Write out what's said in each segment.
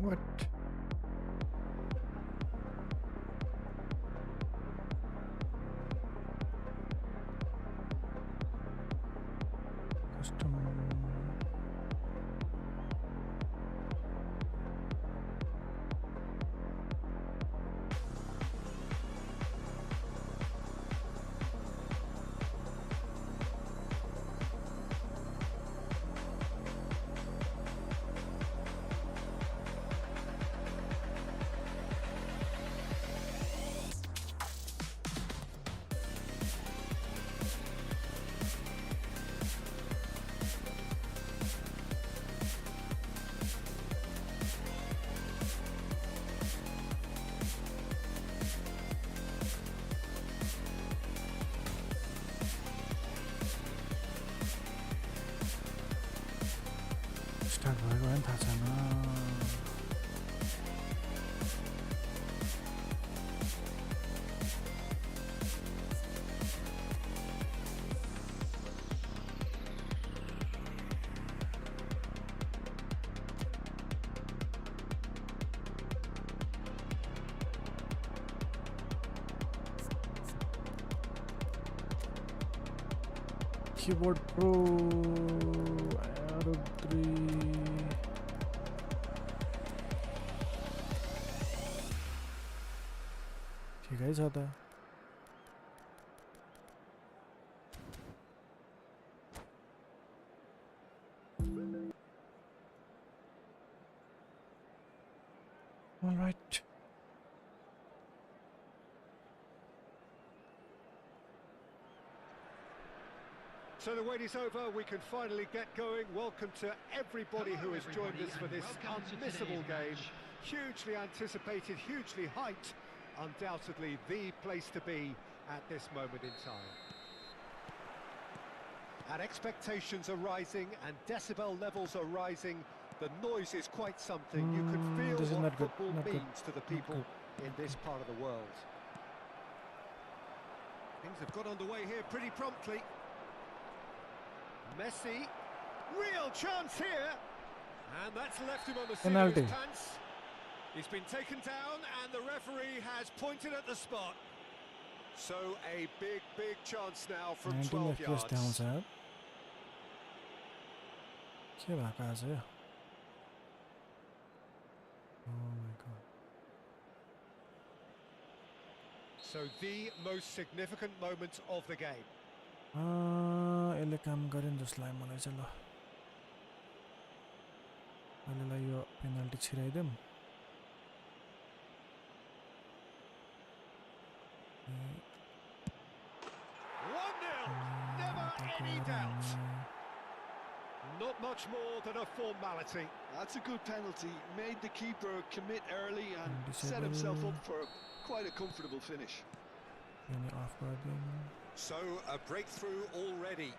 What? Custom. Start भएको होइन थाहा छैन Keyboard Pro out of 3 ठिकै छ त all right So the wait is over, we can finally get going. Welcome to everybody who has joined us for this unmissable game. Hugely anticipated, hugely hyped. Undoubtedly the place to be at this moment in time. And expectations are rising and decibel levels are rising. The noise is quite something. You can feel what football means to the people in this part of the world. Things have got underway here pretty promptly. Messi, real chance here, and that's left him on the serious pants. He's been taken down and the referee has pointed at the spot. So a big chance now from 12 yards. के भएको आज यो Oh my god. So the most significant moment of the game. यसले काम गरेन जस्तो लाग्यो मलाई चाहिँ ल अहिलेलाई यो penalty छिराइदिउँ 1-0, never any doubt. Not much more than a formality. That's a good penalty. Made the keeper commit early and set himself up for quite a comfortable finish. So a breakthrough already.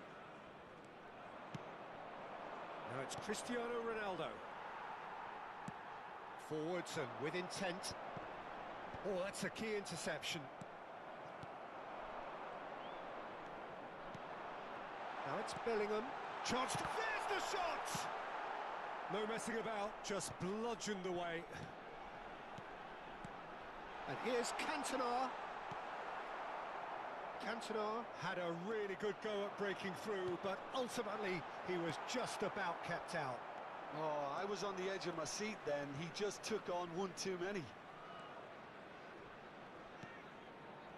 Now it's Cristiano Ronaldo. Forwards and with intent. Oh, that's a key interception. Now it's Bellingham. Chance to... There's the shot! No messing about, just bludgeoned away. And here's Cantona. Cantona had a really good go at breaking through, but ultimately he was just about kept out. Oh, I was on the edge of my seat then. He just took on one too many.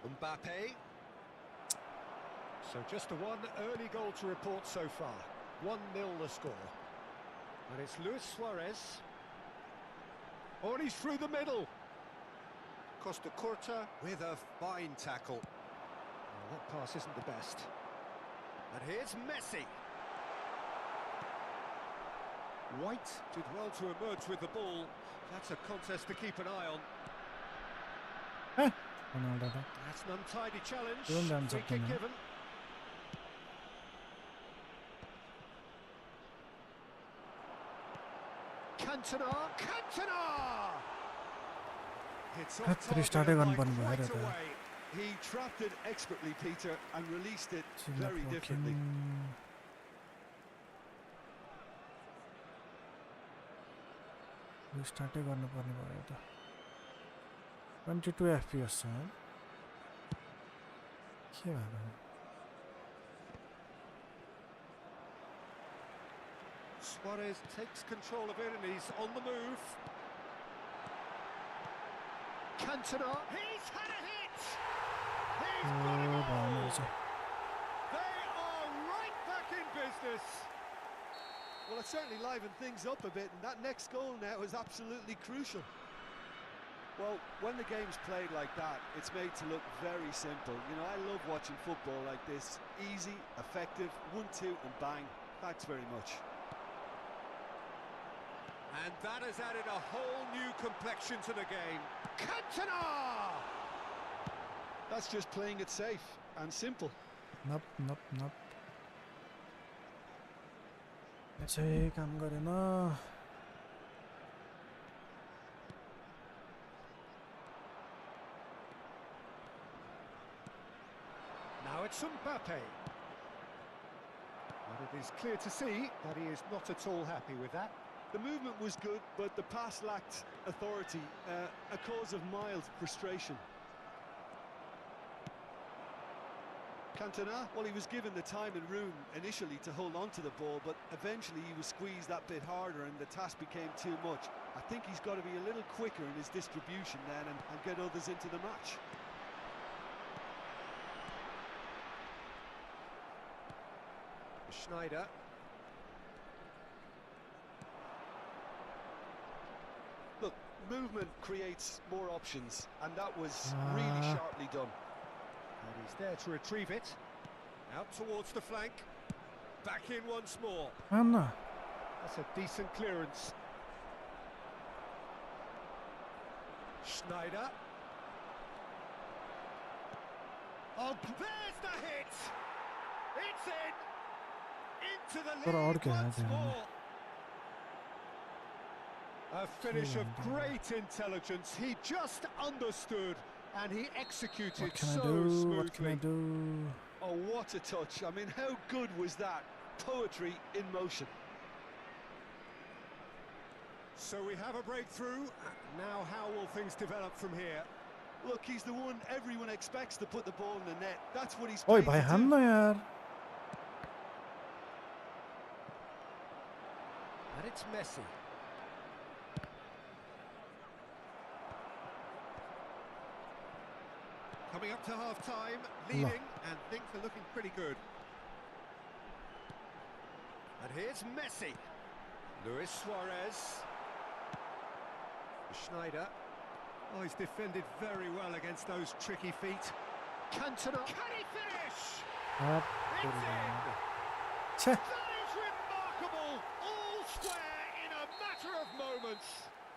Mbappe. So just the one early goal to report so far. 1-0 the score. And it's Luis Suarez. Oh, and he's through the middle. Costa Curta with a fine tackle. Well, that pass isn't the best. And here's Messi. White did well to emerge with the ball. That's a contest to keep an eye on. That's an untidy challenge. Free kick given. Cantona! Cantona! It's off target like right away. He trapped it expertly, Peter, and released it very differently. रिस्टार्टै गर्नुपर्ने भयो त 22 FPS छ है के भएको Suarez takes control of it and he's on the move. Cantona, he's had a hit! He's got a goal! They are right back in business! Well, it certainly livened things up a bit, and that next goal now is absolutely crucial. Well, when the game's played like that, it's made to look very simple. You know, I love watching football like this. Easy, effective, 1-2 and bang. Thanks very much. And that has added a whole new complexion to the game. Cantona! That's just playing it safe and simple. Nope. यसै काम गरेन Now it's Mbappe. And it is clear to see that he is not at all happy with that. The movement was good, but the pass lacked authority, a cause of mild frustration. Cantona, well, he was given the time and room initially to hold on to the ball, but eventually he was squeezed that bit harder and the task became too much. I think he's got to be a little quicker in his distribution then and get others into the match. Schneider. Look, movement creates more options, and that was really sharply done. And he's there to retrieve it. Out towards the flank. Back in once more. Anna That's a decent clearance. Schneider. Oh, there's the hit! It's in! Into the lead once more. A finish of great intelligence. He just understood and he executed so smoothly. What can I do? Oh, what a touch. I mean, how good was that? Poetry in motion. So we have a breakthrough. Now how will things develop from here? Look, he's the one everyone expects to put the ball in the net. That's what he's Oi paid भाइ to हान्न do. यार And it's Messi. Coming up to half-time, leading, and things are looking pretty good. And here's Messi. Luis Suarez. Schneider. Oh, he's defended very well against those tricky feet. Cantona. Can he finish? It's in! छे That is remarkable! All square in a matter of moments.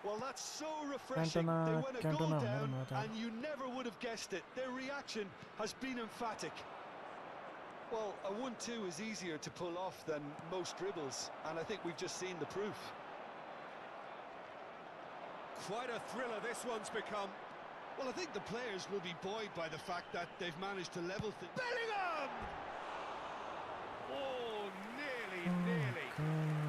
Well, that's so refreshing. Cantona- They went a goal Cantona down, भनेर म and you never would have guessed it. Their reaction has been emphatic. Well, a 1-2 is easier to pull off than most dribbles, and I think we've just seen the proof. Quite a thriller this one's become. Well, I think the players will be buoyed by the fact that they've managed to level things. Bellingham! Oh, nearly. God.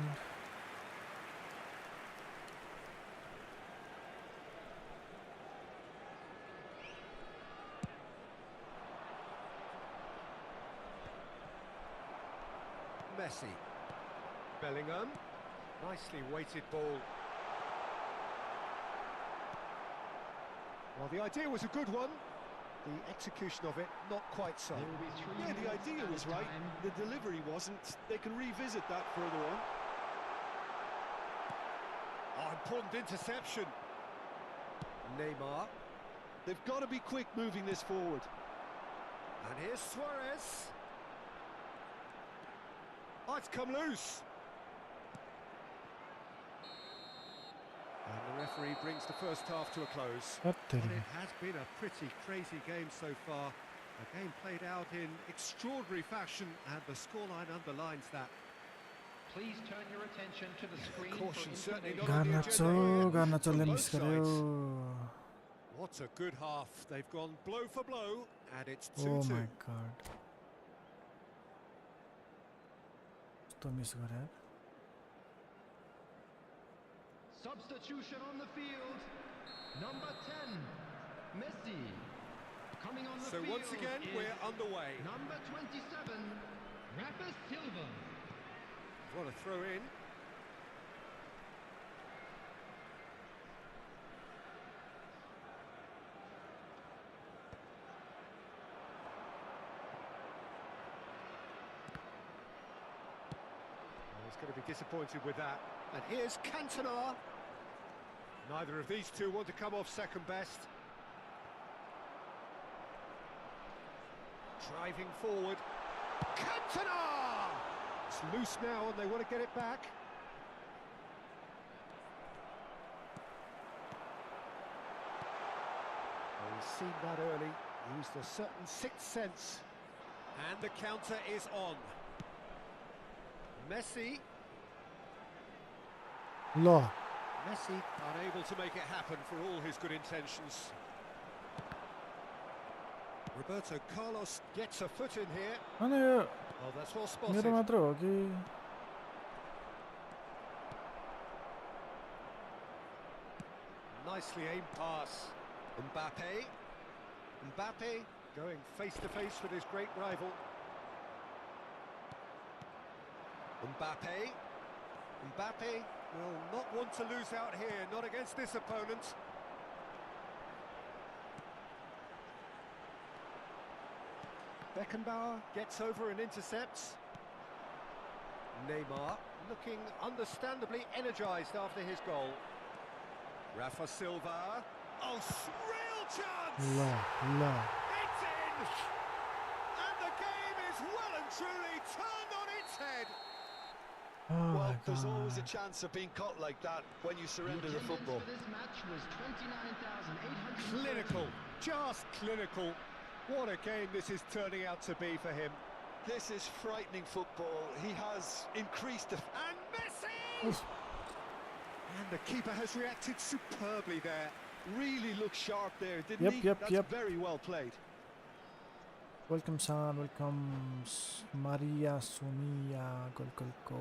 Messi. Bellingham. Nicely weighted ball. Well, the idea was a good one. The execution of it, not quite so. Yeah, the idea was right. The delivery wasn't. They can revisit that further on. Oh, important interception. Neymar. They've got to be quick moving this forward. And here's Suarez. Oh, it's come loose. And the referee brings the first half to a close. What the And it has been a pretty crazy game so far. A game played out in extraordinary fashion, and the scoreline underlines that. Please turn your attention to the screen. Caution for certainly information. not on the agenda Garnachoले from miss both गर्यो sides. What a good half. They've gone blow for blow, and it's 2-2. Oh my god कस्तो miss गरे Substitution on the field. Number 10, Messi. Coming on the So field. once again, is we're underway. Number 27, Rafa Silva. What a throw in. He's going to be disappointed with that. And here's Cantona. Neither of these two want to come off second best. Driving forward. Cantona! It's loose now and they want to get it back. Well, he's seen that early. Used a certain sixth sense. And the counter is on. Messi. لا Messi unable to make it happen for all his good intentions. Roberto Carlos gets a foot in here. अनि यो Oh, that's well spotted. मेरो मात्र हो कि Nicely aimed pass. Mbappe. Mbappe going face to face with his great rival. Mbappe. Mbappe will not want to lose out here, not against this opponent. Beckenbauer gets over and intercepts. Neymar looking understandably energised after his goal. Rafa Silva. Oh, real chance! La La It's in! And the game is well and truly turned on its head. Oh my Well, there's always a God. chance of being caught like that when you The surrender the attendance football. for this match was 29,800. Clinical, just clinical. What a game this is turning out to be for him. This is frightening football. He has increased the... And Messi! Oof. And the keeper has reacted superbly there. Really looked sharp there, didn't Yep, he? yep, That's yep. very well played. Welcome San, welcome Maria Sumia Golkolko.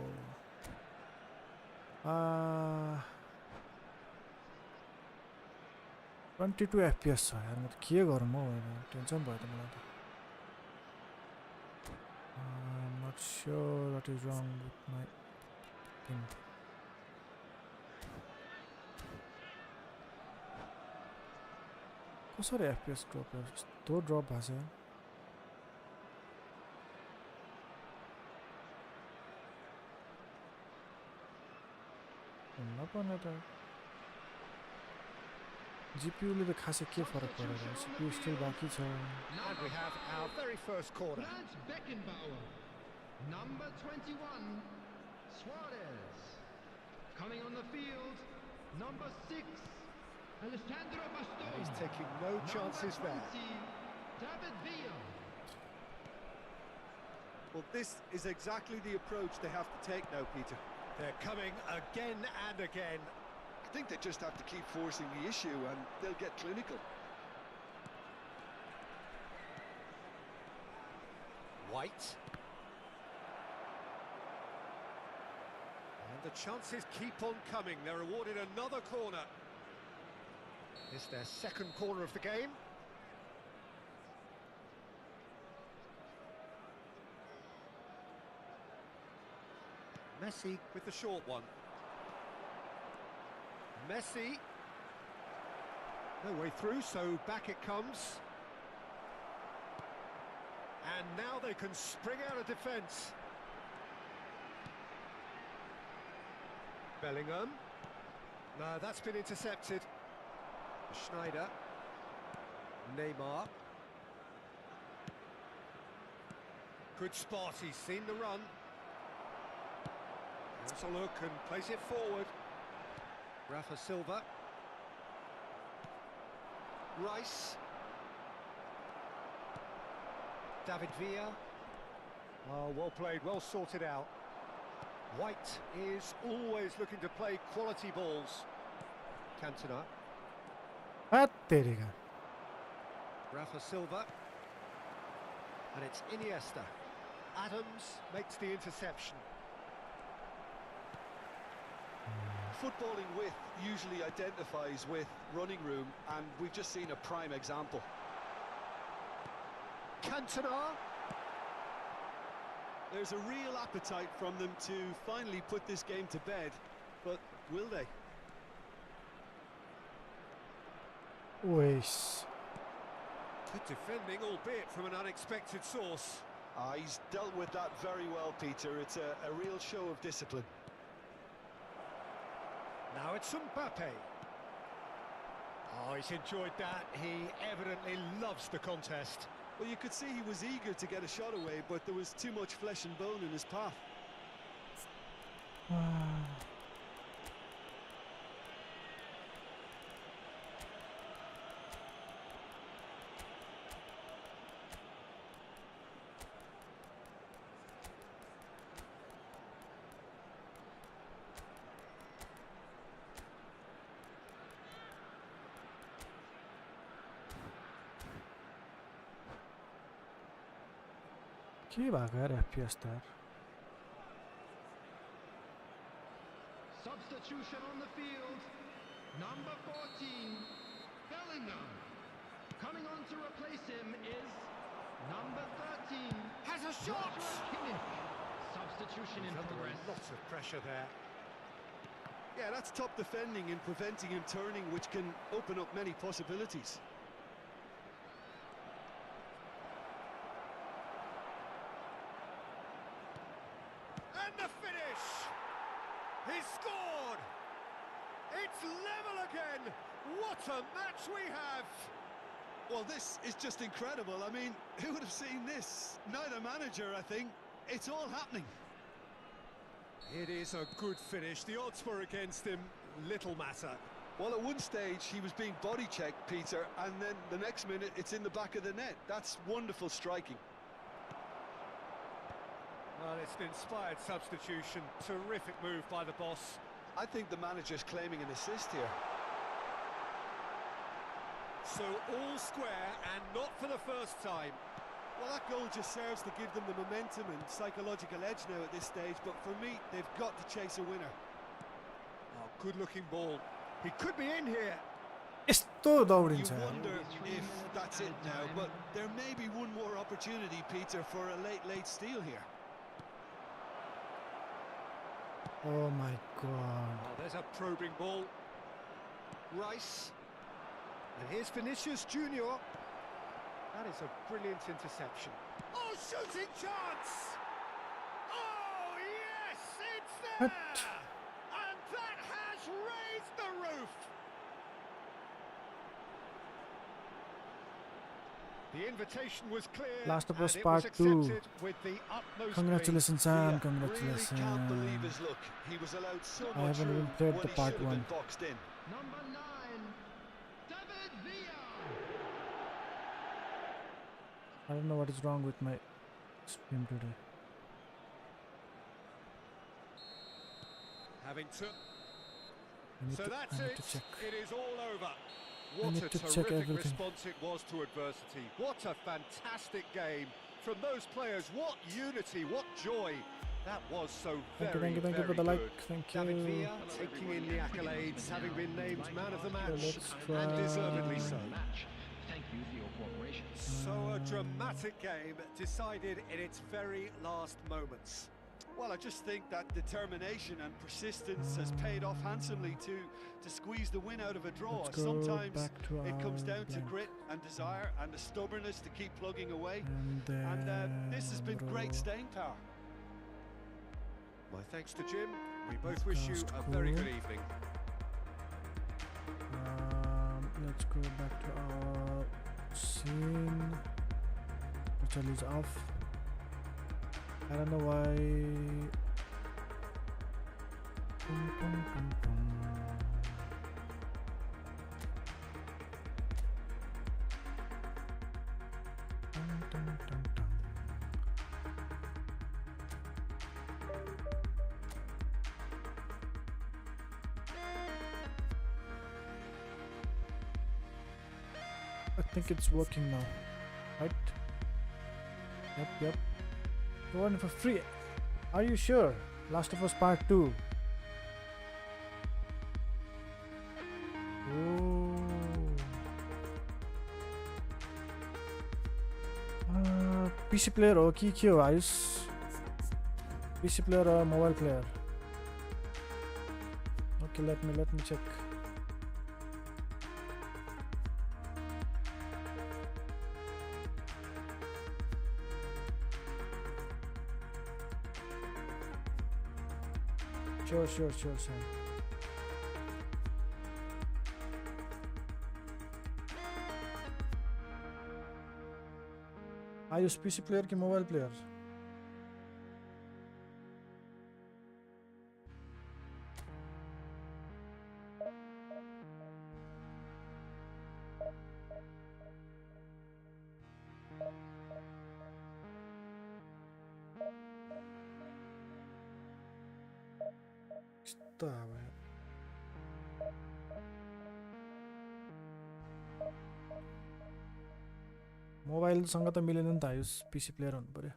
22 FPS छ यार, म त के गरौँ हौ, tension भयो त मलाई त. I'm not sure what is wrong with my thing. कसरी FPS ड्रप यस्तो ड्रप भएको छ. हुन पर्ने त GPU ले त खासै के फरक परेर CPU स्टिल बाँकी छ. And we have our very first corner. Franz Beckenbauer. Number 21, Suarez. Coming on the field, number 6, Alessandro Bastoni. And he's taking no chances Number there. 20, David Villa. Well, this is exactly the approach they have to take now, Peter. They're coming again and again. I think they just have to keep forcing the issue and they'll get clinical. White. And the chances keep on coming. They're awarded another corner. It's their second corner of the game. Messi with the short one. Messi. No way through, so back it comes. And now they can spring out of defence. Bellingham. No, that's been intercepted. Schneider. Neymar. Good spot, he's seen the run. Wants a look and plays it forward. Rafa Silva. Rice. David Villa. Oh, well played, well sorted out. White is always looking to play quality balls. Cantona. हत्तेरीका. Rafa Silva. And it's Iniesta. Adams makes the interception. footballing width usually identifies with running room, and we've just seen a prime example. Cantona. There's a real appetite from them to finally put this game to bed, but will they? Uish. Good defending, albeit from an unexpected source. He's dealt with that very well, Peter. It's a real show of discipline. Now it's Mbappe. Oh, he's enjoyed that. He evidently loves the contest. Well, you could see he was eager to get a shot away, but there was too much flesh and bone in his path. के भएको यार FPS त यार Substitution on the field. Number 14, Bellingham. Coming on to replace him is number 13. Has a shot! Kimmich. Substitution in Under progress. a lot of pressure there. Yeah, that's top defending and preventing him turning, which can open up many possibilities. And the finish! He's scored! It's level again! What a match we have! Well, this is just incredible. I mean, who would have seen this? Neither manager, I think. It's all happening. It is a good finish. The odds were against him. Little matter. Well, at one stage, he was being body-checked, Peter, and then the next minute, it's in the back of the net. That's wonderful striking. Well, it's an inspired substitution. Terrific move by the boss. I think the manager's claiming an assist here. So all square, and not for the first time. Well, that goal just serves to give them the momentum and psychological edge now at this stage, but for me, they've got to chase a winner. Oh, good-looking ball. He could be in here. यस्तो You दौडिन्छ wonder if that's it now, but there may be one more opportunity, Peter, for a late steal here. Oh my god Oh, there's a probing ball. Rice. And here's Vinicius Junior. That is a brilliant interception. Oh, shooting chance! Oh, yes, it's there! What? And that has raised the roof! The invitation was clear. Last of Us and it Part was 2. accepted with the utmost Congratulations glee. Sam, Really congratulations. can't believe his luck. He was allowed so I much haven't even room played when the he part should have been 1. boxed in. Number 9, David Villa. I don't know what is wrong with my stream today. Having to... I need So to, that's I need it. to check. It is all over. I What need a to check terrific everything. response it was to adversity. What a fantastic game from those players. What unity, what joy. That was so Thank you, very, thank you for very the like. good. Thank David you. Villa taking in the accolades, having been named man of the match, let's and try. deservedly so. Match. Thank you for your cooperation. So a dramatic game decided in its very last moments. Well, I just think that determination and persistence has paid off handsomely to squeeze the win out of a draw. Let's go Sometimes back to it comes our down to blank. grit and desire and the stubbornness to keep plugging away. And And this has been great staying power. My thanks to Jim. We both wish you Podcast a very cool. good evening. Let's go back to our scene. Virtual is off. I don't know why. Pum, pum, pum, pum. Dun, dun, dun, dun. I think it's working now, right? Yep. One for free. Are you sure? Last of Us Part 2. PC player हो कि के हो Ayush PC player or mobile player okay let me check sure Sam Ayush PC player कि mobile player mobile सँग त मिलेन नि त आयुष PC player हुनु पर्यो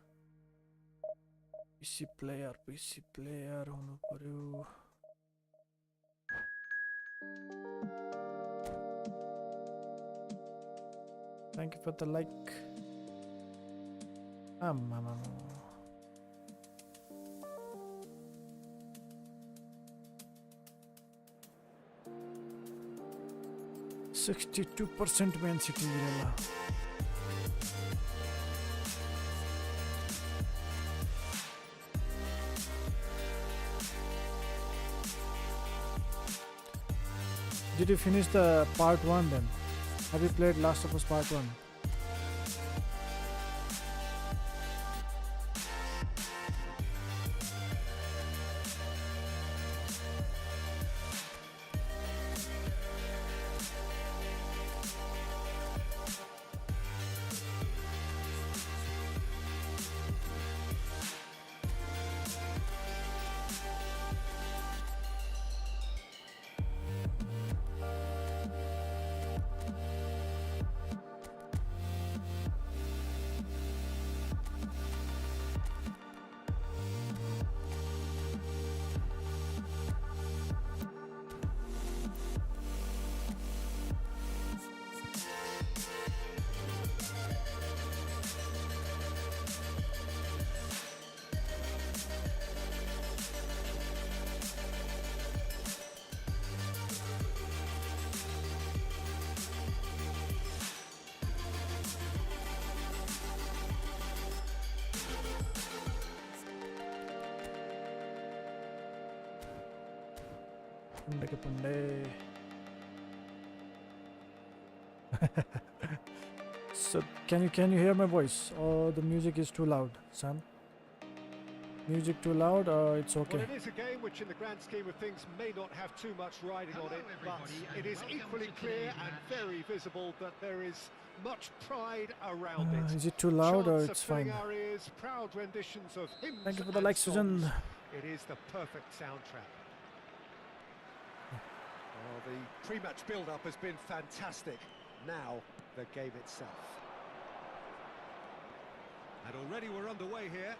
PC player हुनु पर्यो Thank you for the like mama 62% Man City मिलेला Did you finish the part 1 then? Have you played Last of Us part 1? Punde. So can you hear my voice or the music is too loud, Sam? Music too loud or it's okay? Well, it is a game which in the grand scheme of things may not have too much riding on it, but it is equally clear and very visible that there is much pride around it. Is it too loud or Chants it's are filling fine? our ears, proud renditions of hymns. Thank you for the and like, Susan. songs. It is the perfect soundtrack. Well, the pre-match build-up has been fantastic. Now, the game itself. And already we're underway here.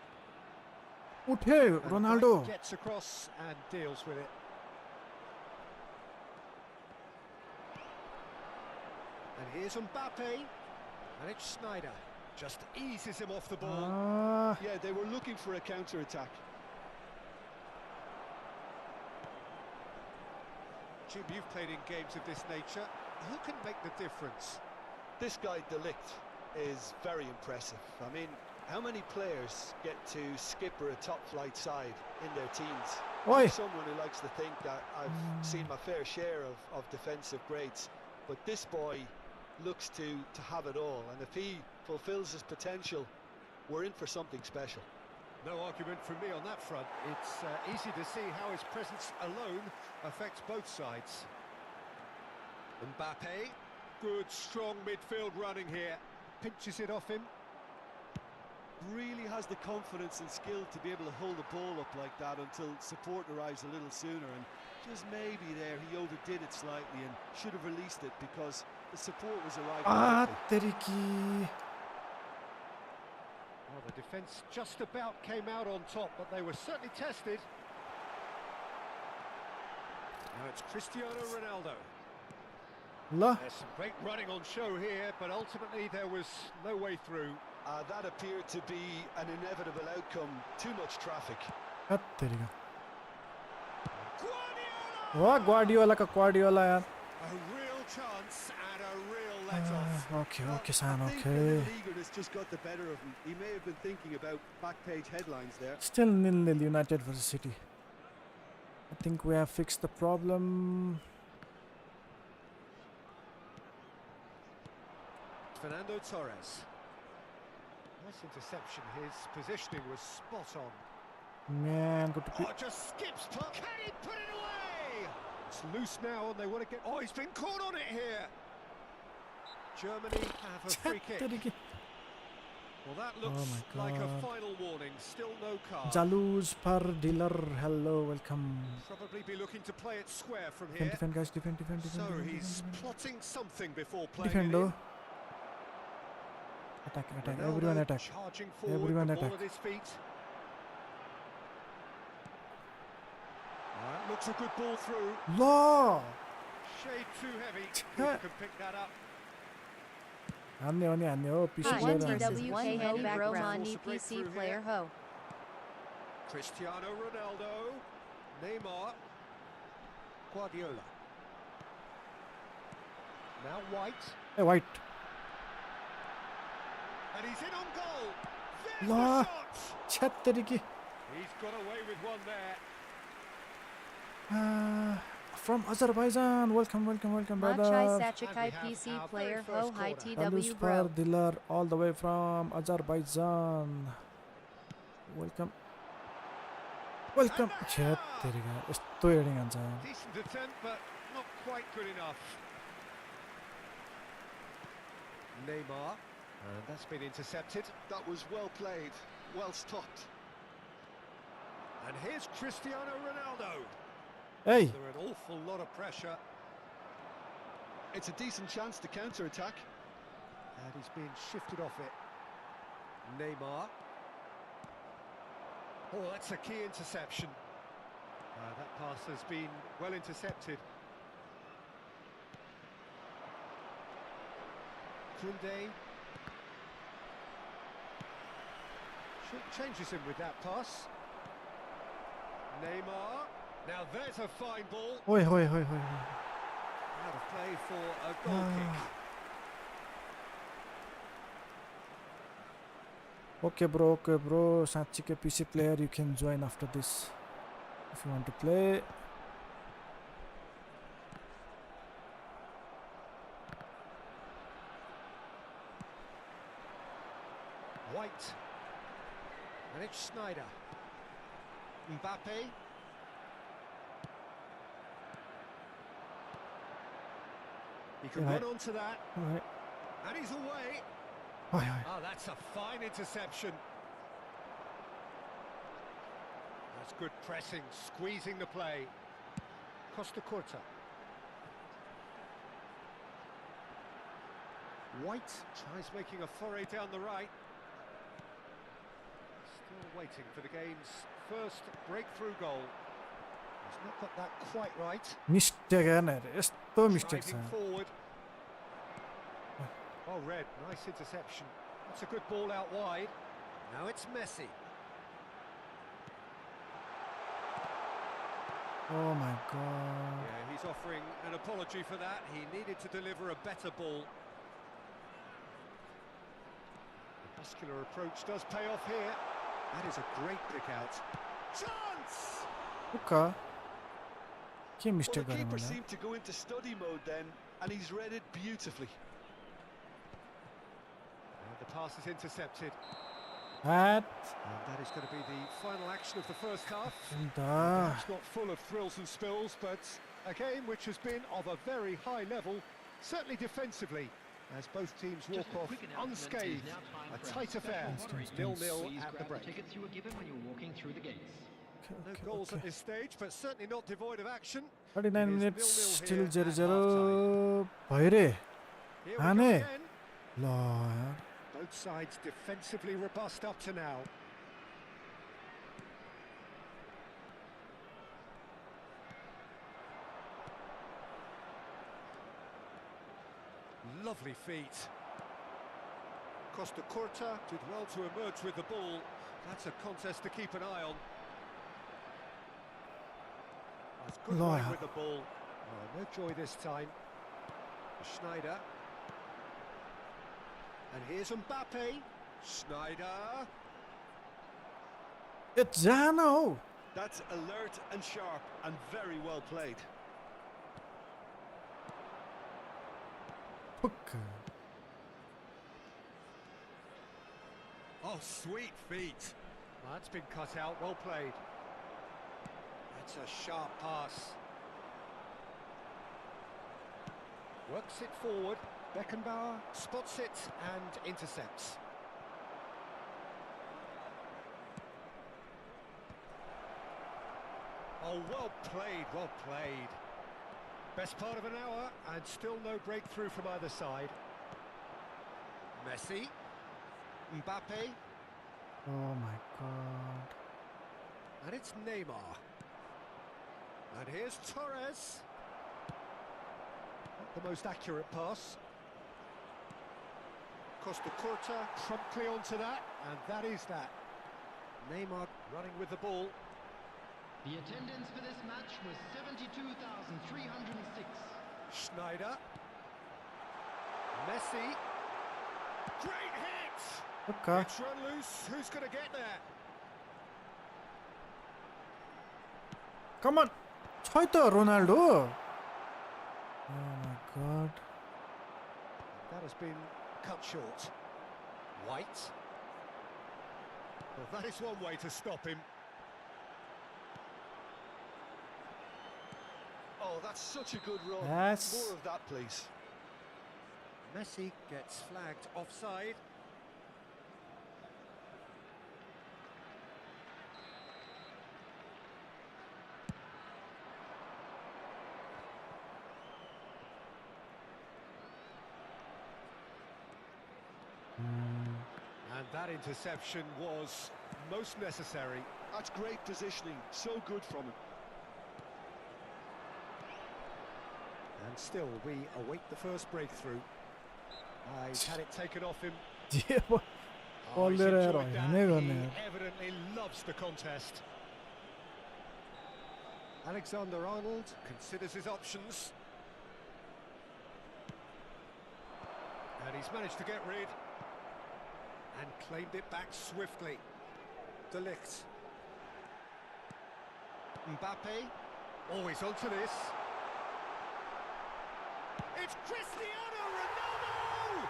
Utte, And Ronaldo. gets across and deals with it. And here's Mbappe. And it's Snyder. Just eases him off the ball. Yeah, they were looking for a counter-attack. Jim, you've played in games of this nature. Who can make the difference? This guy, De Ligt, is very impressive. I mean, how many players get to skipper a top-flight side in their teens? Oi. I'm someone who likes to think that I've seen my fair share of defensive greats, but this boy looks to have it all, and if he fulfills his potential, we're in for something special. No argument from me on that front. It's easy to see how his presence alone affects both sides. Mbappe, good strong midfield running here. Pinches it off him. Really has the confidence and skill to be able to hold the ball up like that until support arrives a little sooner, and just maybe there he overdid it slightly and should have released it because the support was arriving quickly. Teriki. Well, the defence just about came out on top, but they were certainly tested. Now it's Cristiano Ronaldo. La. There's some great running on show here, but ultimately there was no way through. That appeared to be an inevitable outcome. Too much traffic. हट तेरी का Guardiola! वाह Guardiola का Guardiola यार A real chance and a real let-off. okay Well, okay Sam I think a okay little eagerness just got the better of him. He may have been thinking about back-page headlines there. still 0-0 United versus City. I think we have fixed the problem. Fernando Torres. Nice interception. His positioning was spot on. Man, good to Oh, just skips past. Can he put it away? It's loose now and they want to get... Oh, he's been caught on it here. Germany have a free kick. तेरी की Well, that looks my like a God. final warning. Still no card. Jaluz per dealer. Hello, welcome. Probably be looking to play it square from Defend, here. defend, guys. Defend, defend, defend. So defend, he's defend, plotting something before playing defend. it Defend, in. oh. Attack, attack. Ronaldo Everyone attack. charging forward, Everyone the ball attack. at his feet. That looks a good ball through. Law. Shade too heavy. Keeper can pick that up. आने हो पीछे Hi, player versus आने। one Henny Romani Force a break PC through player here. ho. Cristiano Ronaldo. Neymar. Guardiola. Now White. Hey, White. And he's in on goal. There's La. the shot. छत तेरी की He's got away with one there. From Azerbaijan. Welcome, welcome, welcome, Machai brother. Sachakai have PC our player very ho. first Hi corner. Jaluz TW per bro. dealer all the way from Azerbaijan. Welcome. Welcome. छत तेरी का यस्तो heading हान्छ Decent attempt, but not quite good enough. Neymar. And that's been intercepted. That was well played, well stopped. And here's Cristiano Ronaldo. Hey, Under an awful lot of pressure. It's a decent chance to counter-attack. And he's been shifted off it. Neymar. Oh, that's a key interception. That pass has been well intercepted. Kunde. Changes him with that pass. Neymar. Now there's a fine ball. oi, oi, oi, oi. Out of play for a goal kick. Okay, bro. साँच्चीकै PC player, you can join after this if you want to play. White. And it's Snyder. Mbappe. He can Yeah, run onto that. Alright. And he's away. Oi, oi. Oh, that's a fine interception. That's good pressing, squeezing the play. Costa Curta. White tries making a foray down the right. Still waiting for the game's first breakthrough goal. He's not got that quite right. Mistake हेर्न यस्तो mistake छ Driving forward. Oh, Red, nice interception. That's a good ball out wide. Now it's Messi. Oh my god. Yeah, he's offering an apology for that. He needed to deliver a better ball. The muscular approach does pay off here. That is a great pick out. Chance! Okay. के Well, mistake the गरेँ keeper मैले seemed to go into study mode then, and he's read it beautifully. And the pass is intercepted. Hat And that is going to be the final action of the first half. अन्त Perhaps not full of thrills and spills, but a game which has been of a very high level, certainly defensively, as both teams walk off unscathed. A tight affair, 0-0 at the break. Tickets you were given when you were walking through the gates. No goals at this stage, but certainly not devoid of action. 39 It is minutes 0-0 still here at 0-0 भयो रे Here we Ane. go again. ल यार Both sides defensively robust up to now. Lovely feet. Costa Curta did well to emerge with the ball. That's a contest to keep an eye on. That's good running with the ball. Oh, no joy this time. Schneider. And here's Mbappe. Schneider. It's Jano. That's alert and sharp and very well played. Oh, sweet feet. That's been cut out, well played. That's a sharp pass. Works it forward. Beckenbauer spots it and intercepts. Oh, well played, well played. Best part of an hour, and still no breakthrough from either side. Messi. Mbappe. Oh my god. And it's Neymar. And here's Torres. Not the most accurate pass. Costa Curta promptly onto that, and that is that. Neymar running with the ball. The attendance for this match was 72,306. Schneider. Messi. Great hit! Okay. It's run loose. Who's going to get there? Come on. Try to Ronaldo. Oh my god. That has been cut short. White. Well, that is one way to stop him. Oh, that's such a good run. Yes. More of that, please. Messi gets flagged offside. And that interception was most necessary. That's great positioning. So good from him. And still, we await the first breakthrough. He's had it taken off him. Yeah, Oh, he's Bolları enjoyed her that. oynuyor. He Ne evidently loves the contest. Alexander-Arnold considers his options. And he's managed to get rid. And claimed it back swiftly. De Ligt. Mbappe. Oh, he's onto this. It's Cristiano Ronaldo!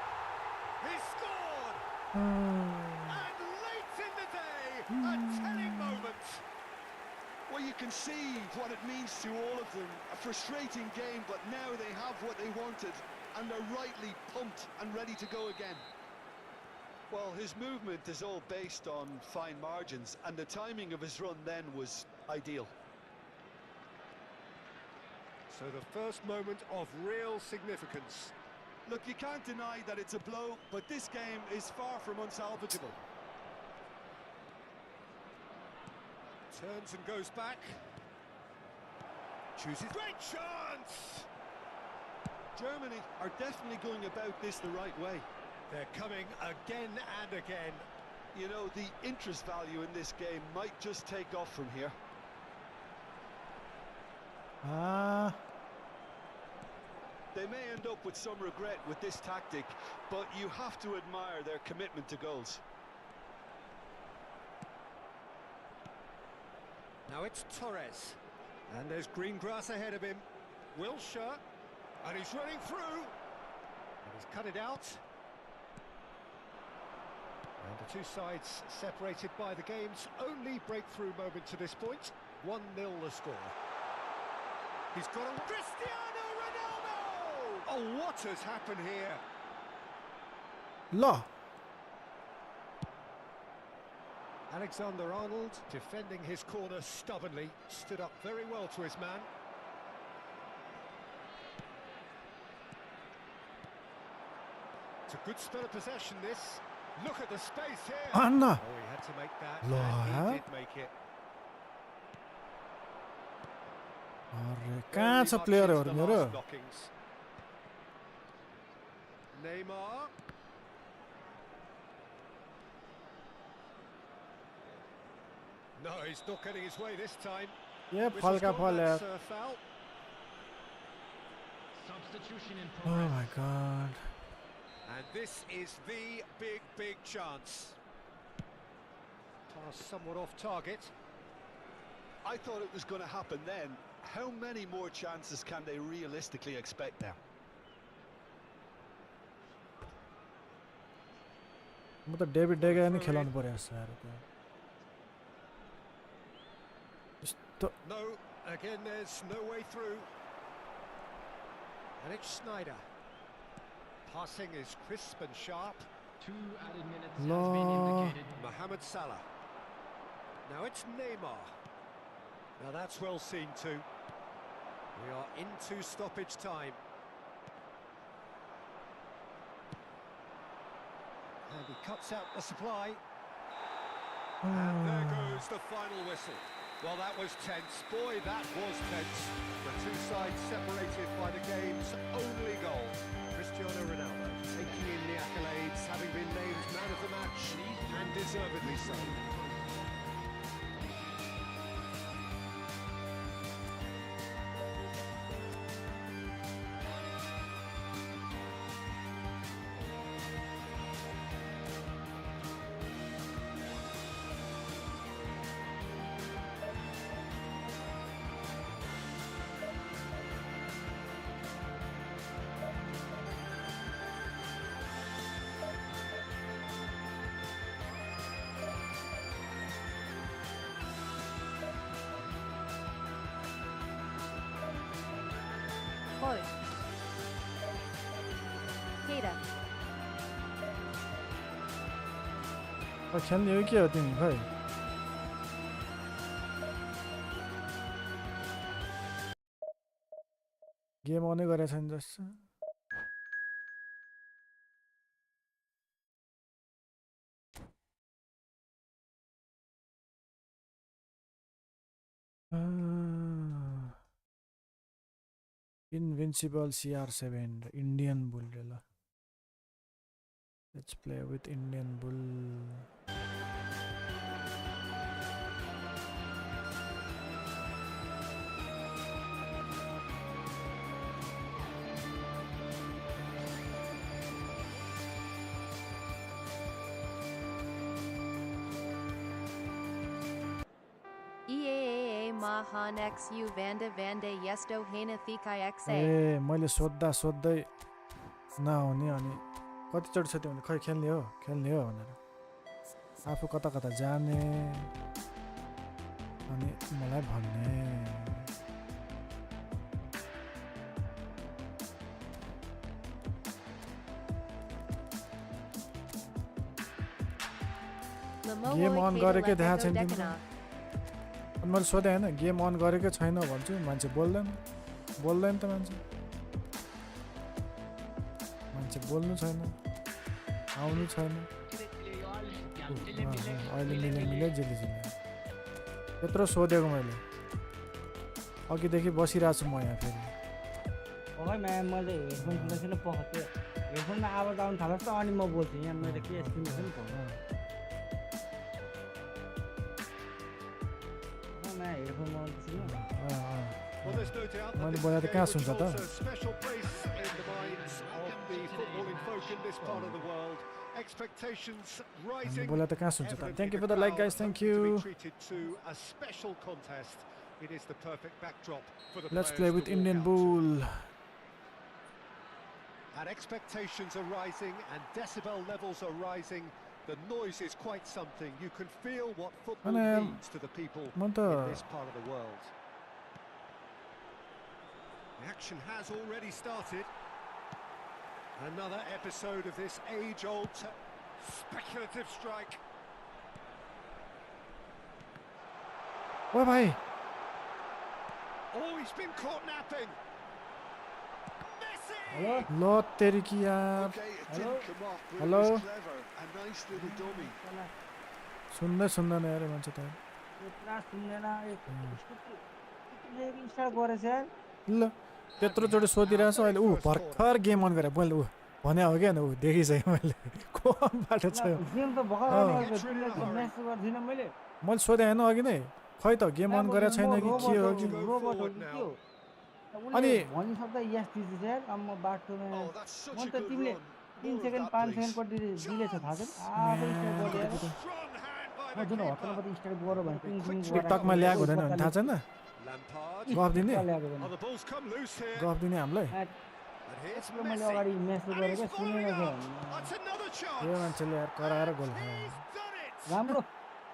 He scored! And late in the day, a telling moment. Well, you can see what it means to all of them. A frustrating game, but now they have what they wanted, and they're rightly pumped and ready to go again. Well, his movement is all based on fine margins, and the timing of his run then was ideal. So the first moment of real significance. Look, you can't deny that it's a blow, but this game is far from unsalvageable. Turns and goes back. Chooses. Great chance! Germany are definitely going about this the right way. They're coming again and again. You know, the interest value in this game might just take off from here. They may end up with some regret with this tactic, but you have to admire their commitment to goals. Now it's Torres. And there's green grass ahead of him. Wilshere. And he's running through. And he's cut it out. And the two sides separated by the game's only breakthrough moment to this point. 1-0 the score. He's got a... Cristiano Ronaldo! Oh, what has happened here? La. Alexander-Arnold defending his corner stubbornly. Stood up very well to his man. It's a good spell of possession, this. Look at the space here. Anna. Oh, he had to make that. La. And he did make it. Kहाँ छ प्लेयरहरु मेरो? Neymar. No, he's not getting his way this time. ये Whistle's फल का gone, फल that's यार. a foul. Substitution in Oh progress. my god. And this is the big chance. Pass somewhat off target. I thought it was going to happen then. How many more chances can they realistically expect now? म त David डेगा नै खेलाउनु पर्यो जस्तो यार त्यो. यस्तो No, again there's no way through. And it's Snyder. Passing is crisp and sharp. 2 added minutes has been indicated. Mohamed Salah. Now it's Neymar. Now that's well seen too. We are into stoppage time. And he cuts out the supply. And there goes the final whistle. Well, that was tense. Boy, that was tense. The two sides separated by the game's only goal. Cristiano Ronaldo taking in the accolades, having been named man of the match, and deservedly so. Hold. Keita. खेल्ने हो के हो तिमी खै. Game अनै गरेको छैन जस्तो. Invincible CR7 Indian Bull. Let's play with Indian Bull. EAAA Mahan XU Vanda Vanda Yesto Hana Thikai XA. ए मैले सोध्दै नआउने अनि कतिचोटि छ त्यो भने खै खेल्ने हो भनेर आफू कता कता जाने अनि मलाई भन्ने. गेम अन गरेकै देखाएको छैन तिमीले. अनि मैले सोधेँ होइन गेम अन गरेकै छैन भन्छु मान्छे बोल्दैन त मान्छे बोल्नु छैन आउनु छैन. अहिले मिले जेली यत्रो सोधेको मैले अघिदेखि बसिरहेको छु म यहाँ फेरि. मैले हेडफोन किनेको पखाएको थिएँ. हेडफोनमा आवाज आउनु थाल्छ अनि म बोल्थेँ. यहाँ मैले के किनेको नि Well, there's no doubt मैले that बोला त कहाँ this सुन्छ game त. holds a special place in the minds of the footballing folk in this part of the world. Expectations rising. बोला त कहाँ सुन्छ त. Evidently Thank you the for the like crowd guys. Thank hoping to you. be treated to a special contest. It is the perfect backdrop for the Let's players play to with walk Indian out. Bull. And expectations are rising and decibel levels are rising. The noise is quite something. You can feel what football And, means to the people म in त this part of the world. The action has already started. Another episode of this age-old speculative strike. ओ भाइ Oh, he's been caught napping. Messi! ल तेरी की यार. Okay, it didn't come off, but Hello? it was clever. A nice little dummy. सुन्दैन यार मान्छे त. Start गरेछ यार. ल त्यत्रोचोटि सोधिरहेछ अहिले भर्खर गेम अन गरे मैले भने हो क्या ऊ देखिसकेँ मैले कोबाट छ. गेम त भर्खर म्याच गर्दिनँ मैले. मैले सोधेँ होइन अघि नै खै त गेम अन गरेको छैन कि के हो कि रोबोट हो कि त्यो अनि भनिसक्दा यस दिन्छ यार अब म बाटोमा Oh, that's such म a त good तिमीले run. 3 More of second that, 5 please. Second कति डिले छ थाहा छैन आफै स्टार्ट म्यान, गरिदिएर Strong hand by म the जुन keeper. हप्तापछि स्टार्ट गऱ्यो भने टिङ टिङ टिकटकमा ल्याएको हुँदैन भने थाहा छैन Lampard. गफ दिने ल्याएको छैन Oh, the ball's come loose here. गफ दिने हामीलाई And here's यत्रो मैले Messi. अगाडि म्याच And गरेको he's सुनेन following थियो up. That's another yo chance. मान्छेले यार कराएर गोल And खायो he's done it. राम्रो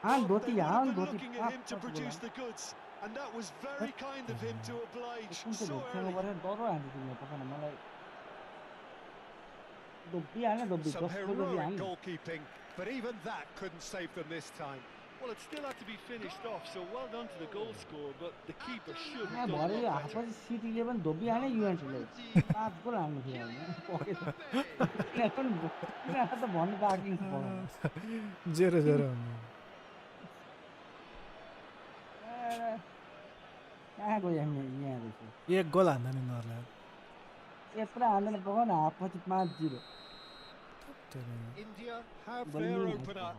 हान Well, dhoti they would have हान been dhoti looking at him to produce the goods, and that was very kind of him to oblige कुन चाहिँ so धोतीसँग early. परेर डर हान्छ तिमीले पखान मलाई डोब्बी हाल्ने डोब्बी Some जसको डोब्बी heroic हाल्ने goalkeeping, but even that couldn't save them this time. Well, it still had to be finished off, so well done to the goal scorer, but the keeper should have done a भरे lot better. हातपछि सिटीले पनि धोब्बी हाल्ने युएनसीले 5 गोल हाल्नु थियो तिनीहरूलाई त भन्नु बाँकी छ पखान 0-0 कहाँ गयो यहाँ रहेछ एक गोल हान्दा नि नर्ला यत्रो हान्दैन पखान हाफपछि 5-0 India have Well, their you opener. know.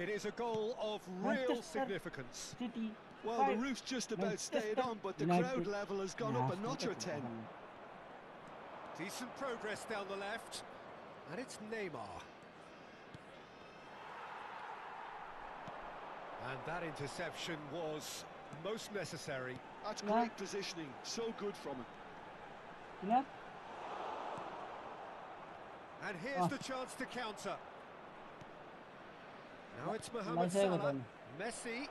It is a goal of real Manchester significance. City Well, the roof's just about stayed on, but the crowd level has gone up a notch or 10. Decent progress down the left. And it's Neymar. And that interception was most necessary. That's great positioning, so good from him. Yeah. And here's the chance to counter. Now it's Mohamed Salah. Messi.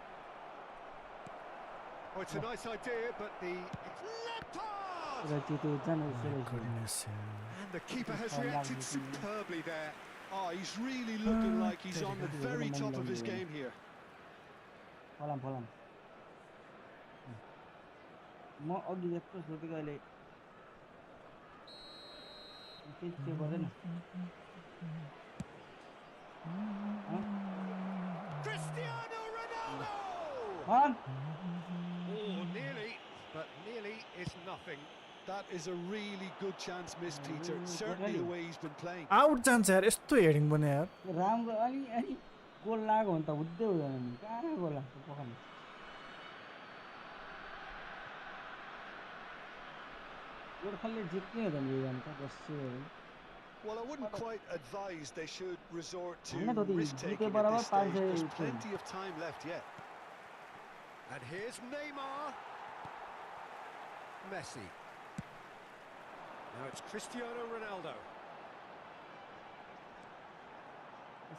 Oh, it's a nice idea, but the... Lampard! goodness And the keeper has reacted superbly there. Oh, he's really looking like he's on the very top of his game here. फलाम म अघि यत्रो सोधेको अहिले केही त्यो गर्दैन Cristiano Ronaldo! अन Oh, nearly, but nearly is nothing. That is a really good chance missed, Peter. Certainly the way he's been playing. Out जान्छ यार यस्तो हेडिङ बने यार राम्रो अनि अनि गोल लाग्यो भने त हुँदै हुँदैन नि कहाँ गोल लाग्छ पखान गोर्खाले जित्ने हो त नि यो त बस्यो Well, I wouldn't quite advise they should resort to होइन त risk-taking जिते at बराबर this stage. There's 500 plenty of time left yet. And here's Neymar. Messi. Now it's Cristiano Ronaldo.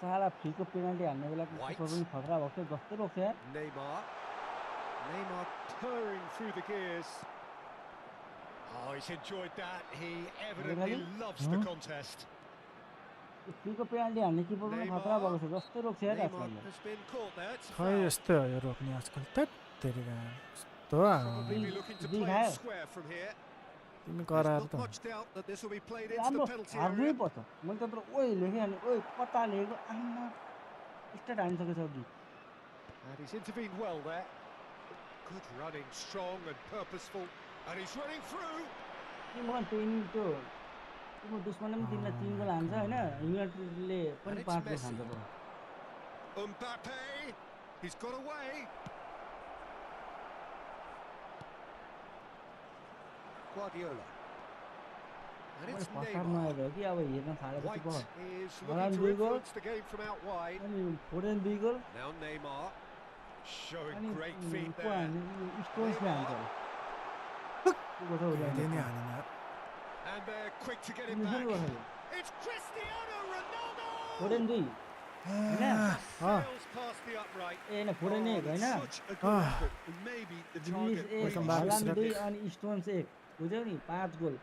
साला फ्रीको पेनल्टी हान्ने बेला किपर पनि खतरा भएको थियो जस्तै रोक्छ यार Neymar. Neymar purring through the gears. Oh, he's enjoyed that. He evidently loves the contest. फ्रीको penalty हान्ने किपर पनि खतरा भएको छ जस्तै रोक्छ यार Neymar आजकल has been caught there. It's a खै foul. यस्तै हो यो रोक्ने आजकल तेरिका यस्तो Probably be looking to play it square from here. तिमी There's कराएर not त much doubt that this will be played into राम्रो the penalty हार्नै area. पर्छ मैले त्यत्रो ओइ लेखेँ अनि ओइ कता लेखेको आमा स्टार्ट हानिसकेछ अघि And he's intervened well there. Good running, strong and purposeful. And he's running through. तिम्रो ट्रेनिङ त्यो तिम्रो दुश्मनले पनि तिमीलाई 3 गोल हान्छ होइन युनाइटेडले पनि 5 गोल खान्छ त Mbappe. He's got away. Guardiola. And it's first Neymar. नआएको कि अब हेर्न थालेपछि White पो is Varane looking to दुई गोल। influence the game from out wide. अनि फोरेन 2 गोल Now Neymar. Showing अनि great feet को there. हान्ने स्टोन्सले हान्छ Neymar. हेर्दै नि हानेन And they're quick to get him तिमीले back. सुरु It's Cristiano Ronaldo. फोरेन 2 होइन Sails past the upright. ए होइन फोरेन 1 होइन Such a good effort, and maybe the ग्रिलिस target 1 Welcome back, Holland Mr. 2 अनि स्टोन्स 1 बुझ्यौ नि 5 गोल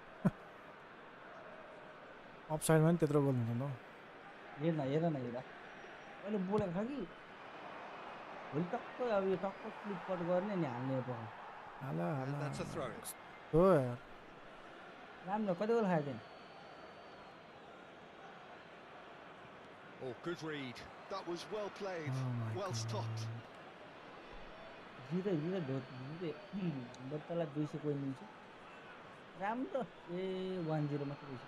अफसाइडमा पनि त्यत्रो गोल हुँदैन हेर न मैले बोलेको छ कि भोलि टक्क अब यो टक्क क्लिप कट गर्ने नि हाल्ने पो हाला And that's a throw in. हो यार राम्रो कति गोल खायो त्यहाँ Oh, good read. That was well played, Oh my well stopped. जिते बत्तलाई 200 कोइन दिन्छ राम्रो ए 1-0 मात्र रहेछ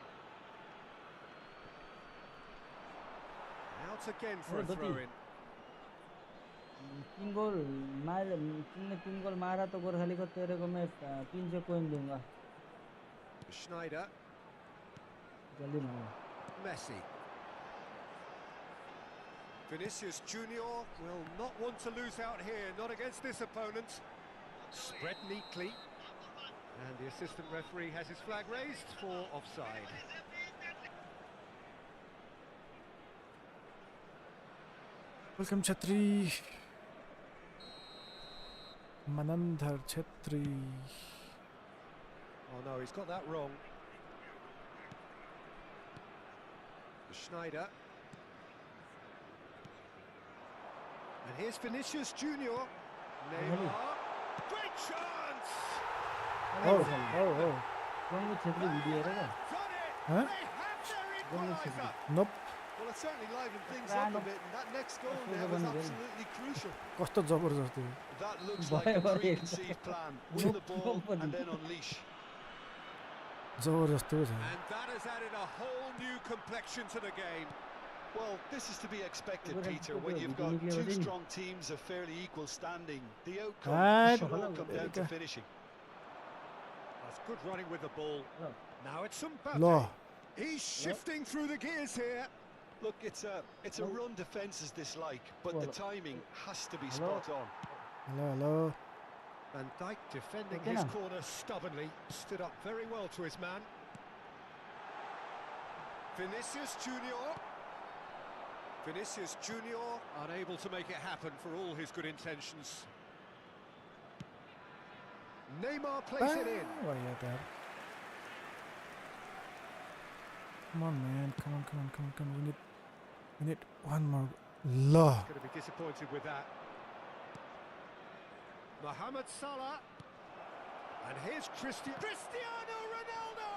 Out again for a Oh, throw in. तीन गोल मार तीन ने 3 गोल मारा तो गोरखाली को तेरे को मैं 300 कॉइन दूंगा Schneider, जल्दी मारो Messi. Vinicius Junior will not want to lose out here, not against this opponent. Spread neatly. And the assistant referee has his flag raised for offside. Welcome Chatri. Manandhar Chatri. Oh no, he's got that wrong. Schneider. And here's Vinicius Junior. Neymar. Great chance! Oh. कौन वो क्षेत्र video है क्या Done it! Huh? They have their equaliser! Nope. Well, it certainly livened things up a bit, and that next goal there was absolutely crucial. कस्तो जबरजस्त हो That looks like a preconceived plan. Win the ball and then unleash. जबरजस्त हो छ And that has added a whole new complexion to the game. Well, this is to be expected, Peter, when you've got two strong teams of fairly equal standing. The outcome should all come down to finishing. That's good running with the ball. Now it's ल Mbappe. He's shifting through the gears here. Look, it's a run defence is dislike, but the timing has to be spot on. Hello Van Dijk defending Okay, his now. corner stubbornly, stood up very well to his man. Vinicius Junior. Vinicius Junior unable to make it happen for all his good intentions. Neymar plays it in. What are you there? Come on, man. Come on. We need one more. La. Going to be disappointed with that. Mohamed Salah. And here's Cristiano Ronaldo!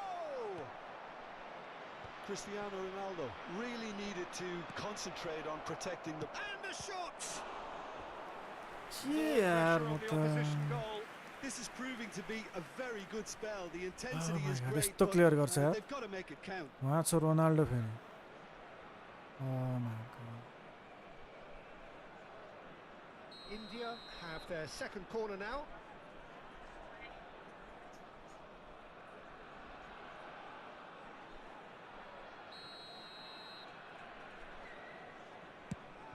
Cristiano Ronaldo really needed to concentrate on protecting the... And the shot! यार Pressure on the मतलब opposition goal. This is proving to be a very good spell. The intensity my is God, great, यस्तो but clear गर्छ यार they've got to make it count. वहाँ छ Ronaldo फेरि Oh my God. India have their second corner now.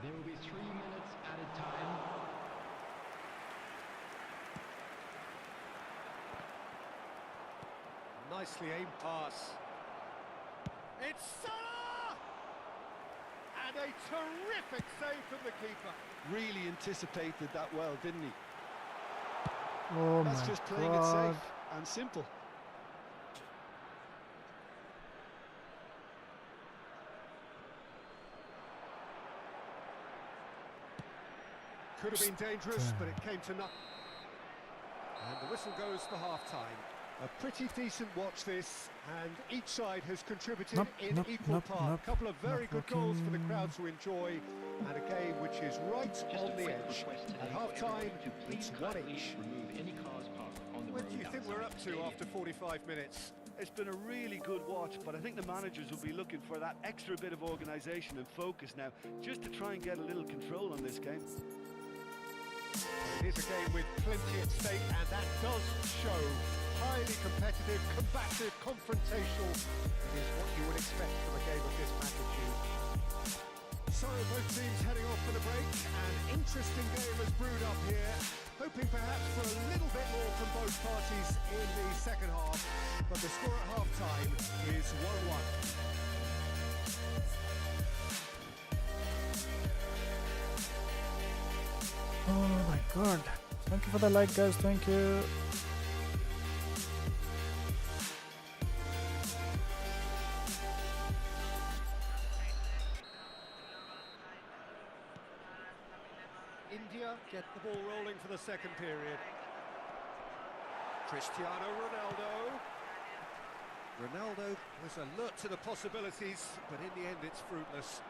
There will be 3 minutes added time. Nicely aimed pass. It's Salah! And a terrific save from the keeper. Really anticipated that well, didn't he? Oh That's my just playing it God. safe and simple. Could have been dangerous, but it came to nothing. And the whistle goes for half-time. A pretty decent watch this, and each side has contributed in equal part. A couple of very good goals for the crowd to enjoy, and a game which is right on the edge. At half-time, it's 1 each. What do you think we're up to after 45 minutes? It's been a really good watch, but I think the managers will be looking for that extra bit of organisation and focus now, just to try and get a little control on this game. It is a game with plenty at stake, and that does show. Highly competitive, combative, confrontational. It is what you would expect from a game of this magnitude. So both teams heading off for the break. An interesting game has brewed up here. Hoping perhaps for a little bit more from both parties in the second half. But the score at half-time is 1-1. Oh my God. Thank you for the like, guys. Thank you. India get the ball rolling for the second period. Cristiano Ronaldo. Ronaldo was alert to the possibilities, but in the end it's fruitless.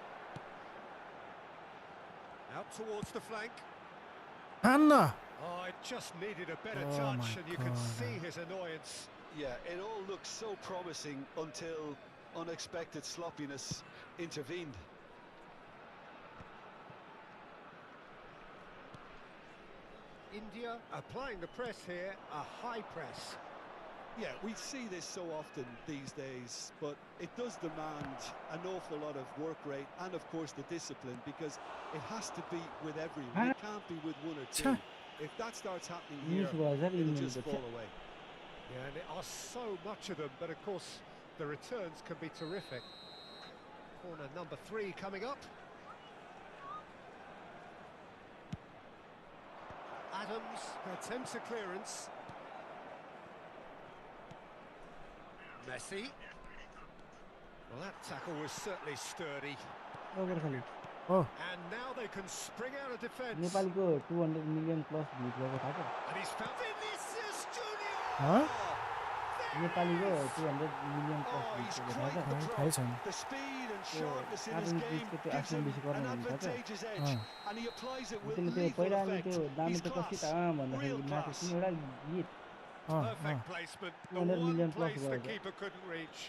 Out towards the flank. Anna. Oh, it just needed a better Oh touch, my and you could God. see his annoyance. Yeah, it all looked so promising until unexpected sloppiness intervened. India applying the press here, a high press. Yeah, we see this so often these days, but it does demand an awful lot of work rate and, of course, the discipline, because it has to be with everyone. It can't be with one or two. If that starts happening here, it'll just fall away. Yeah, and there are so much of them, but of course the returns can be terrific. Corner number 3 coming up. Adams attempts a clearance. Messi. Well, that tackle was certainly sturdy. Oh, And now they can spring out of defence. नेपालीको 200 million plus views भएको थाहा छ And he's found Vinicius Junior. huh? नेपालीको 200 million plus Oh, views he's भएको quite थाहा the छ थाहै drop. छैन The speed and sharpness in his Adam game Peace gives him को an आफ्नो advantageous edge, and he applies it with त्यसले त्यो lethal पहिला अनि effect. त्यो दामी He's त कति class, त real भन्दाखेरि माथि class. कुनै एउटा गीत Perfect placement. The 200 one million plus place the was it? keeper couldn't reach.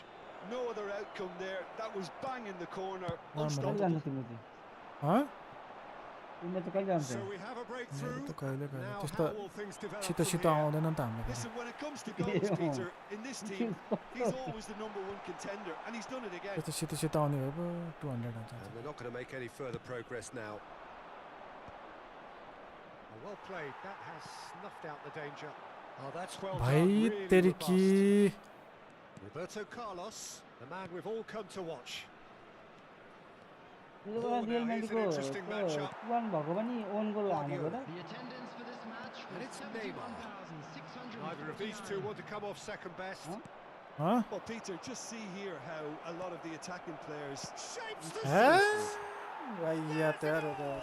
No other outcome there. That was bang in the corner. Normal. कहिले Unstoppable. जान्छ तिम्रो चाहिँ huh? तिम्रो चाहिँ कहिले जान्छ So we have a breakthrough. मेरो त कहिले कहिले Now त्यस्तो how will things develop छिटो from छिटो here? आउँदैन नि त हाम्रो Listen, when it comes to goals, Peter, in this team, he's always the #1 contender, and he's done it again. त्यस्तो छिटो छिटो आउने भए पो 200 आउँछ And they're not going to make any further progress now. Well played. That has snuffed out the danger. Oh, that's well done. भाइ Really तेरी robust. की Roberto Carlos, the man we've all come to watch. त्यो Oh, real now here's an म्याड्रिडको interesting matchup. वान भएको पनि own goal हानेको र The attendance for this match And was it's Neymar. 71,649. Neither of these two want to come off second best. huh? Well, Peter, just see here how a lot of the attacking players. Shapes the Huh? space. भैया तयार हो गया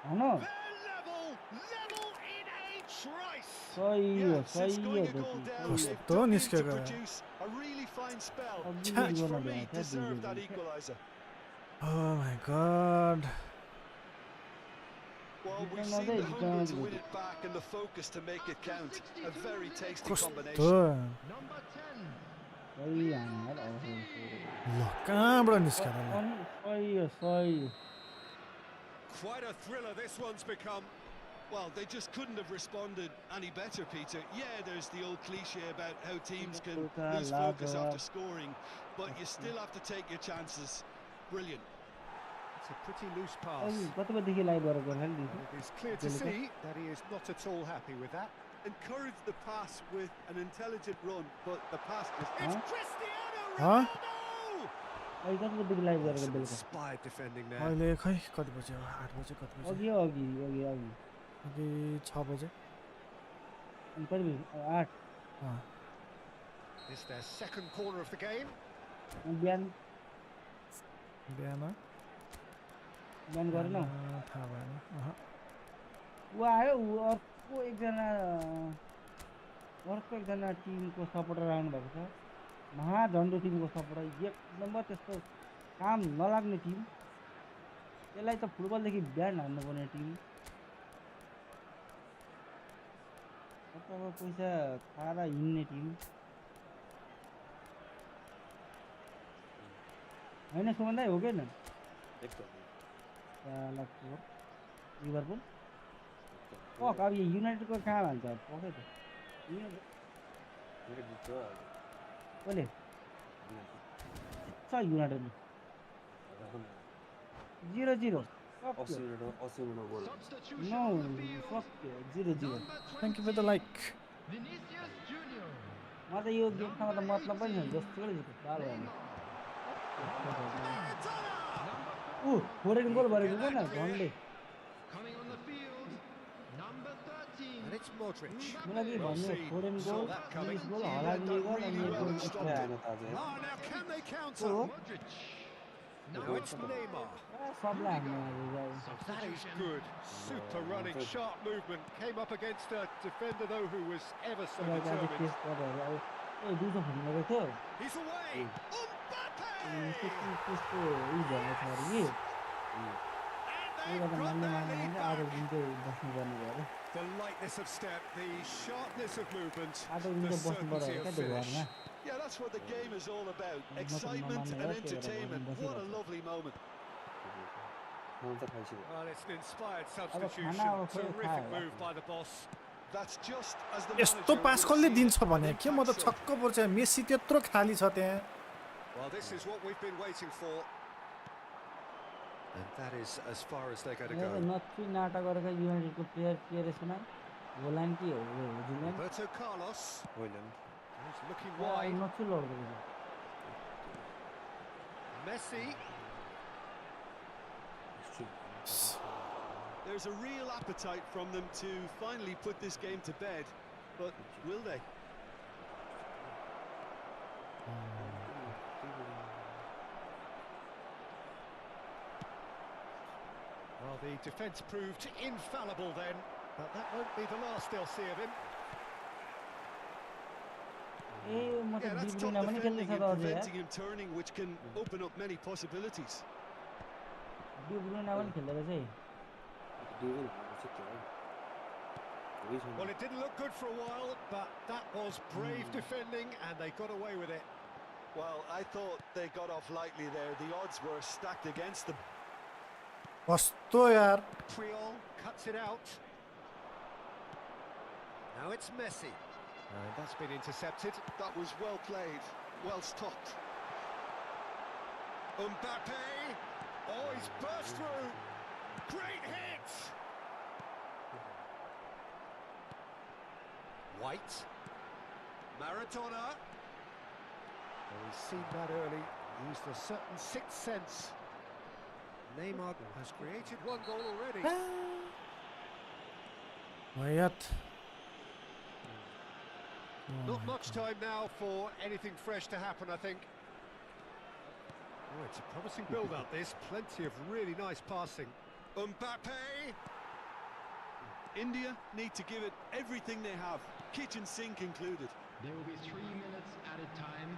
होइन They're level in a trice. सही हो Yeah, since सही हो going a goal down, Kस्तो they've dug in to निस्केको यार। produce a really fine spell. अघि Which गर्न for me भ्याएको थियो deserved that दुई equaliser. oh my god Well, we've Another seen the hunger to example. win it back and the focus to make it count. A very tasty कस्तो combination. Number 10. सही हाने यार ल कहाँबाट निस्केर ल अनि सही हो सही हो Quite a thriller this one's become. Well, they just couldn't have responded any better, Peter. Yeah, there's the old cliche about how teams can lose focus after scoring, but you still have to take your chances. Brilliant. It's a pretty loose pass. अनि कति बजीदेखि live गरेको होला नि It is clear to see that he is not at all happy with that. Encourage the pass with an intelligent run, but the pass just... It's Huh? Cristiano Huh? Ronaldo! अहिले कति बजीदेखि live गरेको Some बेलुका inspired defending there. अहिले खै कति बजे हो 8 बजे कति बजे अघि अघि अघि अघि अघि 6 बजे अनि कति बजी 8 अँ It's their second corner of the game. अनि बिहान बिहान बिहान गरेन थाहा भएन अहँ। ऊ आयो ऊ अर्को एकजना टिमको सपोर्टर आउनु भएको छ महाझन्डो टिमको सपोर्टर एक नम्बर त्यस्तो काम नलाग्ने टिम त्यसलाई त फुटबलदेखि ब्यान हान्नुपर्ने टिम अब पैसा खाएर हिँड्ने टिम होइन सुमन दाइ हो कि होइन लिभरपुल पक अब यो युनाइटेडको कहाँ हाल्छ पकै त कसले छ United 0-0 Substitution no on the field. सक्यो 0-0 Number Thank you for the 28, like. Vinicius Junior. म त यो गेमसँग त मतलब पनि छैन जस्तो बाल ऊ फोरेन गोल गरेको क्या न झन्डै Coming on the field, number 13. And it's Modric. मलाई के Well भन्यो seen. फोरेन Saw goal that coming. English goal हलाली गोल अनि Really एक well goal stopped extra it. हाल्यो Oh, now can they counter? Oh. Modric. Now it's Neymar. सबलाई हान्नु Oh, that is good. Super running, sharp movement. Came up against a defender though who was ever so आज determined. Test गरेर अब ए दुईवटा खेल्नु गएको थियो He's away. Mbappe! त्यसको उयो भएको छ अरे कि And त्यही they've गर्दा got मान्ने their मान्ने lead मान्छ आधा back. दिन चाहिँ बस्नु पर्ने भयो अरे The lightness of step, the sharpness of movement, आधा दिन the चाहिँ बस्नु पर्यो certainty अरे of क्या त्यो finish. घरमा Yeah, that's what the game is all about. Nothing Excitement Mamma and Mia, entertainment. Brazil. What a lovely moment. Well, it's an inspired अब substitution. खाना अब खोइ Terrific खायो move by the boss. That's just as the यस्तो manager pass would कसले see दिन्छ it, भने an के म त impact sub. छक्क पर्छ मेसी त्यत्रो खाली छ त्यहाँ Well, this is what we've been waiting for. And that is as far as they're going to मेरो go. नथ्री नाटक गरेका युनाइटेडको प्लेयर के रहेछ न होलान्ड कि Julian Roberto Carlos. He's looking अब wide. नथ्री लड्दो रहेछ Messi. There's a real appetite from them to finally put this game to bed, but will they? Well, the defence proved infallible then, but that won't be the last they'll see of him. ए म त Yeah, that's डिब्रुइना top पनि defending खेल्दैछ and त अझै यार preventing him turning, which can open up many possibilities. डिब्रुइना पनि खेल्दै रहेछ है Well, it didn't look good for a while, but that was brave defending, and they got away with it. Well, I thought they got off lightly there. The odds were stacked against them. कस्तो यार Triol cuts it out. Now it's Messi. And that's been intercepted. That was well played, well stopped. Mbappe. Oh, he's burst through. Great hit. White. Maradona. Well, he's seen that early. Used a certain sixth sense. Neymar has created one goal already. भयात Not much time now for anything fresh to happen, I think. Oh, it's a promising build-up, this. Plenty of really nice passing. Mbappe! India need to give it everything they have, kitchen sink included. There will be 3 minutes added time.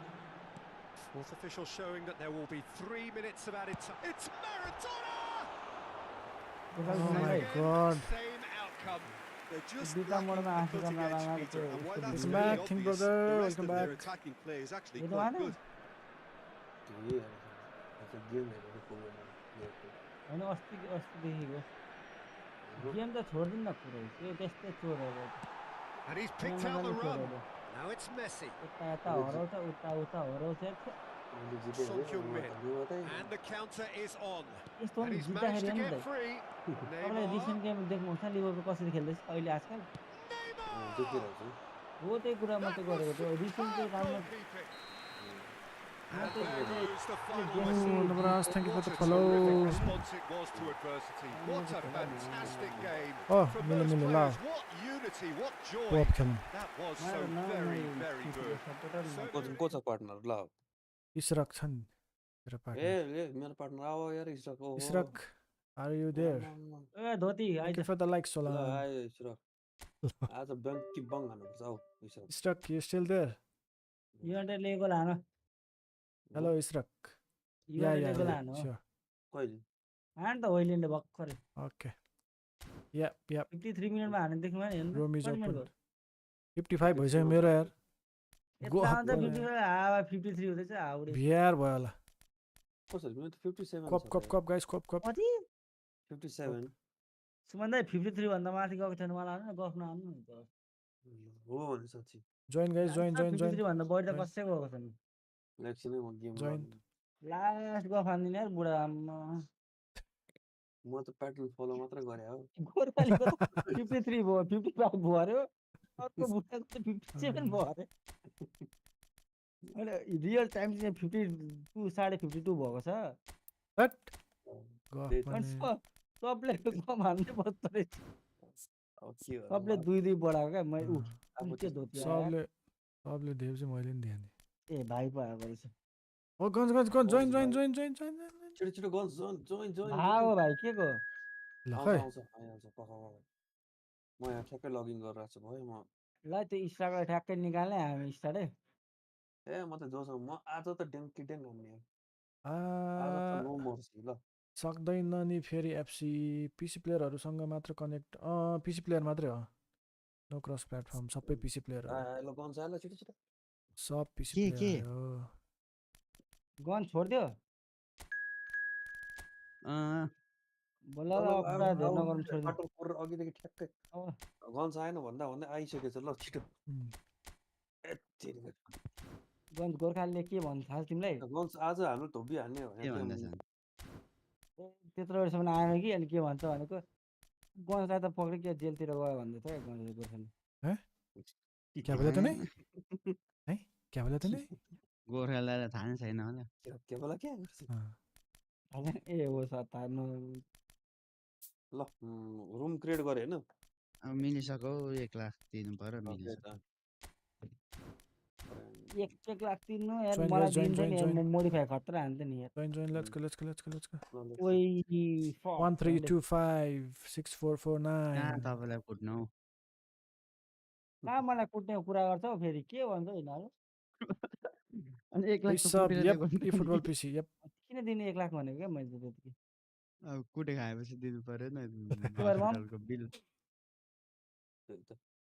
Fourth official showing that there will be 3 minutes of added time. It's Maradona! Oh my Again, God. Same outcome. They're just Bita lacking Morma the Africa cutting edge, Nalana Peter, and while that's Welcome very back, King obvious, brother. the rest Welcome of their back. attacking play is actually You quite know good. होइन अस्तिदेखिको game त छोडिदिनु न पुरै त्यो त्यस्तै चोरहरू And he's picked out the run. Now it's Messi. यता यता हराउँछ उता उता हराउँछ Son Heung-min. And the counter is on. यस्तो And नि he's managed जित्दाखेरि to नि get त free. तपाईँले रिसेन्ट Neymar. गेम देख्नुहुन्छ लिभरपुल कसरी खेल्दैछ अहिले आजकल Neymar! हो त्यही कुरा मात्रै That was गरेको त्यो रिसेन्ट चाहिँ superb राम्रो goalkeeping. म And चाहिँ there goes the final game whistle. Oh, Nabras, thank you for What the a follow. terrific response it was to adversity. What a fantastic game. Oh, From Milo, those Milo, players, la. what unity, what joy. Pop खेल्नु That was so very, very good. को छ partner ल इशरक छ नि तेरो partner मेरो partner आओ यार इस्रक ओ Ishraq are you there A dhoti thank eyes you for the like ल Solan आयो इस्रक आज बङ कि बङ हान्नुपर्छ हौ इस्रक Ishrak you still there United लिएको लानु hello Ishrak युनाइटेड लिएको लानु sure कहिले हान त होइल्यान्डले भर्खरै okay yep 53 मिनेटमा हाने देख्नु नि room is हेर्नु open 55 भइसक्यो मेरो यार यता आउँछ 55 हावा 53 हुँदैछ हाउडे VR भयो होला कसरी मेरो त 57 कप guys कप कति 57 सुमन दाइ 53 भन्दा माथि गएको छैन मलाई हाल्नु न गफ नहाल्नु नि त हो भने साँच्ची join guys join 53 भन्दा बढी त Join. कसैको गएको छैन एकछिनै म गेम Join. लास्ट गफ हान्दिने यार बुढा आम्मा म त प्याटर्न फलो मात्र गरे हो गोर्खालीको त 53 भयो 55 भयो अरे अर्को बुढाको त 57 भयो अरे अहिले रियल टाइम चाहिँ 52 52 भएको छ हट त्यही गफ त। अनि भने सबले कम हान्दै बस्दो रहेछ अब के गर्नु सबले दुई दुई बढाएको क्या मै उ अब के धोती आयो सबले देव चाहिँ मैले नि दिएँ ए भाइ पो आएको रहेछ ओ गन्ज join छिटो छिटो गन्स जोइन जोइन भागो भाइ के को ल आउँछ खै आउँछ आइहाल्छ पकाउ म यहाँ ठ्याक्कै लगइन गरेर छु भयो म ल त्यो स्टारलाई ठ्याक्कै निकाल्ने हामी स्टार्टै ए म त जोसँग म आज त डेङ्की डेङ हान्ने आ आज त नो मर्सी ल सक्दैन नि फेरि एफसी पिसी प्लेयरहरूसँग मात्र कनेक्ट पिसी प्लेयर मात्रै हो नो क्रस प्लेटफर्म सबै पिसी प्लेयरहरू ल गन्स आयो ल छिटो छिटो सब पिसी के प्लेयर हो गन छोडिदियो बोलालाई अपराध हेर्न गर्नु छोड्दिनु बाटो पर अघिदेखि ठ्याक्कै अब गन्स आएन भन्दा भन्दै आइसकेछ ल छिटो गन्ज गोर्खालीले के भन्छ थाहा छ तिमीलाई गन्स आज हाम्रो धोबी हान्ने के भन्दैछ त्यत्रो बेरसम्म आएन कि अनि के भन्छ भनेको गन्जलाई त पक्रि के जेलतिर गयो भन्दै थियो गन्ज गोर्खाली क्या बोला तूने है क्या बोला तूने गोर्खालाई थाहा नै छैन होला के बोला के ए हो सत्ता न ल रुम क्रिएट गरे हैन अब मिलिसक्यो 1 लाख दिनु पर्यो मिलिसक्यो 1 लाख तिर्नु यार Join, मलाई guys, join, दिन्छ नि join, यार मोडिफाई खतरा हान्छ नि यार join let's go ओइ 13256449 कहाँ तपाईँलाई कुट्नु हौ कहाँ मलाई कुट्ने कुरा गर्छ हौ फेरि के भन्छ यिनीहरू अनि 1 lakh Please sub yep eFootball PC yep किन दिने 1 लाख भनेको क्या मैले त्यति अब कुटे खाएपछि दिनु पर्यो नि बारमा? हस्पिटलको बिल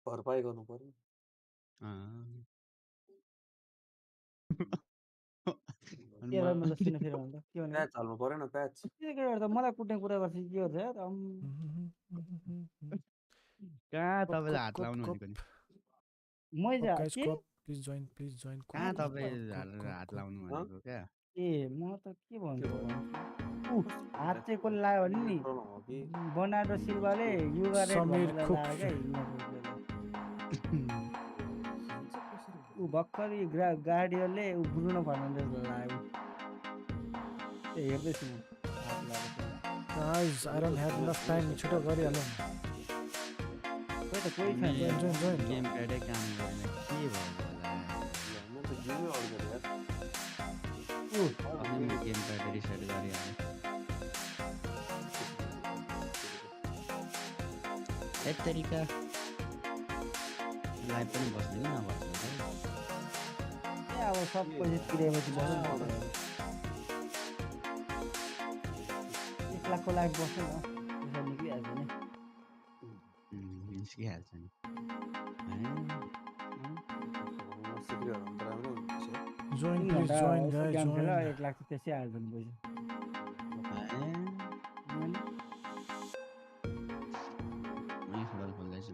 भरपाई गर्नु पर्यो तेरो मतलब किन फेरि भन्दा के भने प्याच हाल्नु परेन प्याच के गर्दा मलाई कुट्ने कुरा गर्छ के गर्छ यार कहाँ तपाईँले हात लाउनु भनेको नि मैले guys के please join कहाँ तपाईँ हात लाउनु भनेको क्या ए म त के भन्छु हात चाहिँ कसले लायो भने नि बनाडो सिल्भाले युगा रेड समीर भनेर कुक। लायो क्या ऊ भर्खर गाडीहरूले ऊ ब्रुनो फर्नान्डेजलाई लाग्यो त्यो हेर्दैछु म हात लागेको guys I don't have enough time छिटो गरिहालौँ खोइ त कोही छैन join गेम प्याडै काम गरेन के भयो म त गेमै अड्केर यार अनि म गेम प्याड रिसेट गरिहालेँ एक तरिका लाइभ पनि बस्ने कि नबस्ने ए अब सब पैसा तिरेपछि बस्नु पर्यो 1 लाखको लाइफ बस्नु न पैसा निक्लिहाल्छ नि निस्किहाल्छ नि join 3 please घन्टा join guys गेम खेल join 1 लाख चाहिँ त्यसै हाल्छ नि पैसा फुटबल खोल्दैछु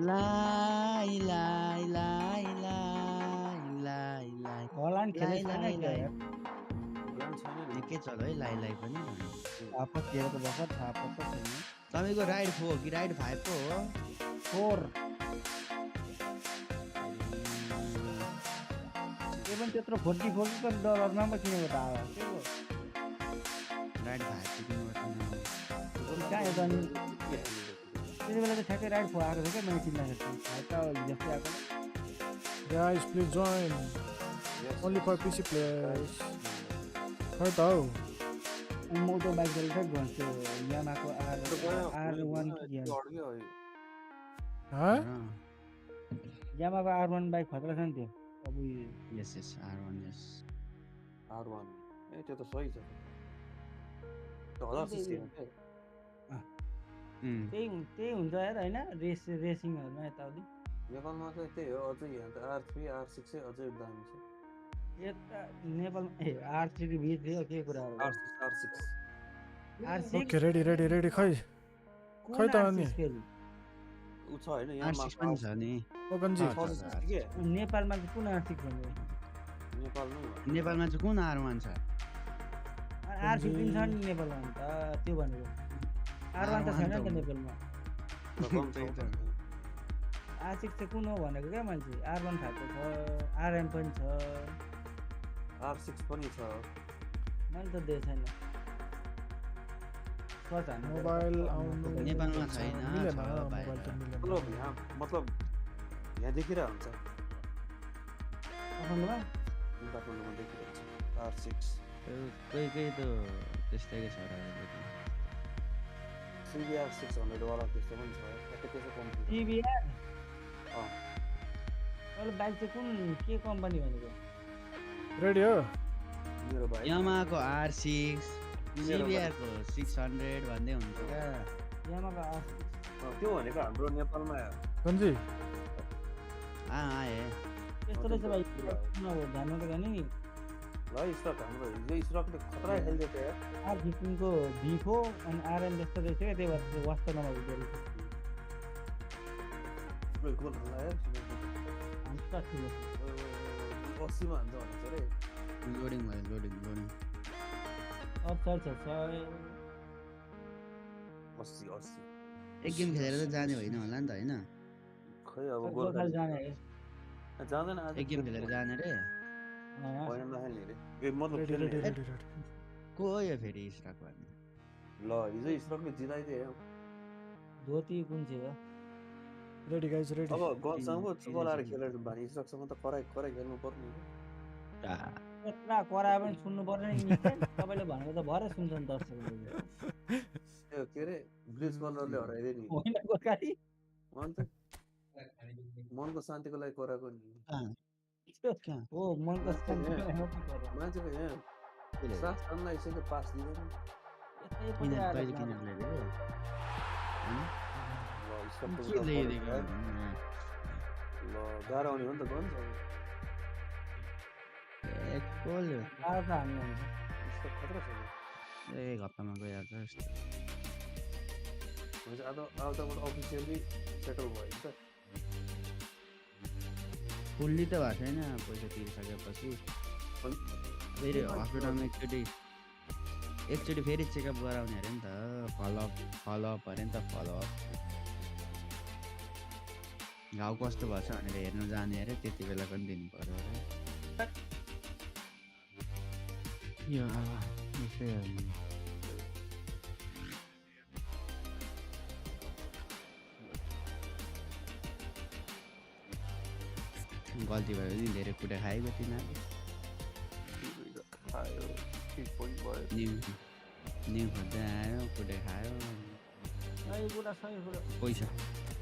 लाई लाई लाई लाई लाई लाई हल्यान्ड खेले छैन लाई, क्या लाई। यार के चल्यो है लाई लाई पनि थापा तिरेको भर्खर थापा त छैन तपाईँको राइड 4 कि राइड 5 पो हो 4 त्यो पनि त्यत्रो 44 त डलरमा पो किनेको त आयो के हो राइड 5 चाहिँ किन्नुपर्छ कहाँ यता नि त्यति बेला चाहिँ ठ्याक्कै राइड 4 आएको थियो क्या मैले किन्दाखेरि त जस्तै आएको guys please join only for PC players खै त हौ मोटो बाइक गरेर गन्थ्यो यामाको R1 कि हाँ यामाको R1 बाइक खतरा छ नि त्यो अब yes yes R1 yes R1 ए त्यो त सही छ $1000 त्यही हुन्छ यार होइन रेसिङहरूमा यताउति नेपालमा चाहिँ त्यही हो अझै यहाँ त R3 R6 चाहिँ अझै दामी छ यता नेपालमा R3 को भित्र के कुराहरू R6 R6 ओके रेडी खै खै त अनि उ छ हैन यहाँ R6 पनि छ नि ओगन्जी नेपालमा चाहिँ कुन R6 भन्नु नेपालमा चाहिँ कुन R1 छ R15 छ नि नेपालमा त त्यो भनेको R1 त छैन नि त नेपालमा R6 चाहिँ कुन हो भनेको क्या मैले R1 खाएको छ RM पनि छ R6 पनि छ मैले त देखेको छैन सर्च हान्नु मोबाइल आउनु नेपालमा छैन मिलेन छ मोबाइल त मिलेन मतलब यहाँ देखिरहेको हुन्छ काठमाडौँमा काठमाडौँमा देखिरहेको छ R6 कोही त त्यस्तै छ र CBR 600 वाला त्यस्तो पनि छ ट्याक्कै त्यसै कम्पनी TVR अहिले बाइक चाहिँ कुन के कम्पनी भनेको रेडी हो मेरो भाइ यामाको R6 CBR को 600 भन्दै हुन्छ क्या यामाको R6 त्यो भनेको हाम्रो नेपालमा गन्जी आए त्यस्तो रहेछ भाइ नभए ध्यानमा त गर्ने नि ल स्टक हाम्रो हिजो स्टकले खतरा खेल्दै थियो यार R15 को भिफो अनि RL जस्तो रहेछ क्या त्यही भएर वास्तव नभएको रहेछ गोल हाल्ला यार अन्त ठुलो 80 मा हान्छ भन्छ रे लोडिङ भयो लोडिङ अब चल्छ 80 एक गेम खेलेर त जाने होइन होला नि त होइन खै अब गोल गोर्खाली जाने है जाँदैन आज एक गेम खेलेर जाने रे होइन नखेल्ने रे ए मतलब रेडी खेल्ने रेडी रे। रेडी रेडी को हो यो फेरि स्टक भन्ने ल हिजो स्टकले जिताइदियो धोती कुन चाहिँ हो रेडी गाइज रेडी अब गलसँग चिने चलाएर चिने। खेलेर भने स्टकसँग त कराई खेल्नु पर्ने हो यत्रा कराए पनि सुन्नु पर्ने नि निकै तपाईँले भनेको त भरे सुन्छ नि दर्शकहरूले त्यो के अरे ब्रिज कलरले हराइदियो नि होइन गोर्खाली अन्त मनको शान्तिको लागि कराएको नि कहाँ हो मनको शान्तिको लागि मात्रै गरे। मान्छेको यहाँ कसले? सास अन्लाई यसैले पास दिँदैन यतैपट्टि किन आएर तैँले जाने। किन ल्याइदिएको ल स्टकको के उता ल्याइदिएको पऱ्यो। ल गाह्रो आउने हो नि त गन्छ एक गोल गाह्रो त हान्नु हुन्छ स्टक खतरा छ एक हप्तामा गइहाल्छ जस्तो हुन्छ आउँदाबाट अफिसियली सेटल भयो नि त फुल्ली त भएको छैन पैसा तिरिसकेपछि फेरि हस्पिटलमा एकचोटि फेरि चेकअप गराउने अरे नि त फलोअप अरे नि त फलोअप घाउ कस्तो भएछ भनेर हेर्नु जाने अरे त्यति बेला पनि दिनु पर्यो अरे यो यस्तै हो नि। गल्ती भयो नि धेरै कुटा खाएको तिनीहरूले खायो 3 पोइन्ट भयो न्यु खोज्दै आयो कुटे खायो सही कुरा सही कुरा पैसा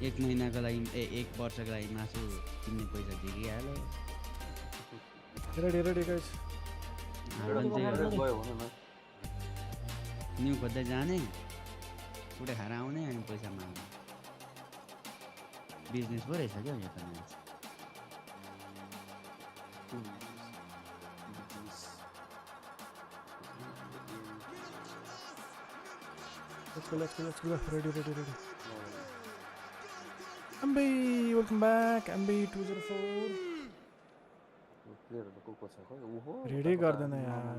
एक महिनाको लागि एक वर्षको लागि मासु किन्ने पैसा झिकिहाल्यो रेडी रेडी गाइज हाम्रो चाहिँ गयो भन न न्यु खोज्दै जाने कुटे खाएर आउने अनि पैसा माग्ने बिजनेस पो रहेछ क्या यो त मान्छे let's go ready MB welcome back MB 204 प्लेयरहरु को छ खै ओहो रेडी गर्दैन यार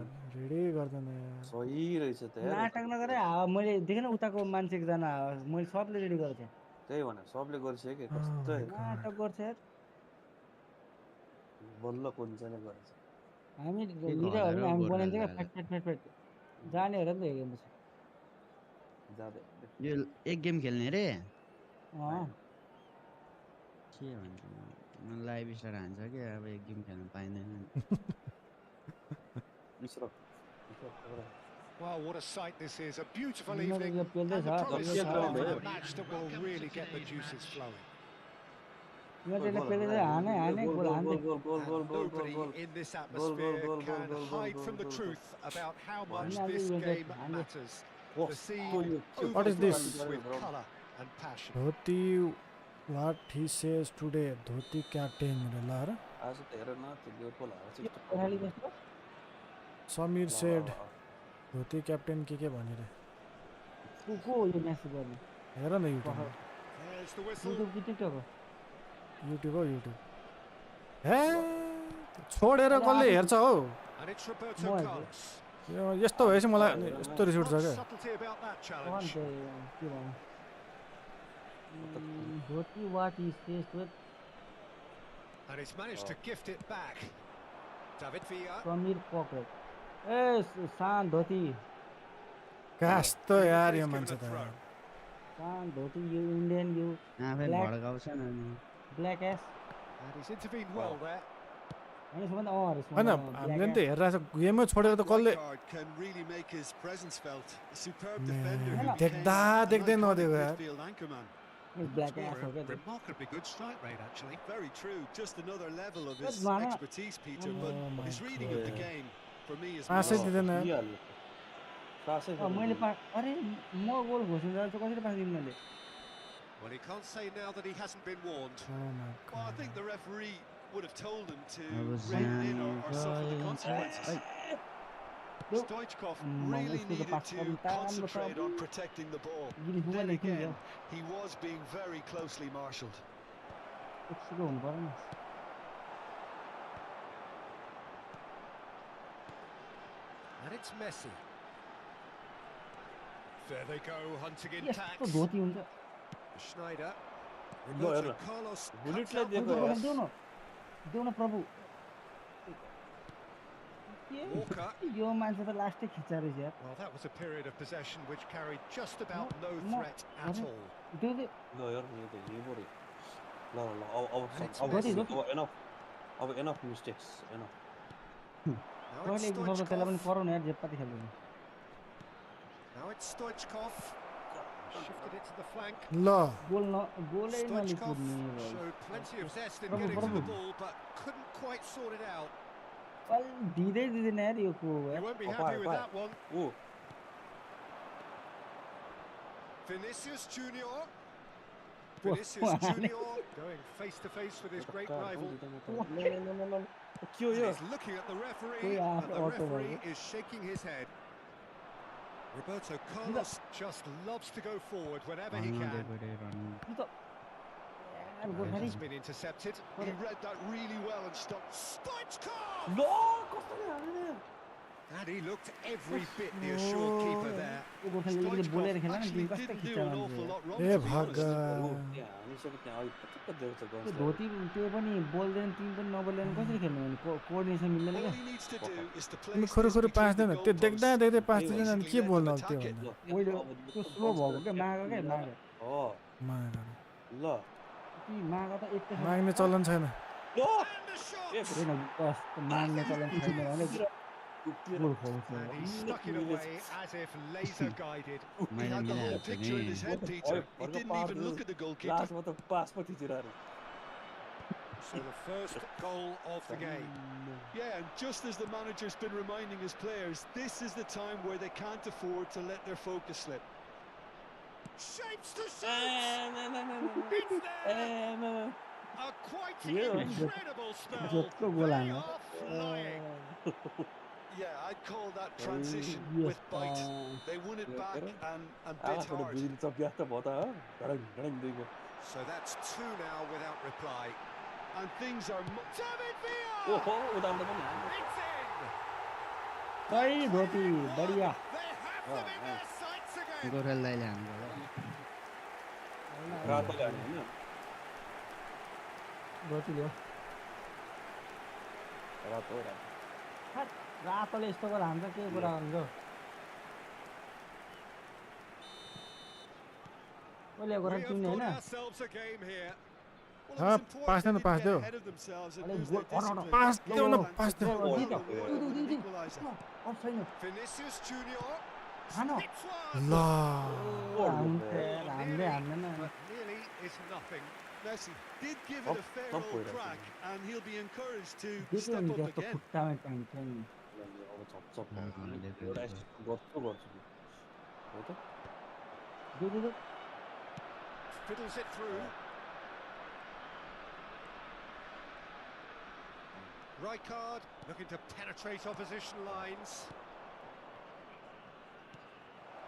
सही रहेछ त यार नाटक नगरे मैले देखेन उताको मान्छे एकजना मैले सबले रेडी गरेको थिएँ त्यही भने सबले गरिसक्यो के कस्तो नाटक गर्छ यार बल्ल कोन्चाले गरेछ हामी के लिडर घर हो हामी हो बनाइन्छ क्या गोर्खालीलाई? फ्याट जाने हो र नि त हेर्नु जाँदै यो एक गेम खेल्ने रे अँ के भन्छ लाइभ स्टार हान्छ कि अब एक गेम खेल्न पाइँदैन मिश्र Well, what a sight this is. A beautiful You know, evening. you're building And the up. promise Yeah, of yeah. a match that will really get the juices flowing. युनाइटेडले पेले हाने गोल हान्दै गोल And nobody in this atmosphere can hide from the truth about how much Yeah, this yeah, game yeah. matters. Oh, The scene What is this? overflows with colour and passion. Dhoti what he says today dhoti captain ल र आज त हेर न त्यो Liverpool हारेछ Gorkhali जस्तो Sameer said धोती captain के भनेर को यो match गर्ने हेर न YouTube There's the whistle. YouTube कि टिकटक हो युट्युब हे छोडेर कसले हेर्छ हौ And it's Roberto Why? Carlos. यो यस्तो भएपछि मलाई यस्तो रिस उठ्छ What क्या subtlety about that कहाँ challenge. के भन्नु धोती what is face with And he's managed to gift it back. David Villa. Samir कक्रेट ए शान धोती कस्तो यार यो मान्छे त शान धोती यु इन्डियन यु आफै Black. भड्काउँछ नि black S And he's intervened well there. होइन सुमन होइन हामीले नि त हेरिरहेको छ गेमै छोडेर त कसले can really make his presence felt. A superb Man, defender who देख्दा became देख्दै an नदेऊ iconic यार midfield anchorman. ब्ल्याक एस हो Scorer, क्या त्यो। remarkably good strike rate actually. Very true. Just another level of But his Mana- expertise, Peter. Oh But my his reading of the God. game, for me, is पासै masterful. दिँदैन यार दिइहाल्यो पासै मैले अरे म गोल घोषणा गर्छु कसरी पास दिनु मैले Well, he can't say now that he hasn't been warned. Oh my Well, I God. think the referee would have told him to I was rein it in or suffer the going consequences. Stoichkov really उसको त needed pass to गर्नु त राम्रो छ concentrate on protecting the ball. युनिफर्ममा Then लेख्थ्यो नि again, he was being very closely marshalled. यतिको हुनु पर्यो नि And it's Messi. There they go, hunting in यस्तो tax. धोती हुन्छ Schneider. No, Roberto no. Carlos Bullet cuts like out they the go, cross. देऊ न प्रभु Walker. यो मान्छे त लास्टै खिच्चा रहेछ यार Well, that was a period of possession which carried just about no म- threat at म- all. त्यो चाहिँ ल यार यो त यही पऱ्यो ल ल ल अब And it's अब Messi. अब एनफ मिस्टेक्स एनफ Now कहिले it's एक दुई त्यसलाई पनि Stoichkov. कराउनु यार जेप्पाति खेल्दैन Now it's Stoichkov. Shifted it to the flank. ल गोलै नले Stoichkov कुद्ने showed plenty of zest in Bravo, getting to the bravo. ball, but couldn't quite sort it out. दिँदैन यार यो को You यार won't be Oh, happy with bye. that one. O Vinicius Junior. Whoa. Vinicius Junior going face to face with his great rival. के हो यो He's looking at the referee, Oh, yeah, but the auto, referee right? is shaking his head. Roberto Carlos just loves to go forward whenever he can. यो त यार And Gorkhali it's been intercepted. He read that really well and stopped. Stoichkov! ल कस्तोले हाल्ने And he looked every bit the assured keeper there. यो गोर्खालीले बोलेर Stoichkov खेला न actually तिमी कस्तो didn't do खिच्चा an मान्छे awful यार। lot wrong, A to be honest. भगवान त्यहाँ हानिसक्यो त्यहाँ अलिक पटक्क दिएको छ त्यो गन्स धोती त्यो पनि बोल्दैन तिमी पनि नबोल्दैन कसरी खेल्नु भने कोअर्डिनेसन मिल्दैन All क्या he needs to do is to तिमी place खोरो this खोरो between पास the दिएन त्यो देख्दा goalposts. देख्दै पास Basically दिँदैन के let them बोल्नु अब attack त्यो it. भन्दा मैले त्यो स्लो भएको क्या माग क्या माग हो माग ल ती माग त एक माग्ने चलन छैन ल And the shot! होइन कस्तो माग्ने चलन छैन भने गोल खुवाउँछ And he stuck it away as if laser guided. He had the whole picture in his head, Peter. He didn't even look at the goalkeeper. लास्टमा त पास पो थिचेर अरे So the first goal of the game. Yeah, and just as the manager's been reminding his players, this is the time where they can't afford to let their focus slip. Shapes to shoot! It's there! A quite incredible spell. Jetko goal They haल्यो। are flying. Yeah, I'd call that transition Yes, with bite. They won it back and bit आँखाबाट hard. बिजुली चम्क्या त भयो त हो धडङ धडङ दुई गोल So that's two now without reply. And things are... David ओहो Villa! उताबाट पनि हाल्यो It's in! सही धोती बढिया They have them in their sights again. गोर्खालीलाई हाम्रो रातोले हाल्यो होइन धोती ल्याऊ रातो रातो रातोले यस्तो गरेर हान्छ के कुरा हुन्छ कसले We गरेर have तिमीले got होइन ourselves a game here. Well, हाँ, it was important pass they देऊ न, didn't pass get देऊ। ahead of themselves and अरे lose गोल their discipline. पास देऊ न, And पास to देऊ। go well दिदी, on the way with an दिदी, equaliser. अब छैन Vinicius Junior. खानु Hits one. ल हुन्छ यार हामीले हान्दैन But nearly is nothing. Messi did give Up, it a fair up old with it. crack, and he'll be encouraged to देख्यो step नि up जस्तो again. खुट्टामा चाहिन्छ नि अब चप चप देखो, एउटा देखो। एसिस्ट गर्छु गर्छु नि हो त दे दे दे Fiddles it through. Rijkaard looking to penetrate opposition lines.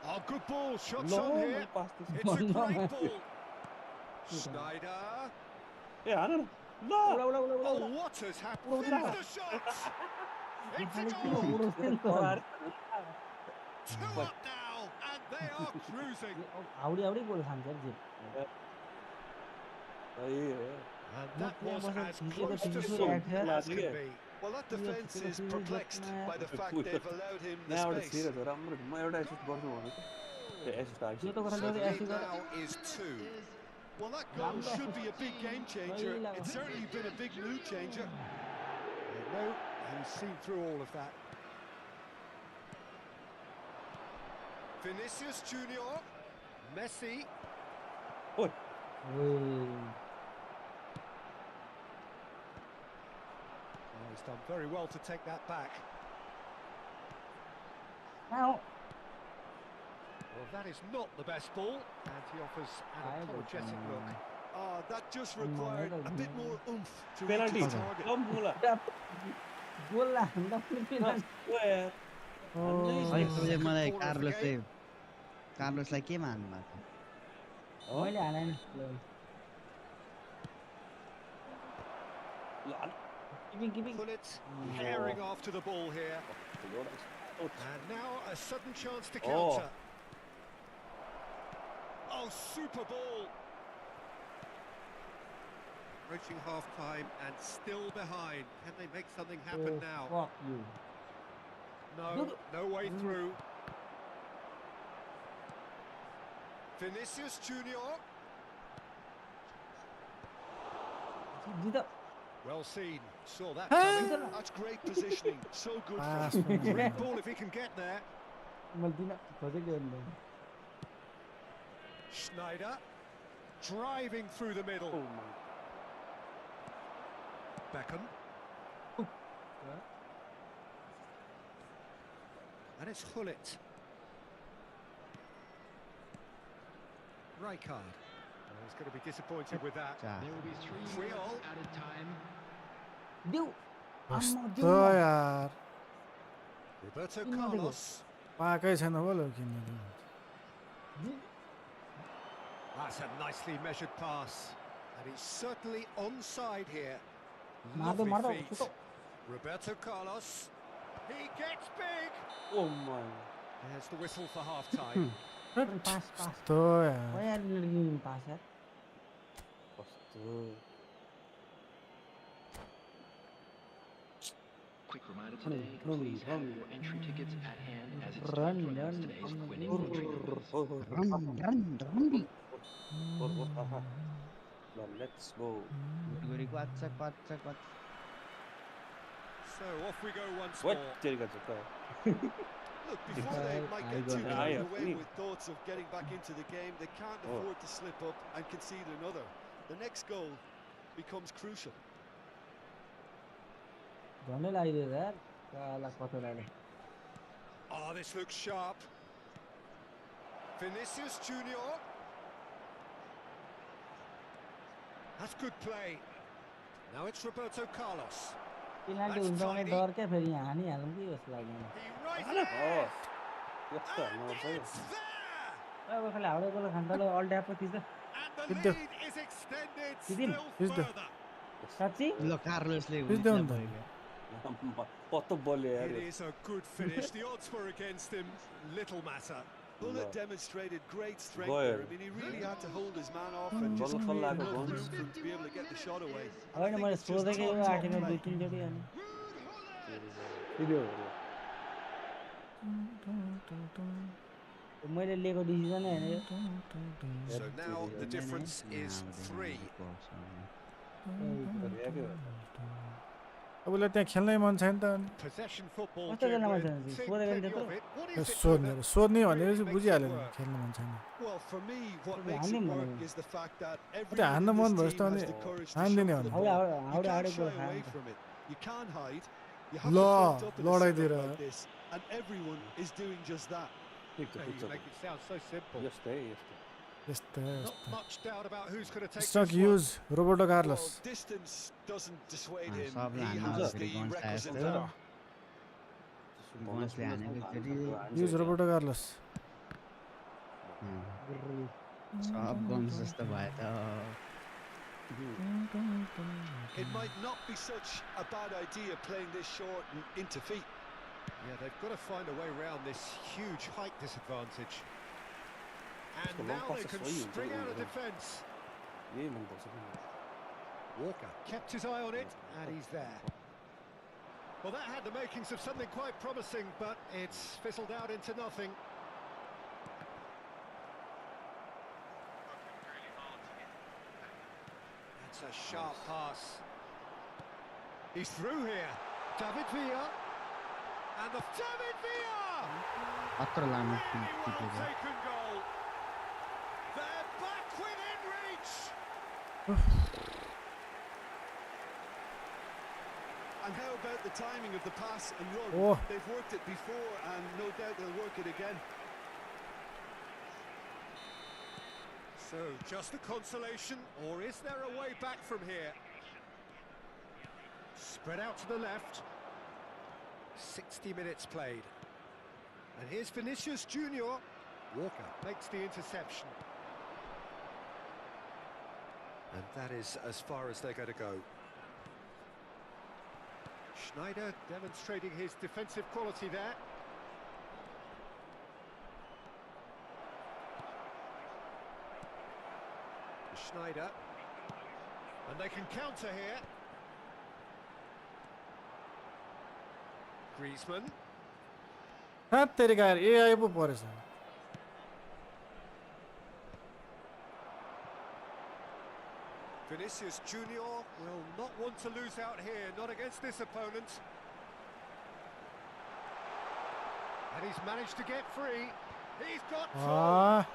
Oh, good ball. Shots on here. Pass It's a great ball. Schneider. ए हान न ल उडा उडा उडा Oh, Uda what has happened? Oh, Finish no. the shots. It's a खाली goal. किन उडोस् नि त 2 up now, and they are cruising. Howdy howdy goal खान्छ यार जे And that was as He close to did a solved physical as attack. could be. Well, that Yes, defence it is was perplexed really by the good, fact they've allowed him the यहाँबाट space. Serious हो राम्रो म एउटा assist गर्छु भनेको त्यो assist यो आइसक्यो त So गरेर the एसी lead गर now is 2. Well, that goal should be a big game changer. It's certainly been a big mood changer. No, he's seen through all of that. Vinicius Junior. Messi. ओइ Oh, he's done very well to take that back. Now, Well, that is not the best ball, and he offers an apologetic look. Oh, that just required a bit more oomph to Penalty. reach its target. Lom bola. गोल हान्दा पनि penalty Oh यार. अहिले Second तपाईँले मलाई corner of the game. कार्लोसलाई केमा हान्नु भएको छ मैले हालेन keeping Pullet herring after the ball here. And now a sudden chance to counter. Oh, super ball. Approaching half-time and still behind. Can they make something happen now? fuck you No, no way through. Vinicius Junior. जित Well seen. Saw that coming. That's great positioning. So good Pass from him. from Great ball if he can get there. मैले दिन खोजेको हेर्नु Schneider driving through the middle. Beckham. And it's Hullet. Rijkaard. Oh, he's going to be disappointed with that. There will be 3 3-3. minutes added time. देऊ कस्तो यार Roberto Carlos. पाकै छैन बोल किन्नु That's a nicely measured pass. And he's certainly onside here. मार्दै Lovely मार्दै feet. छुटो Roberto Carlos. He gets big. Oh my. There's the whistle for half-time. पास पास कस्तो यार यार लड्किनु पास यार कस्तो. Quick reminder today, please have your entry tickets at hand as it's time Run, to announce run, today's run, winning run. entry numbers. Let's go. गोरीको अच्छा कच्चा कच्चा So off we go once What? more. तेरी का Look, before they might get too Yeah, carried yeah. away with thoughts of getting back into the game, they can't afford to slip up and concede another. The next goal becomes crucial. झन्डै लागिदियो यार काला कतोराले Oh, this looks sharp. Vinicius Junior. That's good play. Now it's Roberto Carlos. Penalty हुन्छ भने डर क्या फेरि यहाँ हानिहालौँ कि जस्तो लाग्यो He right Oh. What's that? No, and it's there. अब खालि हाउडे गोल खान्दाले अल्ट्या पछि त And the lead is extended Didn't. still further. साँच्ची ल कार्लोसले Who's doing that? पत्तो बोले यार. It is a good finish. The odds were against him. Little matter. Bullet demonstrated great strength Go there. ahead. I mean, he really had to hold his man off and just Ball create like a enough gun. room for him to be able to get the shot away. I होइन think मैले it's just सोधेकै top, हो top आठीमा play. दुई तिनचोटि अनि मैले लिएको decision होइन यो So now the difference is 3. अब उसलाई त्यहाँ खेल्नै मन छैन त अनि Possession football. कस्तो खेल्न मन Goodwin. छैन Think सोधेको नि plenty त्यत्रो of it. What is it though सोध्ने that सोध्ने भनेपछि makes बुझिहाल्यो it नि work? खेल्नु मन छैन Well, for me, what But makes I'm it in work the- is the fact that But everyone I'm the in one this was team has telling- the courage to I'm shoot the for one. the हाउडे ball. हाउडे You हाउडे can't हाउडे shy goal away खान्छ from it. You can't hide. You have to ल front up in a लडाइदिएर setup like this, and everyone is doing just that. You make it sound so simple. यस्तै यस्तो Not much doubt about who's going to take स्टक this one. युज Roberto Well, Carlos distance doesn't dissuade Ah, him. Sabla He and has Nasri the Gonzalez requisite too. power. Gonzalez हानेको एकचोटि use Roberto Carlos सब guns जस्तो भयो त It might not be such a bad idea playing this short and into feet. Yeah, they've got to find a way around this huge height disadvantage. And long now they passes can for you, spring out of don't you? defence. यही मन पर्छ कि Walker kept his eye on it, and he's there. Well, that had the makings of something quite promising, but it's fizzled out into nothing. That's a sharp pass. He's through here. David Villa. And the David Villa! अत्र लामो Really well टिपेको taken goal. They're back within reach. And how about the timing of the pass and run? Oh. They've worked it before, and no doubt they'll work it again. So, just a consolation, or is there a way back from here? Spread out to the left. 60 minutes played. And here's Vinicius Junior. Walker makes the interception. And that is as far as they're going to go. Schneider demonstrating his defensive quality there. Schneider. And they can counter here. Griezmann. हात तेरी का यार ये आए वो परे से Vinicius Junior will not want to lose out here, not against this opponent. And he's managed to get free. He's got Ah.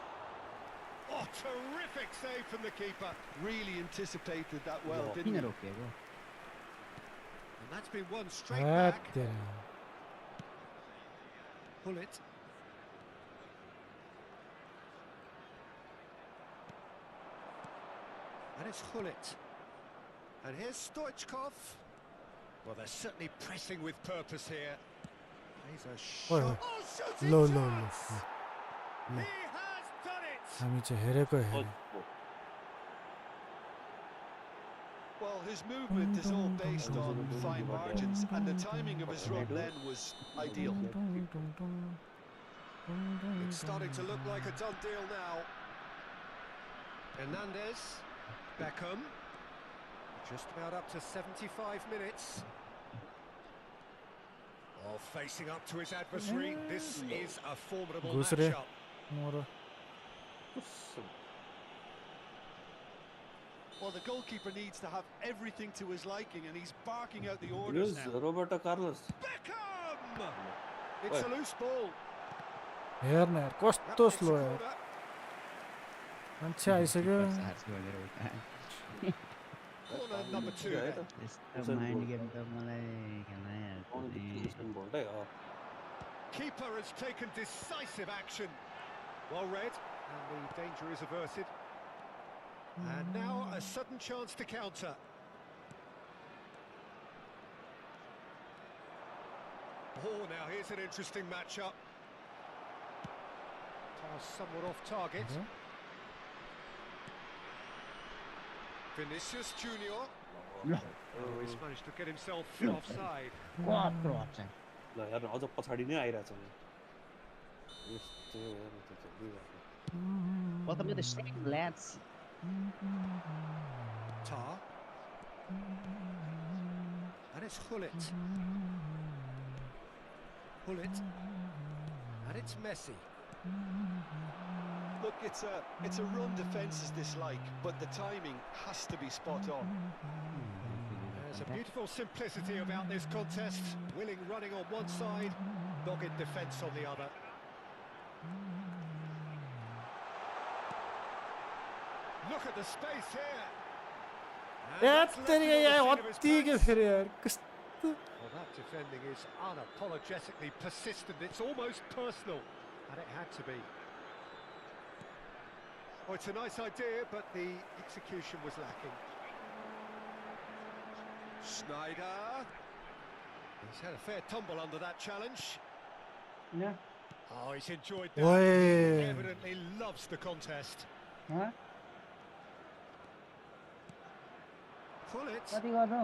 Oh, terrific save from the keeper. Really anticipated that well, didn't किन he? रोकेको And that's been won straight हात back. तेरी Pull it. And it's Hullet. And here's Stoichkov. Well, they're certainly pressing with purpose here. He's a Oi, shot. oi. Oh, shooting low low chance! Low He has done it! हामी चाहिँ हेरेको हेरे Well, his movement is all based on fine margins, and the timing of his run then was ideal. It's starting to look like a done deal now. Hernandez, Beckham, just about up to 75 minutes. Oh, facing up to his adversary, this is a formidable घुस रे matchup. मोरो Well, the goalkeeper needs to have everything to his liking, and he's barking out the orders Here's now. Roberto Carlos. Beckham! It's a loose ball. हेर्न यार कस्तो That makes slow a यार corner. मान्छे आइसक्यो सार्च गरेर उता Corner number 2 then. यस्तो माइन्ड गेम त मलाई खेल्न आइहाल्छ Usain Bolt है Keeper has taken decisive action. Well read, and the danger is averted. And now a sudden chance to counter. Oh, now here's an interesting matchup. Pass somewhat off target. Vinicius Junior. Oh, he's managed to get himself offside. कत्रो option ल हेर्न अझ पछाडि नै आइरहेछ नि यस्तो हेर्न त चलिरहेको Welcome to the stream, lads. Tar. And it's Hullet. Hullet. And it's Messi. Look, it's a run defence's dislike, but the timing has to be spot on. There's a beautiful simplicity about this contest. Willing running on one side, dogged defence on the other. Look at the space here. And यार that's left तेरी him on the यार seat of his हत्ती के pants. फेरि यार कस्तो Well, that defending is unapologetically persistent. It's almost personal, and it had to be. Oh, it's a nice idea, but the execution was lacking. Schneider. He's had a fair tumble under that challenge. Yeah. Oh, he's enjoyed that. Way. He evidently loves the contest. Huh? Pull it. कति गर्नु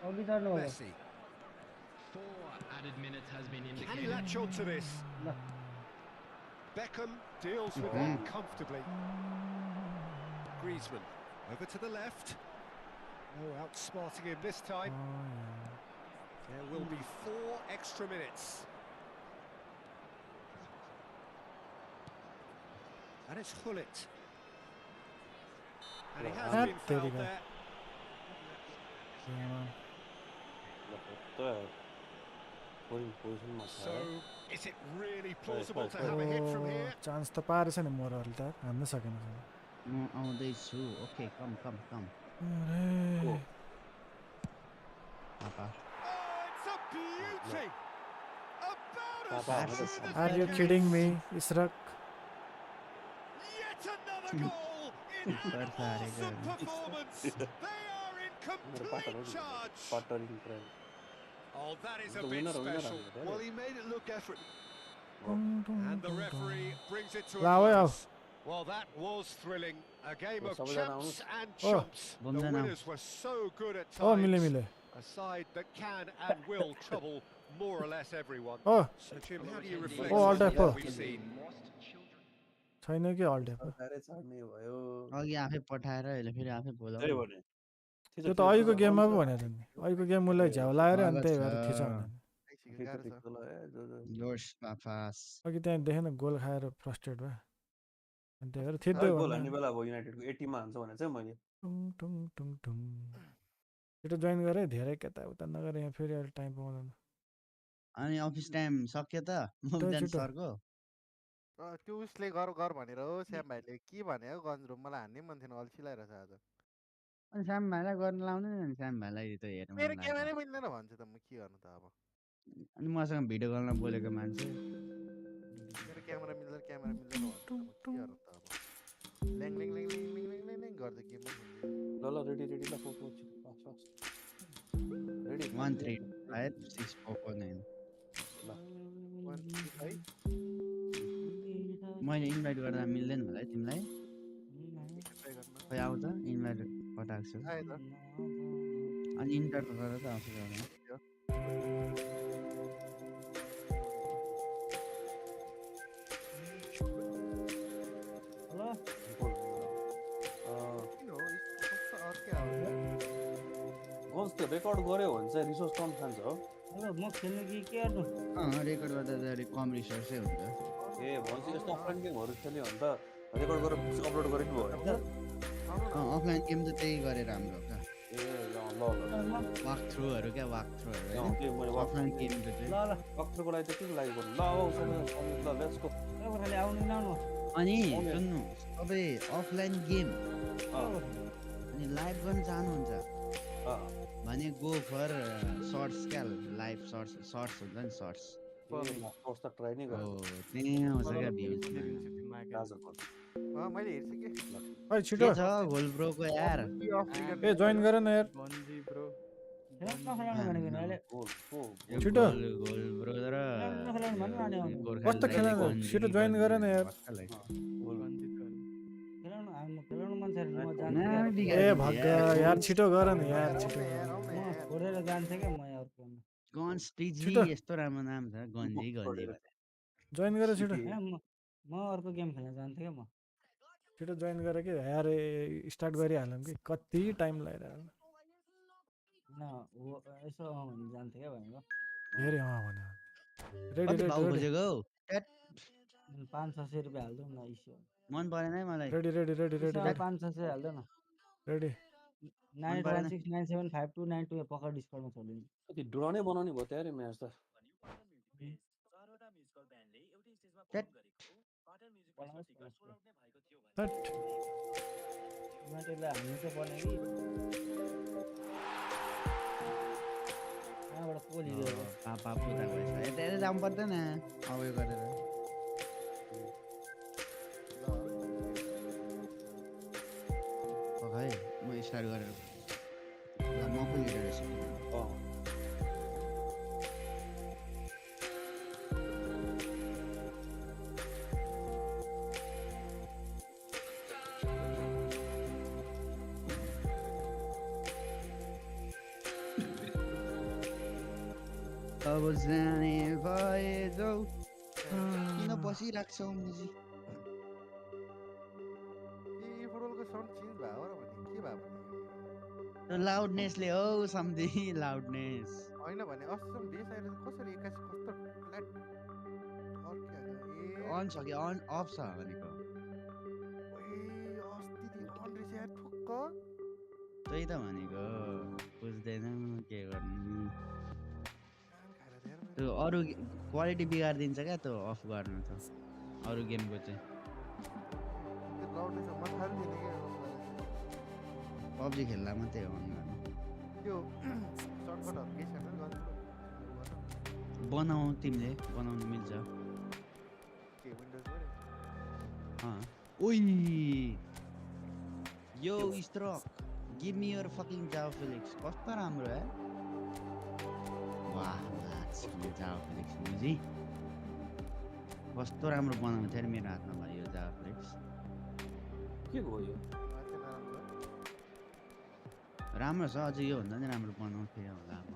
अघि चढ्नु हो Messi. 4 added minutes has been Can he indicated. latch on to this? ल Beckham deals with that comfortably. Griezmann over to the left. Oh, outsmarting him this time. There will be 4 extra minutes. And it's Hullet. And he has Ah, been there you fouled go. there. पोजिसनमा So, छ is it really plausible to have a hit from here? Chance त पारेछ नि मोर अहिले त हान्न सकेन म आउँदैछु ओके कम कम कम अरे पापा Oh, it's a beauty! About Are you kidding me, Israk? Yet another goal in an awesome performance. They are in complete charge. Oh, that is a bit special. Well, he made it look effort. And the referee brings it to a Lao ơi ao. close. Well, that was thrilling. A game of Sabajana champs and Oh. chumps. The Bondana. winners were so good at Oh, mile times. mile. A side that can and will trouble more or less everyone. Oh, So, Jim, how do you reflect Oh, all on that what po. we've seen? छैन कि अल्टे पो. छाड्ने भयो अघि आफै पठाएर अहिले फेरि आफै बोलाउ त्यही भने त्यो त अहिलेको गेममा पो भनेर नि. अहिलेको गेम उसलाई झ्याउ लाएर अनि त्यही भएर थिच भनेर. योर्स पाफास अघि त्यहाँ देखेन गोल खाएर फ्रस्ट्रेट भयो. अनि त्यही भएर थिच्दै गोल भन्दा. हान्ने बेला अब युनाइटेडको 80 मा हान्छ भने चाहिँ मैले टुङ टुङ टुङ टुङ. छिटो जोइन गरे धेरै यताउता नगरे यहाँ फेरि अहिले टाइम पाउँदैन. अनि अफिस टाइम सक्यो त म त्यही बिहान छिटो. सरको त्यो उसले गर भनेर हो श्याम भाइले के भने हो गन्ज रुम मलाई हान्नै मन थिएन अल्छी लगाइरहेछ आज अनि श्याम भाइलाई गर्न लाउने नि श्याम भाइलाई त हेर्नु मन मेरो लाग्यो क्यामेरै मिल्दैन भन्छ त म के गर्नु त अब अनि मसँग भिडियो कलमा बोलेको मान्छे मेरो क्यामेरा मिल्दैन भन्छ त म के गर्नु त अब ल्याङ ल्याङ ल्याङ ल्याङ ल्याङ ल्याङ ल्याङ ल्याङ गर्दै गेममै ल रेडी ल फास्ट फास्ट रेडी 1356449 है मैले इन्भाइट गर्दा मिल्दैन होला है तिमीलाई खै आऊ त इन्भाइट पठाएको छु आयो त अनि इन्भाइट गरेर त आउँछ गर्नु हेलो किन हो कस्तो अर्कै आउँछ गन्स त रेकर्ड गर्यो भने चाहिँ रिसोर्स कम खान्छ हो हेलो म खेल्नु कि के गर्नु रेकर्ड गर्दा त अलिक कम रिसोर्सै हुन्छ ए भनेपछि यस्तो अफलाइन गेमहरू खेल्यो भने त रेकर्ड गरेर अपलोड गरेको भयो अफलाइन गेम त त्यही गरेर हाम्रो क्या ए ल वाक थ्रुहरू क्या वाक थ्रुहरू त्यो मैले अफलाइन गेमको चाहिँ ल वक्त्रको लागि त के लागि गर्नु ल ल लेट्स गो खालि आउनु नआउनु अनि सुन्नु सबै अफलाइन गेम अनि लाइभ गर्न चाहनुहुन्छ भने गो फर सर्ट्स क्या लाइभ सर्ट्स हुन्छ नि सर्ट्स फर्स्ट त ट्राई नै हो गर्नु त्यही आउँछ क्या भ्युज मैले हेर्छु के ओइ छिटो. छ गोल ब्रोको यार ए जोइन गर न यार. नखेलाउनु भनेको नि अहिले छिटो. गोल ब्रो र नखेलाउनु भन्नु अनि आउनु कस्तो खेला छिटो जोइन गर न यार. खेलाउनु मन छ म जान्छु ए भग्गा यार छिटो गर न यार छिटो. म छोडेर जान्थेँ क्या म अर्को गन्स टिजी यस्तो राम्रो नाम छ गन्जी जोइन गर छिटो. म अर्को गेम खेल्न जान्थेँ क्या म छिटो जोइन गर कि यार स्टार्ट गरिहालौँ कि कति टाइम लागिरहेको. न यसो भने जान्थेँ क्या भनेको हेरे भन्यो. रेडी कति भाउ रेडी खोजेको 500-600 रुपियाँ हाल्दौँ न इस्यो मन परेन है मलाई रेडी रेडी रेडी रेडी 500 हाल्दौ न रेडी. 9816975292 पक्का डिस्काउन्टमा छोडिदिन्छु कति डुराउने बनाउने भयो त्यहाँ म्याच त युनाइटेडलाई हाल्नु चाहिँ पर्ने कि कहाँबाट को लिँदै हो पापा पुता गएछ यता यता जानु पर्दैन अब यो गरेर खै म स्टार्ट गरेर ल म पनि लिएर अब जाने भए जाऊ किन बसिराख्छौ मुजी फुटबलको साउन्ड चेन्ज भयो र भने के भयो भने लाउडनेसले हो सम्झी लाउडनेस होइन भने असम देश आएर कसरी 81 कस्तो फ्ल्याट अन छ कि अन अफ छ भनेको अस्ति अन रहेछ यार ठुक्क त्यही त भनेको बुझ्दैन के गर्नु त्यो अरू क्वालिटी बिगारिदिन्छ क्या त्यो अफ गर्नु त अरू गेमको चाहिँ पब्जी खेल्दा मात्रै हो अन गर्नु त्यो सर्टकटहरू के छैन बनाऊ तिमीले बनाउनु मिल्छ के विन्डोजबाट ओइ यो stroke give me your fucking जाओ फिलिक्स कस्तो राम्रो है वाह जाओ फिलिक्स मुजी कस्तो राम्रो बनाउँछ अरे मेरो हातमा भयो यो जाओ फिलिक्स के भयो यो राम्रो छ अझै यो भन्दा नि राम्रो बनाउँथे होला म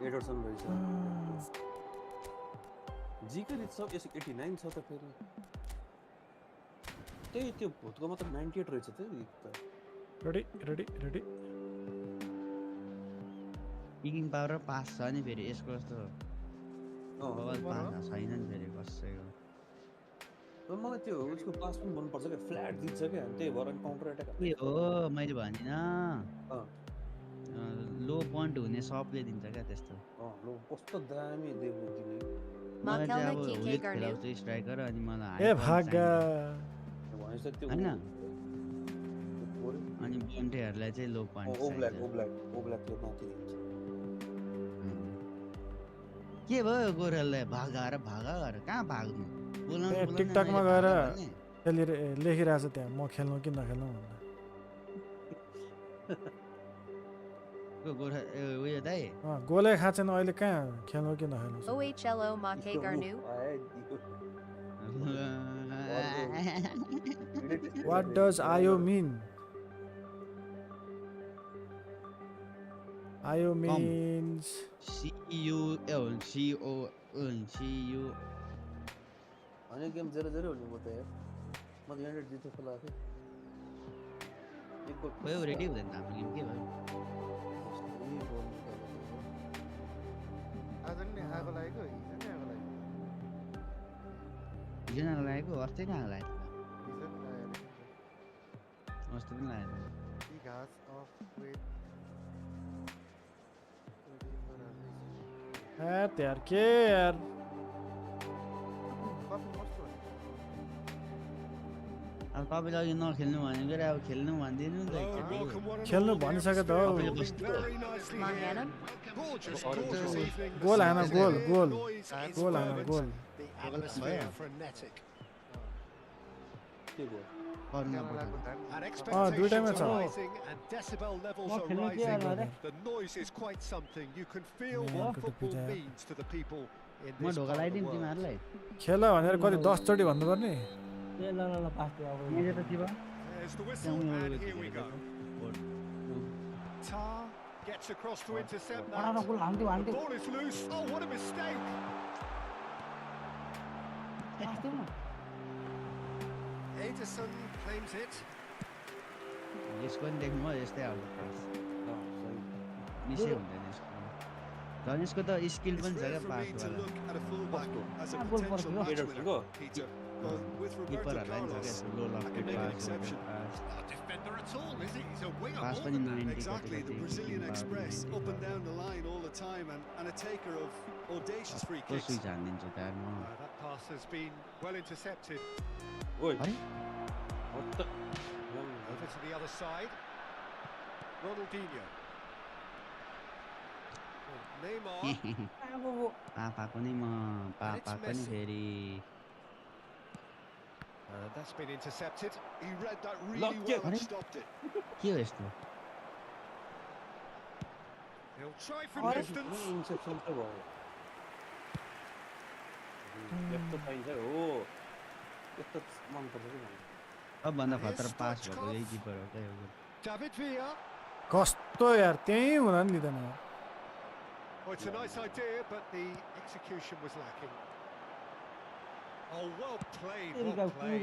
एडर्सन रहेछ जीको रिच सब 89 छ त फेरि त्यही त्यो भूतको मात्र 98 रहेछ त रेडी पिकिङ पावर र पास छ नि फेरि यसको जस्तो बल पास छैन नि फेरि कसैको मलाई त्यो उसको पास पनि मनपर्छ क्या फ्ल्याट दिन्छ क्या त्यही भएर काउन्टर एट्याक ए हो मैले भनिनँ लो पोइन्ट हुने सबले दिन्छ क्या त्यस्तो कस्तो दामी देख्नु दिने मलाई चाहिँ अब हुलिक खेलाउँछु स्ट्राइकर अनि मलाई ए भागा हैन अनि बन्टेहरूलाई चाहिँ लो पोइन्ट ओब्ल्याकले माथि दिन्छ के भयो गोरेललाई भागा गरेर कहाँ भाग्नु टिकटकमा गएर लेखिरहेछ त्यहाँ म खेल्नु कि नखेल्नु भनेर गोरा उयो दाइ गोलै खाँचेन अहिले कहाँ खेल्नु कि नखेल्नु OHLO Make Garnu. What does IO mean? IO means CU अनि गेम 0-0 हुने म त यार म त युनाइटेड जित्छ खोला थिए एक गोल भयो रेडी हुँदैन हाम्रो गेम के भयो आज नि आगो लागेको हिजो नि आगो लागेको हिजो नलागेको अस्ति नै लागेको हिजो नि लागेको अस्ति पनि लागेको घाँस अफ वेट यार के यार अब तपाईँले अघि नखेल्नु भनेको रे अब खेल्नु भनिदिनु नि त खेल्नु भनिसक्यो त गोल हान गोल दुईटैमा छ म ढोका लगाइदिन्छु तिमीहरूलाई खेल भनेर कति 10 चोटि भन्नुपर्ने ल पास त्यो अब मेरो त थियो Gets across to intercept that. The ball is loose. Oh, what a mistake! Ederson claims it. यसको पनि देख्नु भयो यस्तै आउट पास मिसै हुँदैन यसको झन् यसको त स्किल पनि छ क्या पास किपरहरूलाई पनि छ क्या लो लफ्टेड पास पनि 90 Exactly, the Brazilian Express up and down the line all the time and a taker of audacious free kicks. Switch हानिदिन्छु त यार म That pass has been well intercepted. Oi. What the? Over to the other side. Ronaldinho. Neymar. पापाको नि म पापाको नि फेरि That's been intercepted. He read that really well and stopped it. के हो यस्तो He'll try from distance. Inception त भयो यस्तो पाइन्छ हो यस्तो मन पर्छ कि मलाई सबभन्दा खतरा पास भएको यही किपर हो क्या यो David Villa. कस्तो यार त्यही हुन नि दिदैन Oh, it's a nice idea, but the execution was lacking. Oh, well played, well played.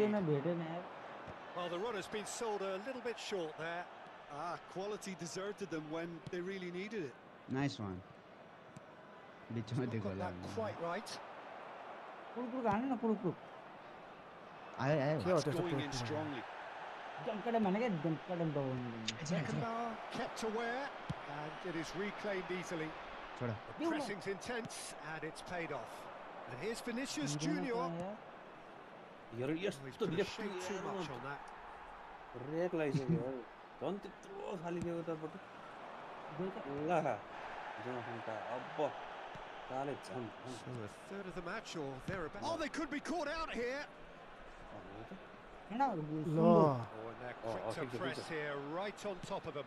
Well, the run has been sold a little bit short there. Quality deserted them when they really needed it. Nice one. बिचमा Not दिएको got that quite right. आयो That's going in strongly. Beckenbauer kept aware, and it is reclaimed easily. The pressing's intense, and it's paid off. And here's Vinicius Junior. यार He's यस्तो put a left shade too much on that. रेक लागिसक्यो झन् त्यत्रो खाली दिएको त ला जोहान्का अब ताले झन् So a third of the match or thereabouts. Oh, they could be caught out here. हैन ल Oh, and they're quick to press here, right on top of them.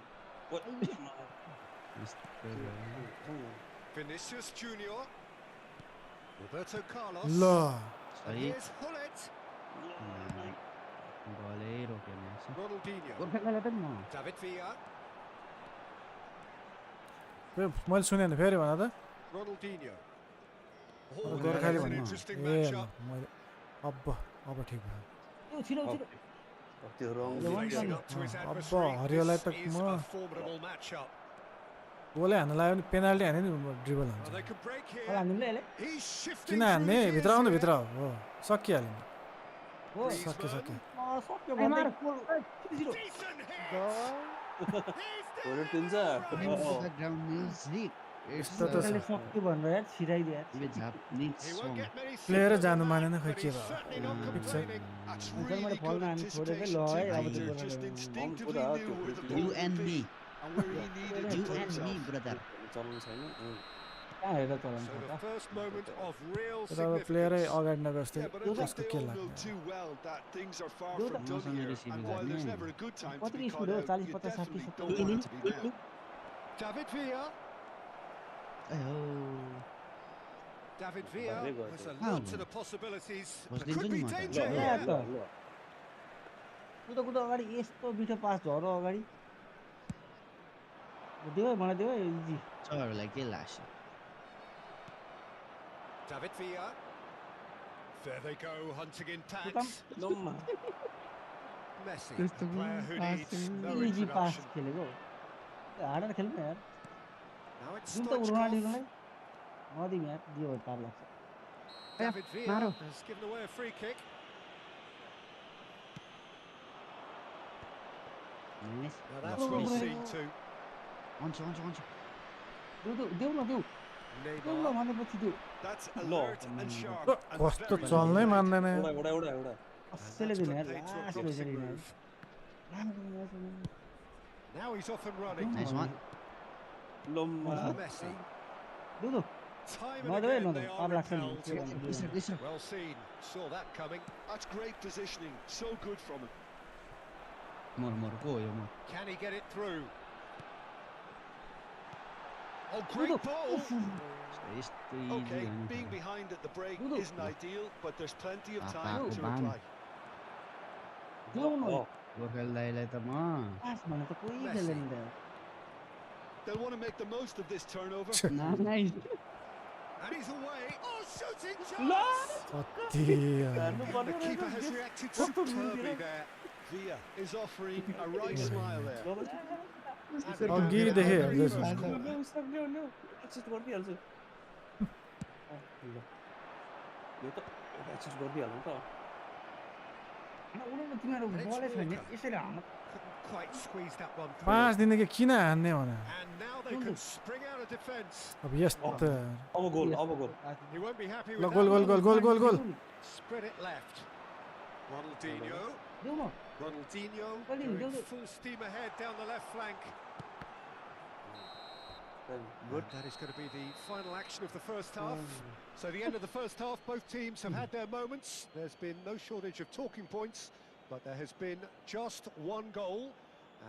Vinicius Junior, Roberto Carlos. ल And here's Hullet. बलै रोकेन Ronaldinho. गोर्खाको त म David Villa. मैले सुनेन फेरि भन त Ronaldinho. अब Oh, गोर्खाली that's an भन्नु interesting ए ल matchup. मैले अब ठिक भयो यो छिटो छिटो त्यो रङ Facing up to his अब adversary. हरियोलाई त This is म a formidable matchup. गोलै हान्न लाग्यो भने पेनाल्टी हाने नि ड्रिबल Well, हान्छ they could break होला here. हान्दिम ल यसले He's shifting किन through हान्ने the भित्र gears आउनु here. भित्र हो सकिहाल्यो हो सक्यो सक्यो सक्यो भन्दै गोल छिटो छिटो Decent hit. गोल तिन्छ ग्राउन्ड म्युजिक यस्तो त छ गोर्खाले सक्यो भनेर यार छिराइदियो यार जापानिज He सङ won't get many player seconds जानु on मानेन that, खै but के he's भयो certainly not ठिक छ complaining. That's Antonio really Paul good and Antonio anticipation, Lloyd, Tim I would Victor do just better. instinctively Put out knew where the you ball You would and be me. and where he needed to You put and me, himself. brother. चलाउनु छैन कहाँ हेरेर चलाउनु So छ the त first moment of real तर अब प्लेयरै significance. अगाडि नगस्दै Yeah, but I think कस्तो they के all know लाग्ने too well that things are far Yo, from done मसँग here. receive And while there's गर्ने। never a good time to कतिको be speed caught हो out, 40 you 50 60 definitely 70 don't want it to be now. David Villa. अयो David Villa has a How? lot of the possibilities. Was There could दिन्छु be नि म त। danger ल, here. ल, ल। कुदो कुदो अगाडि यस्तो मिठो पास झरो अगाडि देऊ है मलाई देऊ है इजी सरहरूलाई के लाग्छ David Villa. There they go, hunting in Come. tags. Namma Messi, a Crystal player who pass needs in. no easy pass introduction. खेलेको हार्डर खेल्नु न यार Now it's जुन त Stoichkov. रोनाल्डिनोलाई नदिउँ यार दियो भने पार लाग्छ David Villa Maro. has given away a free kick. Nice Now that's well seen too. अन्छु अन्छु अन्छु देऊ न देऊ Neymar. भनेपछि देऊ That's alert and sharp. and कस्तो very चल्नै well played. मान्दैन एउटा एउटा एउटा एउटा And कसैले that's दिने put यार paid to a last promising भेटरी move. Now he's off and running. Nice one. लम्मा Messi. देऊ Time and नदेऊ है again नदेऊ they पार are लाग्छ नि repelled. दिसर दिसर Well seen. Saw that coming. That's great positioning. So good from him. मोर मोर को हो यो मोर Can he get it through? Oh, great ball. यस्तो easy Okay, होइन being behind at the break Ludo. isn't ideal, but there's plenty of Papa, time to Oban. reply. देऊ न गोर्खाली दाइलाई त म पास भने त कोही Messi. खेल्दैन त They'll want to make the most of this turnover. Nice And he's away. Oh, shooting chance. कति The keeper has reacted superbly there. Villa is offering a right smile there. अघिदेखि हेर्दैछु एक्सिस्ट गरिदिइहाल्छु यो त exist गरिदिइहाल्नु त उनीहरू तिमीहरू बलै छैन यसरी हाल्नु Couldn't quite squeeze that one through. पाँच दिनको किन हान्ने भने And now they can spring out of defence. अब यस्तो अब गोल अब गोल He won't be happy ल with goal that. Goal goal goal goal goal Spread it left. Ronaldinho. देऊ न Ronaldinho Well, you going do it. full steam ahead down the left flank. Good That is going to be the final action of the first half. So the end of the first half, both teams have had their moments. There's been no shortage of talking points, but there has been just one goal,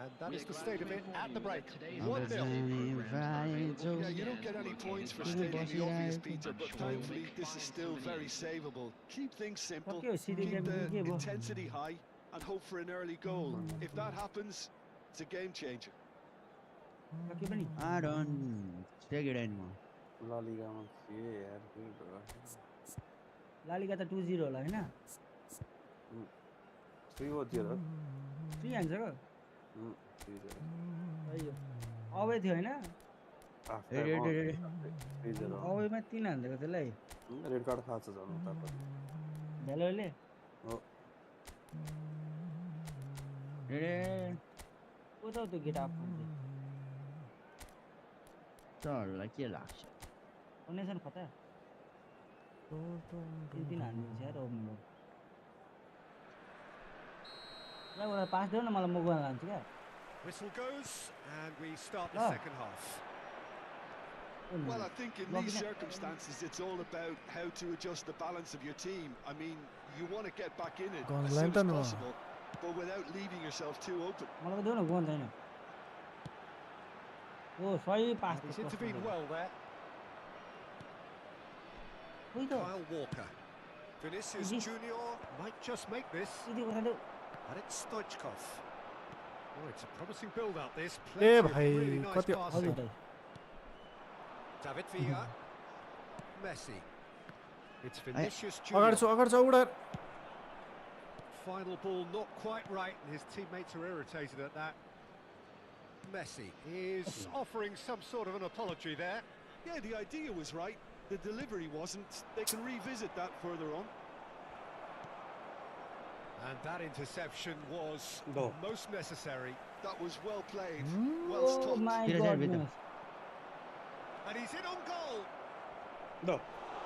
and that is the state of it at the break. 1-0. Yeah, you don't get any points for stating the obvious, Peter, but thankfully this is still very savable. Keep things simple, Okay, see the keep game, the bro. intensity high, and hope for an early goal. If that happens, it's a game changer. के पनि I don't take it anymore. ला लिगामा थिए यार के भयो La Liga त 2-0 होला हैन 3 हो थियो र 3 हान्छ क 3-0 अयो अवे थियो हैन आफ्टर 3-0 अवेमा 3 हान्दिएको त्यसलाई रेड कार्ड थाहा छ झन् उता भेलोले हो ए को त त्यो गेट अफ हुन्छ सरहरूलाई के लाग्छ डोनेसन कता 3 हान्दिन्छ यार ओमो ल उनीहरू पास देऊ न मलाई म गोल हाल्छु क्या Whistle goes, and we start the second half. Well, I think in these circumstances, it's all about how to adjust the balance of your team. I mean, you want to get back in it as soon as possible, but without leaving yourself too open. And he's intervened well there. Kyle Walker. Vinicius Junior might just make this. And it's Stoichkov. Oh, it's a promising build-up, this. Plenty of really nice passing. David Villa. Messi. It's Vinicius Junior. Final ball not quite right, and his teammates are irritated at that. Messi is offering some sort of an apology there. Yeah, the idea was right. The delivery wasn't. They can revisit that further on. And that interception was most necessary. That was well played. Well stopped. My goodness. And he's in on goal. No.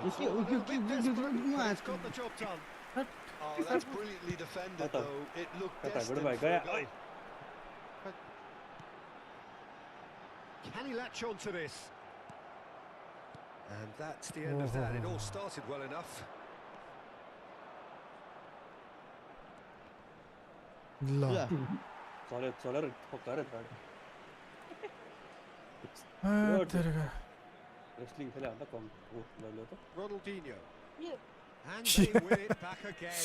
It's a little bit desperate, but he's got the job done. Oh, that's brilliantly defended, though. It looked destined for a goal. Can he latch on to this? And that's the end of that. It all started well enough. Ronaldinho. And they win it back again.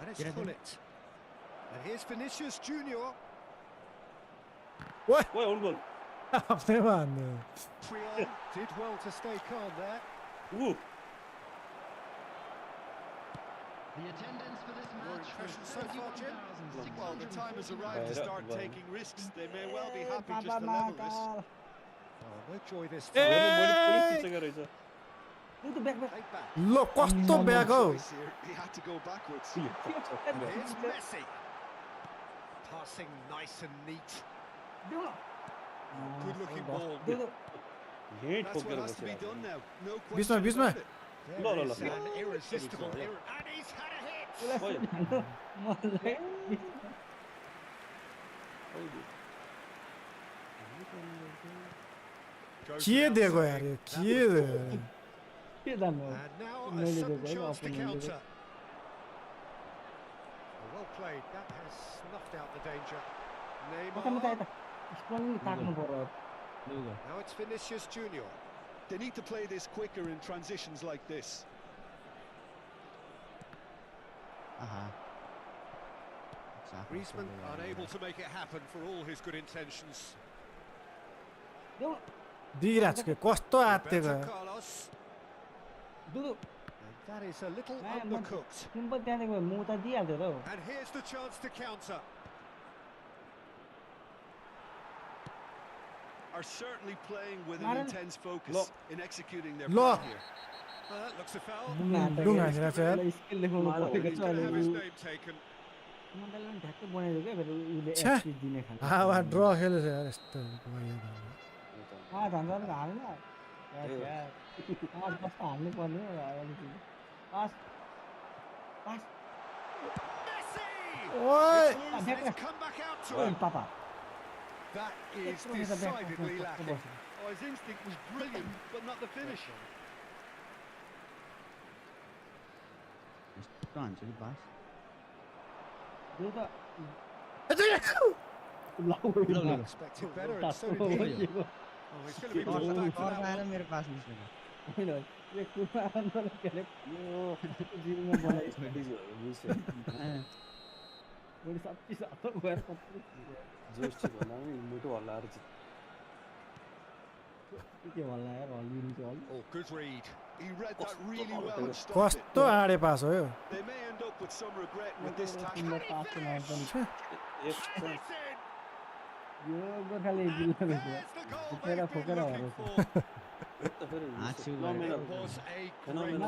And it's Hullet. And here's Vinicius Junior. What? Prion did well to stay calm there. The attendance for this Your match impression was so far, Jim? Well, the time has arrived to start taking risks. They may well be happy just to level this. Oh, no joy this time. Look, कस्तो bag हो He had to go backwards. Here's Messi. Passing nice and neat. Good looking ball. That's what has to be done now. No question Bisma about it. There is an irresistible and he's had a hit. के दिएको यार यो के And now a sudden chance to counter. Well played. That has snuffed out the danger. Neymar. Now it's Vinicius Junior. They need to play this quicker in transitions like this. Griezmann unable to make it happen for all his good intentions. दिइराछ के कस्तो आत्ते गयो Roberto Carlos. And that is a little undercooked. And here's the chance to counter. Are certainly playing with an intense focus in executing their Lo. plan here. That looks a foul. Lung हानिरहेछ यार He's going to have his name taken. हावा ड्र खेलेछ यार यस्तो Messi! It's come back out to him. That is decidedly lacking. Oh, his instinct was brilliant, but not the finish. Expected better, and so did he. Oh, he's going to be brought back for that one. Oh, good read. He read that really well and stopped कस्तो आडे पास हो यो it. They may end up with some regret with this tackle. It's in. There's the goal they've been looking for. It was a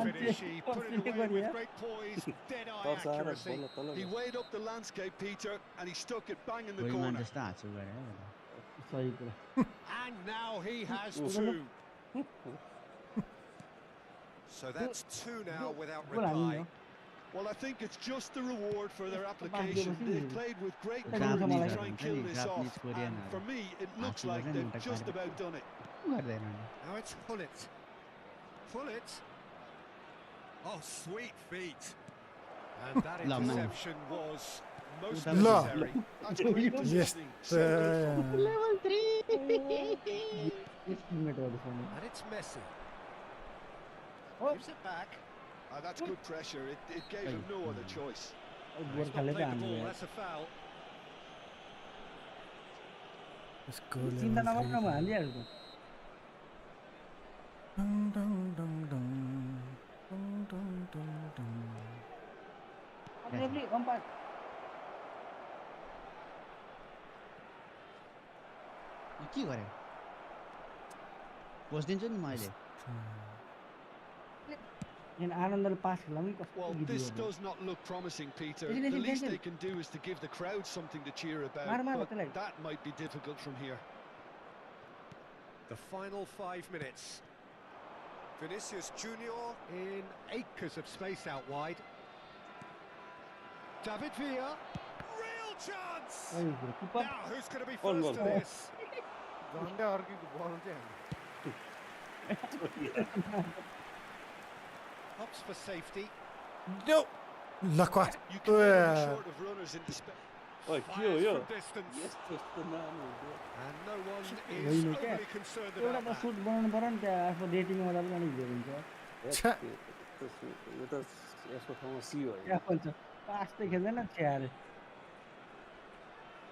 great finish. He put it away with great poise, dead-eye accuracy. He weighed up the landscape, Peter, and he stuck it bang in the corner. And now he has two. So that's two now without reply. Well, I think it's just the reward for their application. They've played with great courage to Japanese try and kill this off. Japanese Korean And for me, it looks like they've just about done it. Now it's Hullet. Hullet. Oh, sweet feet. And that interception was most necessary. That's great positioning. Level 3. And it's Messi. Gives it back. That's good pressure. It gave him no other choice. He's not played the ball, that's a foul. चिन्ता नगर्न म हालिहाल्छु referee empire के गरे बस्दिन्छु नि मैले And आनन्दले पास खेल्दा पनि कस्तो Well, this does not look promising, Peter. The least they can do is to give the crowd something to cheer about, but that might be difficult from here. The final 5 minutes. Vinicius Junior in acres of space out wide. David Villa. Real chance! Now, who's going to be first to this? Hops for safety. No! Lakwa. You can be short of runners in despair. Oi, Fires from distance. And no one is overly concerned about एउटा त that. Suit बनाउनु पर्यो नि त्यहाँ आफ्नो डेटिङमा गर्दा पनि अलिक धेरै हुन्छ यो त यसको ठाउँमा सी हो त्यहाँ पनि छ पास त खेल्दैन छ्यारे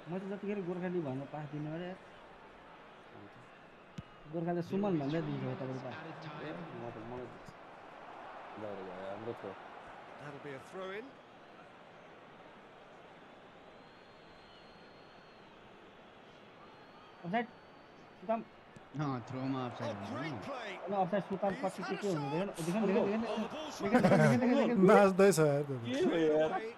म त जतिखेर गोर्खाली भन्नु पास दिनु अरे गोर्खाले सुमन भन्दै दिन्छ हो तपाईँको pass That'll be a throw-in. Offside सुताम थ्रोमा अफसाइड Oh, great play. अनि अफसाइड सुताम पछि के के हुँदैन देखन Oh, देखन the ball's right. नाच्दैछ यार त्यो। Away.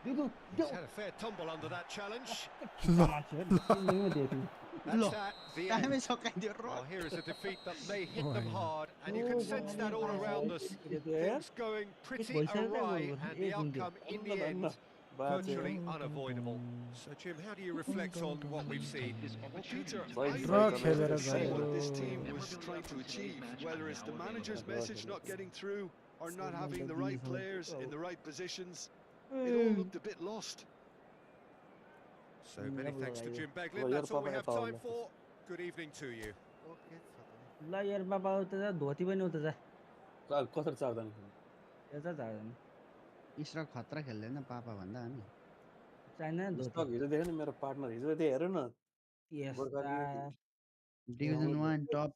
दिदु He's had a fair tumble under that challenge. दिदु That's that. The end. टाइमै सकाइदियो र Well, here is a defeat that may hit them hard, and you can sense that all around us. Things going pretty awry, and the outcome in the end virtually unavoidable. So, Jim, how do you reflect on what we've seen? Well, Peter, Right, I right, think right, you right, see right. what this team was trying to achieve, whether it's the manager's message not getting through or not having the right players in the right positions. It all looked a bit lost. So many thanks to Jim Beglin. That's all we have time for. Good evening to you. ल यार बाबा उता जा धोती पनि उता जा कसरी चार्दैन यता जाँदैन इस्रक खतरा खेल्दैन पापा भन्दा अनि चाहिँदैन धोती स्टक हिजो देख्यो नि मेरो पार्टनर हिजो त्यही हेर न यस्ता डिभिजन 1 टप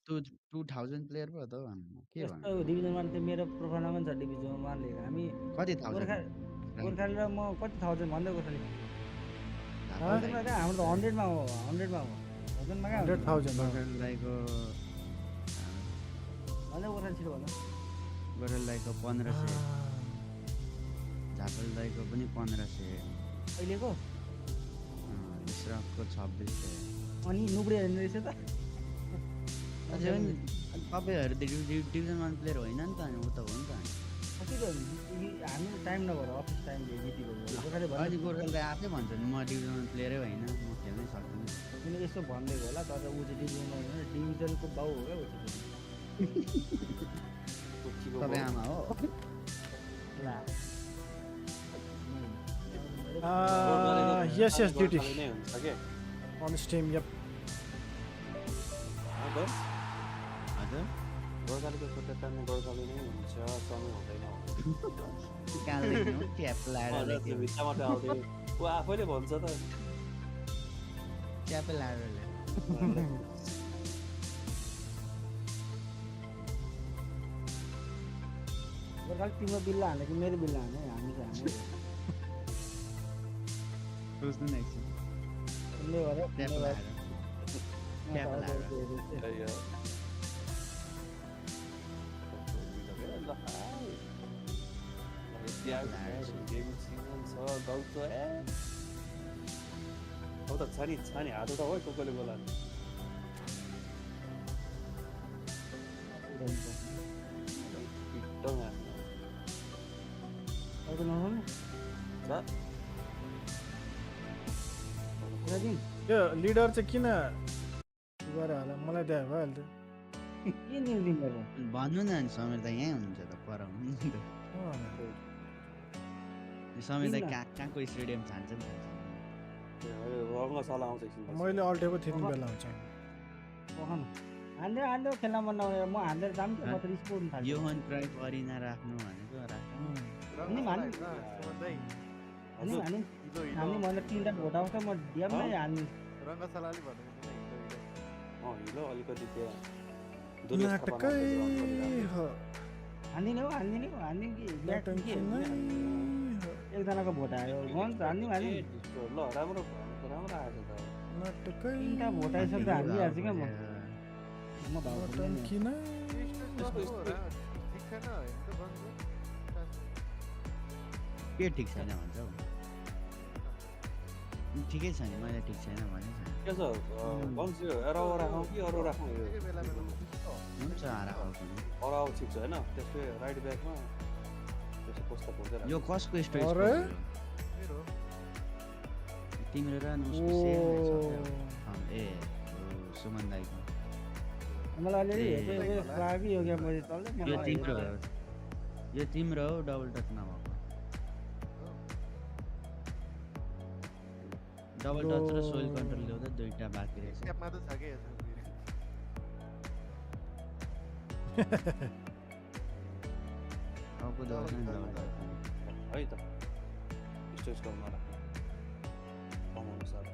2000 प्लेयर पो त के यस्तो भन्नु डिभिजन 1 त्यो मेरो प्रोफाइलमा पनि छ डिभिजन 1 लेखेको हामी कति थाउजन्ड गोर्खाली र म कति थाउजन्ड भन्दै गोर्खाली थाउजन्डमा कहाँ हाम्रो त 100 मा हो 100 मा हो थाउजन्डमा कहाँ 100,000 दाइको भन्दै गोर्खाली छिटो भन्नु गोरल दाइको 1500 झापल दाइको पनि 1500 अहिलेको इस्रकको 2600 अनि नुब्रे हेर्ने रहेछ त अझै पनि तपाईँहरू त डिभिजन 1 प्लेयर होइन नि त अनि ऊ त हो नि त कति हामी टाइम नभएर अफिस टाइम जिटीको गोर्खाले अहिले गोर्खाले दाइ आफै भन्छ नि म डिभिजन 1 प्लेयरै होइन म खेल्नै सक्दिनँ किन यस्तो भनिदिएको होला तर ऊ चाहिँ डिभिजनमा होइन डिभिजनको बाउ हो क्या ऊ चाहिँ तपाईँ आमा हो ला Yes, duty. नै हुन्छ के On this team, yep. हजुर गोर्खालीको खुट्टा तान्ने गोर्खाली नै हुन्छ समय हुँदैन कालदेखि ट्याप लाएर भित्ता मात्रै आउँदै ऊ आफैले भन्छ त ट्याप लाएर गोर्खाली तिम्रो बिल्ला हाल्ने कि मेरो बिल्ला हाल्ने हामी चाहिँ हाम्रो सोच्नु न एकछिन उसले गर्यो ट्याप लाएर ट्याप लाएर अब त छानी हात उठा हो टोकोले बोला Open on. That. Yo leader चाहिँ किन गरे होला मलाई देखाएको भइहाल्थ्यो के निर्दिन भन्नु न समीर त यहीँ हुनुहुन्छ त पराउनु नि त समीर त कहाँको स्टेडियम छान्छ नि रङ्गशाला आउँछ एकछिन मैले अल्टेको थिएँ बेला हुन्छ हान्दै खेल्न मन नभएर म हान्दै जाम म त रिस्क उठ्न थाल्छु योहन क्राइफ अरिना राख्नु भनेको हामी भन्दा तिनवटा भोट आउँछ म डिएममै हान्नु रङ्गशालाले भन्नु हिलो अलिकति त्यहाँ नाटकै हो हान्दिने हो कि एकजनाको भोट आयो गन्छ हान्दिउँ ल राम्रो राम्रो आएछ त नाटकै तिनवटा भोट आइसक्दा हालिहाल्छु क्या म भाउ किन के ठिक छैन भन्छ हौ ठिकै छ नि मैले ठिक छैन भने के छ बन्सी एराउ राखौँ कि अरू राखौँ हुन्छ राखौँ अराउ ठिक छ होइन त्यसै राइट ब्याकमा त्यसो कस्तो पर्छ यो कसको स्टोरेज तिम्रो र उसको सेम ए सुमन दाइको मलाई अलिअलि लाग्यो यो गेम पछि चल्दै यो तिम्रो हो डबल टच नभएको डबल टच र सोइल कन्ट्रोल ल्याउँदा दुईटा बाँकी रहेछ एपमा त छ के टाउको दबाउनु नि डबल टच है त स्टेज कलमा राख्नु कमाउनु साह्रो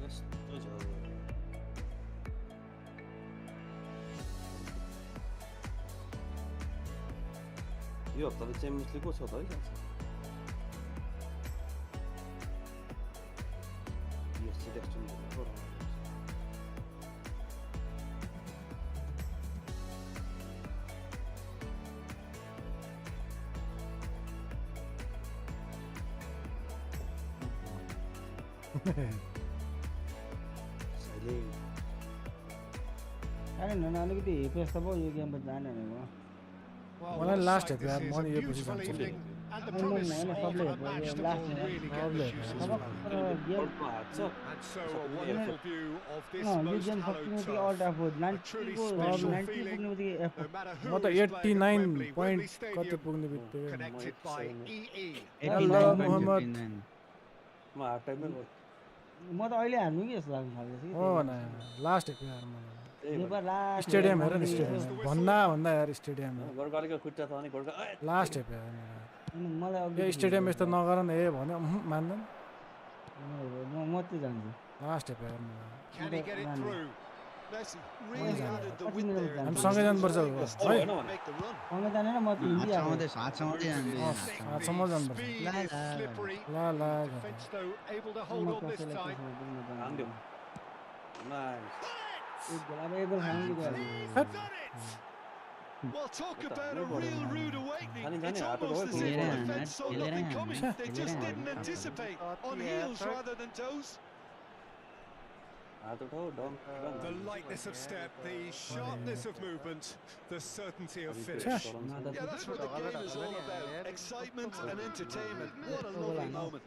यस्तो छ यो हप्ता त च्याम्पियन्स लिग को छ त है अलिकति हेपेस त भयो यो गेममा जाने भनेको मलाई लास्ट हेप यार म यो पछि जान्छु सबले म त 89 पोइन्ट कति पुग्ने बित्तिकै म हाफ टाइममै म त अहिले हाल्नु कि जस्तो लाग्नु थाल्दैछ हो न लास्ट हेप यार मलाई स्टेडियम हेर न स्टेडियम भन्दा यार स्टेडियम गोर्खालीको खुट्टा छ भने गोर्खा लास्ट हेप यार मलाई यो स्टेडियम यस्तो नगर न ए भन्यो मान्दैन म त्यो जान्छु लास्ट हेप यार हामी सँगै जानुपर्छ है सँगै जाने म त हिन्दी हातसम्म जानुपर्छ Well, talk about a real rude awakening. It's almost as if the defence saw nothing coming. They just didn't anticipate. On heels rather than toes. The lightness of step, the sharpness of movement, the certainty of finish. Yeah, that's what the game is all about. Excitement and entertainment. What a lovely moment.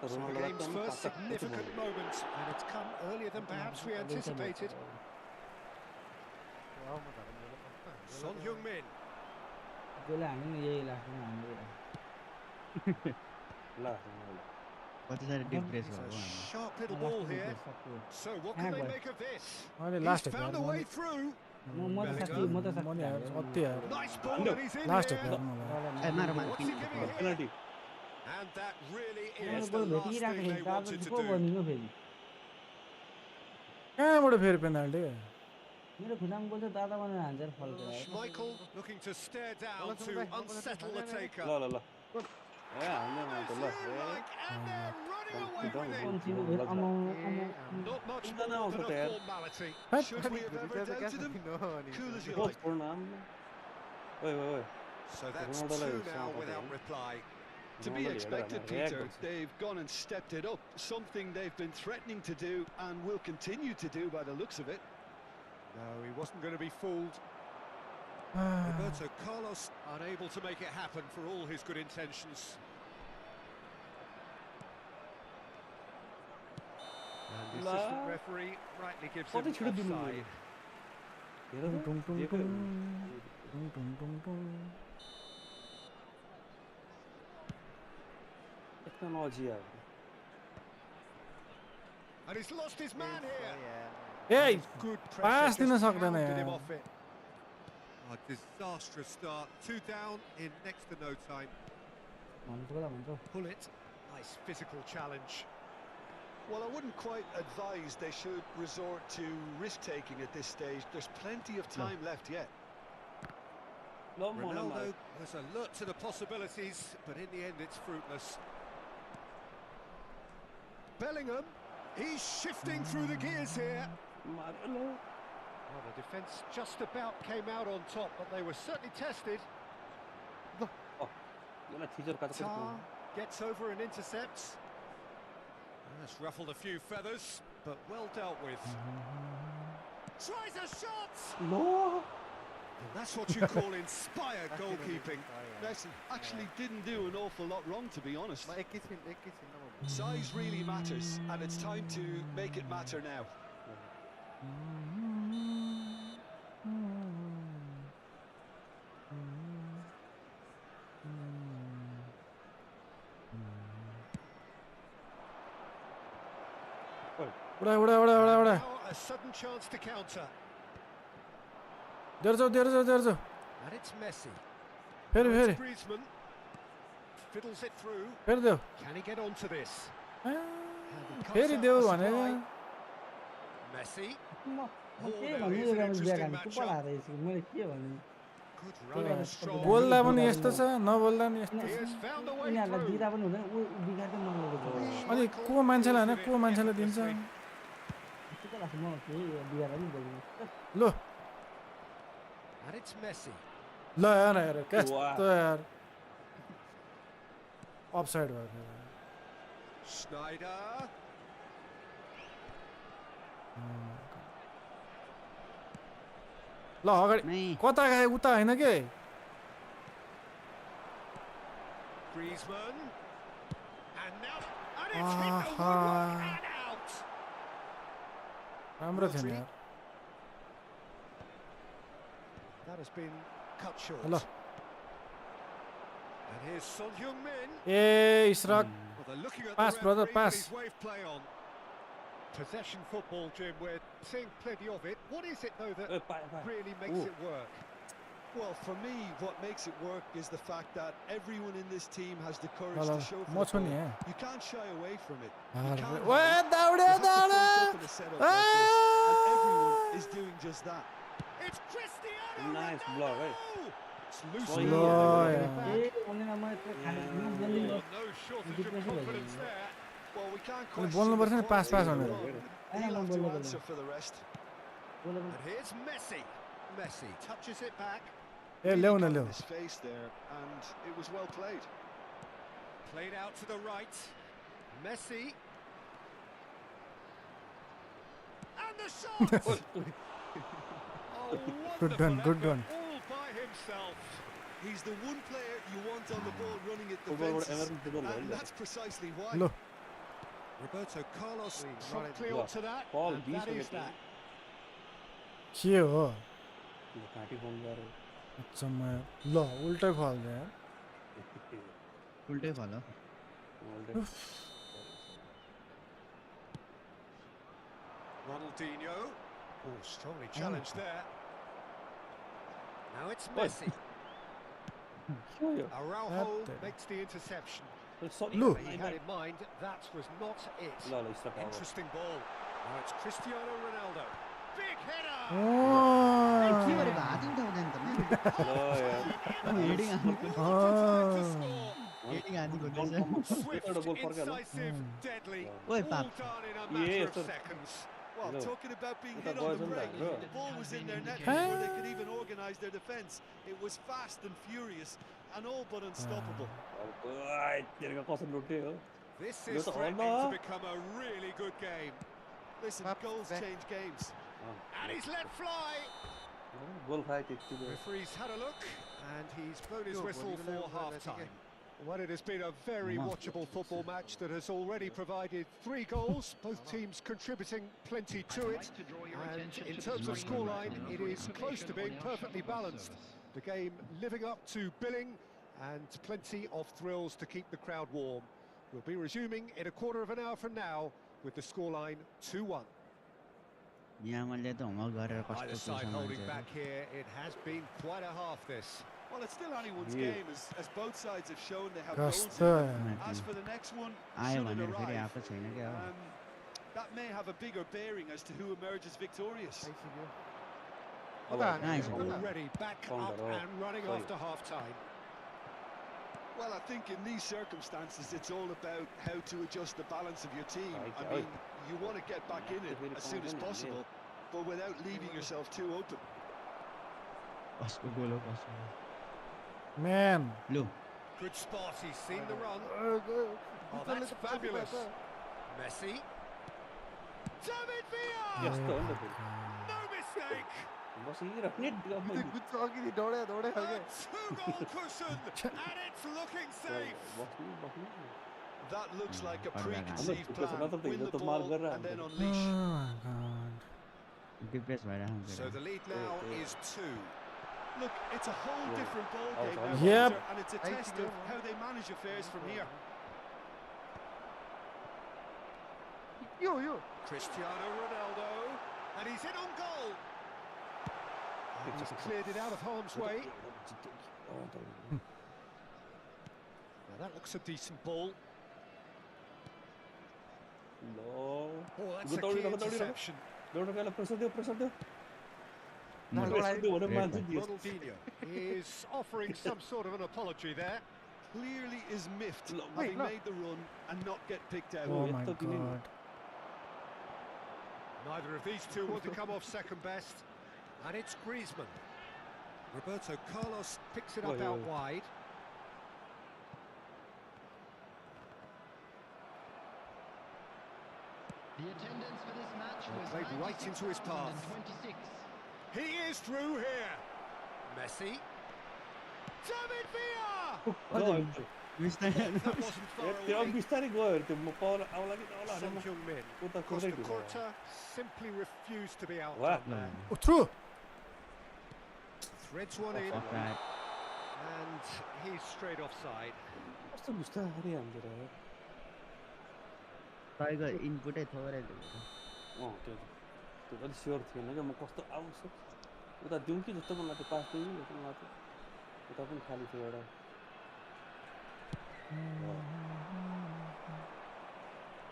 So the game's first significant moment, and it's come earlier than perhaps we anticipated. Son Heung-min. Sharp little ball here. So what can they make of this? He's found a way through. Nice ball and he's in here. What's he giving here? And that really is the last thing they wanted to do. कहाँबाट फेरि penalty Michael looking to stare down to unsettle the taker. ल And they're running away with it. Not much more than a formality. Should we have ever doubted him? Cool as you like. So that's two now without reply. To be expected, Peter. They've gone and stepped it up. Something they've been threatening to do and will continue to do by the looks of it. No, he wasn't going to be fooled. Roberto Carlos unable to make it happen for all his good intentions. And the assistant referee rightly gives him offside. Technology यार. And he's lost his man here. Hey, Good pass pressure, din just सक्दैन hounded him यार. off it. A disastrous start. 2 down in next to no time. Pull it. Nice physical challenge. Well, I wouldn't quite advise they should resort to risk-taking at this stage. There's plenty of time left yet. Ronaldo was alert to the possibilities, but in the end it's fruitless. Bellingham, he's shifting through the gears here. Well, the defence just about came out on top, but they were certainly tested. Tar gets over and intercepts. That's ruffled a few feathers, but well dealt with. Tries a shot! No. And that's what you call inspired goalkeeping. Messi actually didn't do an awful lot wrong, to be honest. Size really matters, and it's time to make it matter now. Now a sudden chance to counter. There जाओ. And it's Messi. फेरि. Griezmann fiddles it through. फेरि देऊ. Can he get onto this? फेरि देऊ भने. Messi. के भन्नु यो गाउँ बिहा गर्ने कुपल हारे यसको मैले के भन्नु Good run and strong. बोल्दा पनि यस्तो छ, नबोल्दा पनि यस्तो He छ. has found a way यिनीहरूलाई through. दिँदा पनि हुँदैन ऊ बिगार्दै मलाई अनि को मान्छेलाई हैन, को मान्छेलाई दिन्छ. के लाग्छ म के बिगारेर नि बोल्नु लो. And it's Messi. ल यार कस्तो यार. अफसाइड भयो. Schneider. ल अगाडि कता गए उता हैन के. Griezmann. And now and it's hit the woodwork and out. राम्रो थिएन यार. That has been cut short. Hello. And here's Son Heung-min. A Ishraq. Well, they're looking at Pass, the brother, referee, but pass. he's waved play on. Possession football, Jim. We're seeing plenty of it. What is it though that really makes it work? Well, for me, what makes it work is the fact that everyone in this team has the courage Hello. to show for What's the on goal. here? You can't shy away from it. Arre. You can't Wait, hide. down, You have to down, front down. up in a setup like this, and everyone is doing just that. It's Cristiano Nice Ronaldo! block, right? It's loose. Low ball. यार. ए भन्दैन म यत्रो खाने Oh, no shortage of confidence there. Well, we can't अनि question बोल्नु पर्छ the नि पास quality भनेर. of the run. He'll have to answer for the rest. And here's Messi. Messi touches it back. ए ल्याउ न Really ल्याउ. got his face there, and it was well played. Played out to the right. Messi. And the shot! Oh, Good done, good wonderful done. effort, all by himself. He's the one player you want on the ball running at the Football fences, football and that's precisely why. Low. Roberto Carlos promptly Yeah. onto that, Ball and that is that. के हो? घाँटी phone गरेर अचम्म यार. ल उल्टै फाल्दै यार. उल्टै भयो Ronaldinho. Oh, strongly challenged there. Now it's Messi. Araujo makes the interception. Look. He had in mind that was not it. Interesting ball. Now it's Cristiano Ronaldo. Big header! Oh. के गरेको हातै उठाउँदैन त हेडिङ हानी गर्दैछ Swift, incisive, deadly. Oi, All Pap. done in a matter of seconds. Well, No. talking about being What hit a on boys the on break, that, the ball was in their net Huh? before they could even organise their defence. It was fast and furious, and all but unstoppable. कसम लुट्यो हो. This Yo is to threatening ono. to become a really good game. Listen, Pap, goals back. change games. And he's let fly. गोल खायो त्यतिकै Referee's had a look, and he's blown his Yo, whistle Bolivia for level half-time. Well, it has been a very watchable football match that has already provided 3 goals, both teams contributing plenty to it. And in terms of scoreline, it is close to being perfectly balanced. The game living up to billing, and plenty of thrills to keep the crowd warm. We'll be resuming in a quarter of an hour from now with the scoreline 2-1. Either side holding back here, it has been quite a half this. Well, it's still anyone's Yeah. game, as both sides have shown they have goals in कस्तो them. As for the next one, should it arrive, that may have a bigger bearing as to who emerges victorious. आइसक्यो अब उता हान्ने, nice. उता। Already back up and running Sorry. after half-time. Well, I think in these circumstances, it's all about how to adjust the balance of your team. Right, I right. mean, you want to get back in it as soon as possible, but without leaving yourself too open. Man. Good spot, he's seen the run. Oh, that's fabulous. Messi. David Villa! यस्तो हो नि त No mistake! बसिरहने गुच्छ अघि दौडे दौडे A 2-goal cushion, and it's looking safe. That looks like a Alright, preconceived alright. plan. Win the ball and then unleash. Oh god. So the lead now is 2. Look, it's a whole Yeah. different ball Oh, game sorry. now, Yep. Walter, and it's a test of how they manage affairs from here. Yo Cristiano Ronaldo, and he's in on goal. And he's cleared it out of harm's way. Now that looks a decent ball. ल Oh, that's a Good key dowdy, interception. दौड गएर pressure दियो pressure दियो Ronaldinho is offering some sort of an apology there. Clearly is miffed, Look, having look. made the run and not get picked out. Oh my yetto gini. god. Neither of these two want to come off second best. And it's Griezmann. Roberto Carlos picks it up Oi, out oi. wide. The attendance for this match was Played right into his path. 96. He is through here. Messi. David Villa! That wasn't far त्यो away. बिस्तारै गयो त्यो म power आउला कि आउला Son अरे Heung-min. उता Costa कुदै Curta simply refused to be What? outdone there. Oh, through. Threads one in, and he's straight offside. कस्तो बिस्तारै हान्छ र इनपुटै थोरै त्यो त्यो अलिक स्योर थिएन क्या म कस्तो आउँछ उता दिउँ कि जस्तो मलाई त्यो पास दिउँ जस्तो मलाई थियो उता पनि खाली थियो एउटा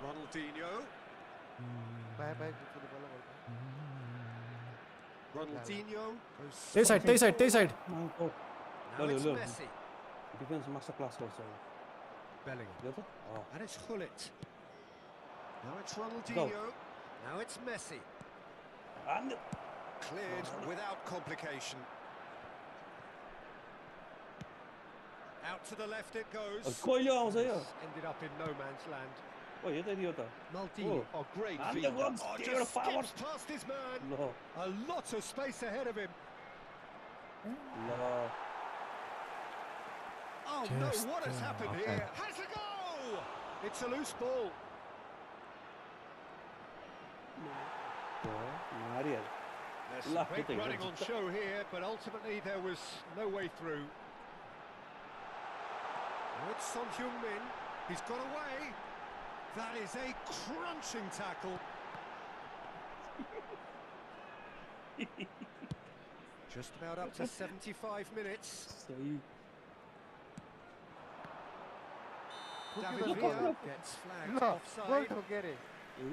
Ronaldinho. बायाँ बायाँ गुच्छ बल्ल बल्ल Ronaldinho goes. Tay side, tay side, tay side. Now it's Messi. Defence master class गर्छ Bellingham. यो त And it's Hullet. Now it's Ronaldinho. Now it's Messi. हान्यो Cleared without complication. Out to the left it goes. कहिले आउँछ यो Ended up in no man's land. ओ यो त यो त Maldini. Oh, great हान्यो feed. गन्छ Oh, एउटा just power skips past his man. ल A lot of space ahead of him. ल Oh no, what has happened here? Has a goal! It's a loose ball. मारिहाल्यो There's Luck, some great I think, running on that's- show here, but ultimately there was no way through. Now it's Son Heung-min. He's got away. That is a crunching tackle. Just about up to 75 minutes. सही David Look, Villa look. gets flagged ल गोल offside. ठोक्यो अरे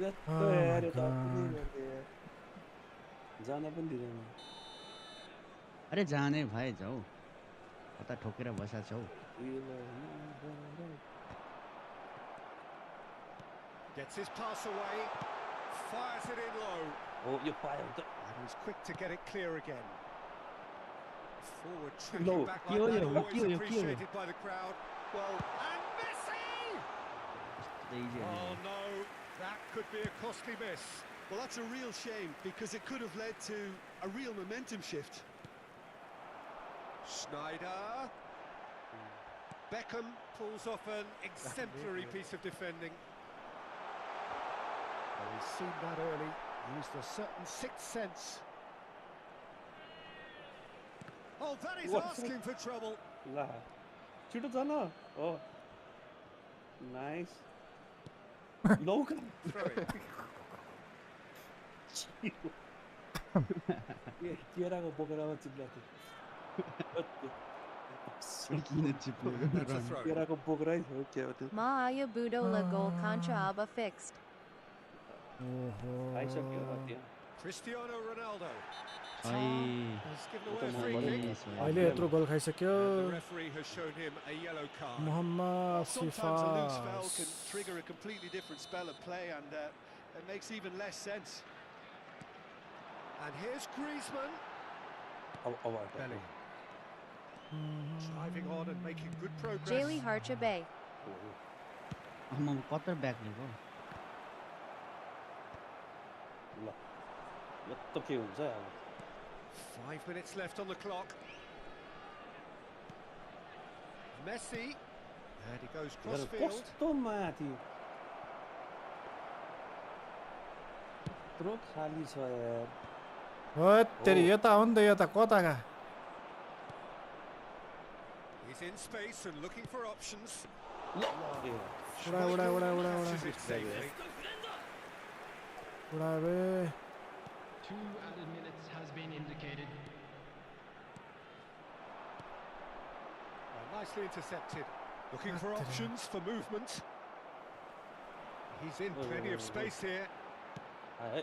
यस्तो Oh यार my यो त अति God. गर्थ्यो यार जान पनि दिँदैन अरे जाने भाइ जाऊ कता ठोकेर बसा छौ Gets his pass away. Fires it in low. हो यो पायो भने त And he's quick to get it clear again. Forward tracking No, back Kyo, like that, yo, always Kyo, yo, Kyo. appreciated by the crowd. Well, and Messi! Oh no, that could be a costly miss. Well, that's a real shame because it could have led to a real momentum shift. Schneider. Beckham pulls off an exemplary piece of defending. Well, he's seen that early, used a certain sixth sense. Oh, that is asking for trouble. ला छिटो चल हो nice लौका Throw it. केराको बोकेरामा चिप्लाएको किन चिप्लेको That's a throw. केराको बोकेरै थियो के हो त्यो Maaya Budola goal contra aba fixed. आइसक्यो र त्यहाँ Cristiano Ronaldo. Ay. Has given away a free kick. अहिले यत्रो गोल खाइसक्यो And the referee has shown him a yellow card. Mohammad Sometimes a loose foul can सिफास trigger a completely different spell of play, and it makes even less sense. And here's Griezmann. अब Belly. Driving on and making good progress. Jaylee Harcha Bay. म कता back लिएको ल यत्रो के हुन्छ अब 5 minutes left on the clock. Messi. And he goes crossfield. कस्तो माथि यत्रो खाली छ यार हो तेरी यता हो नि त यता कता का He's in space and looking for options. Uda Uda Uda Uda Uda Catches it safely. Uda bay 2 added minutes has been indicated. Nicely intercepted. Looking for options for movement. He's in plenty of space here. आए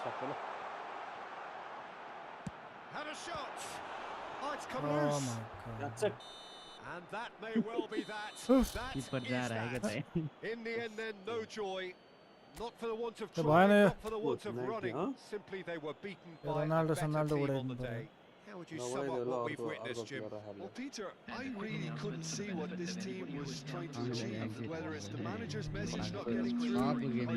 सक्यो ल Had a shot. Oh, it's come oh loose. my god That's it And that may well be that. That keeper is जा रहा है that. क्या In the end then, no joy. Not for the want of The trying, Bayern- not for the want of Good running. huh? Simply they were beaten Yeah, by a Ronaldo better Ronaldo team would on the have day. How would you No sum way, up the what Lord we've or witnessed, Jim? Well, Peter, I really couldn't see what this team was trying to achieve, whether it's the manager's message not getting through, or not having the right...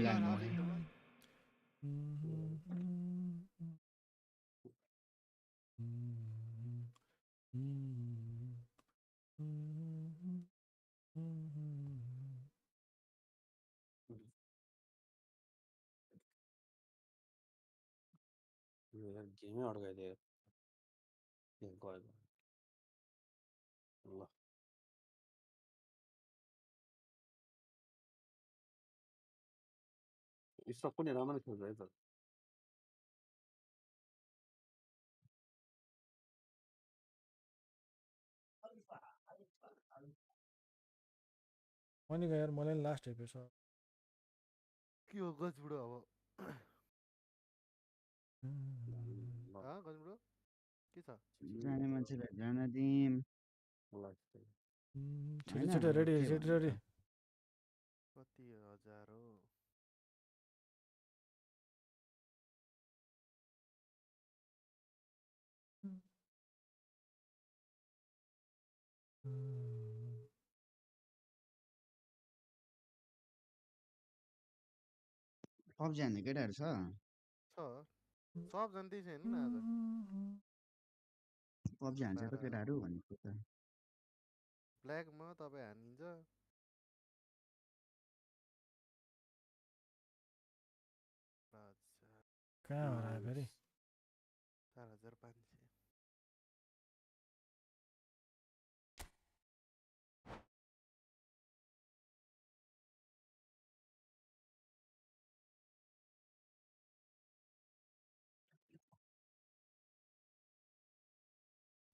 यार गेमै अड्काइदियो गयो ल stuck पनि राम्रो खेल्छ है त मैले यार मलाई लास्ट एपिसोड के हो गजबुडो अब गजबुडो के छ जाने मान्छेलाई जान दिम छिटो छिटो रेडी छिटो रेडी कति हजार हो पब्जी हान्ने केटाहरू छ सब जान्दै छैन न आज पब्जी हान्छ त केटाहरू भनेको त ब्ल्याकमा तपाईँ हानिन्छ कहाँ हो र फेरि 4500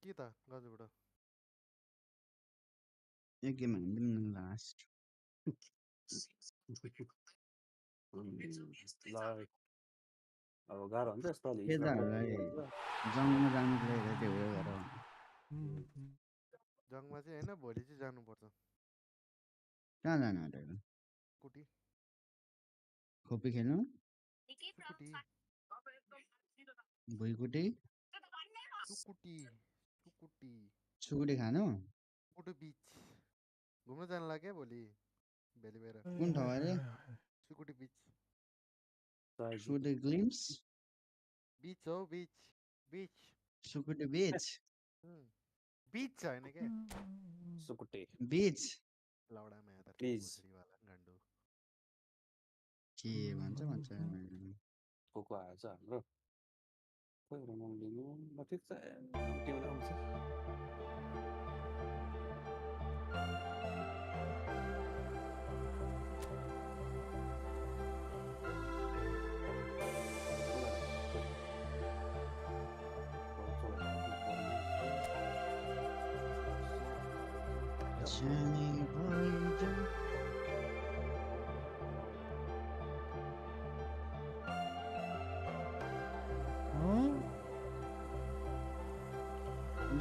के त गजबुडो एक गेम हान्दिउँ न लास्ट ल अब गाह्रो हुन्छ यस्तो अलि केटाहरूलाई जङ्गमा जानुको लागि त्यो उयो गर जङमा चाहिँ होइन भोलि चाहिँ जानुपर्छ कहाँ जानु अरे कुटी खोपी खेल्नु सुकुटी भुइँकुटी सुकुटी सुकुटी सुकुटी खानु कुटु बिच घुम्न जानु लाग्यो भोलि भेली भएर कुन ठाउँ अरे सुकुटी बिच Through the glimpse. Beach हो beach. Suku the beach. Beach छैन के सुकुटे Beach. लौडा में आधा Please. भोसडी वाला गन्डु के भन्छ को आएछ हाम्रो खोइ रमाउनु लिनु ल ठिक छ टिमले आउँछ Sunny boy.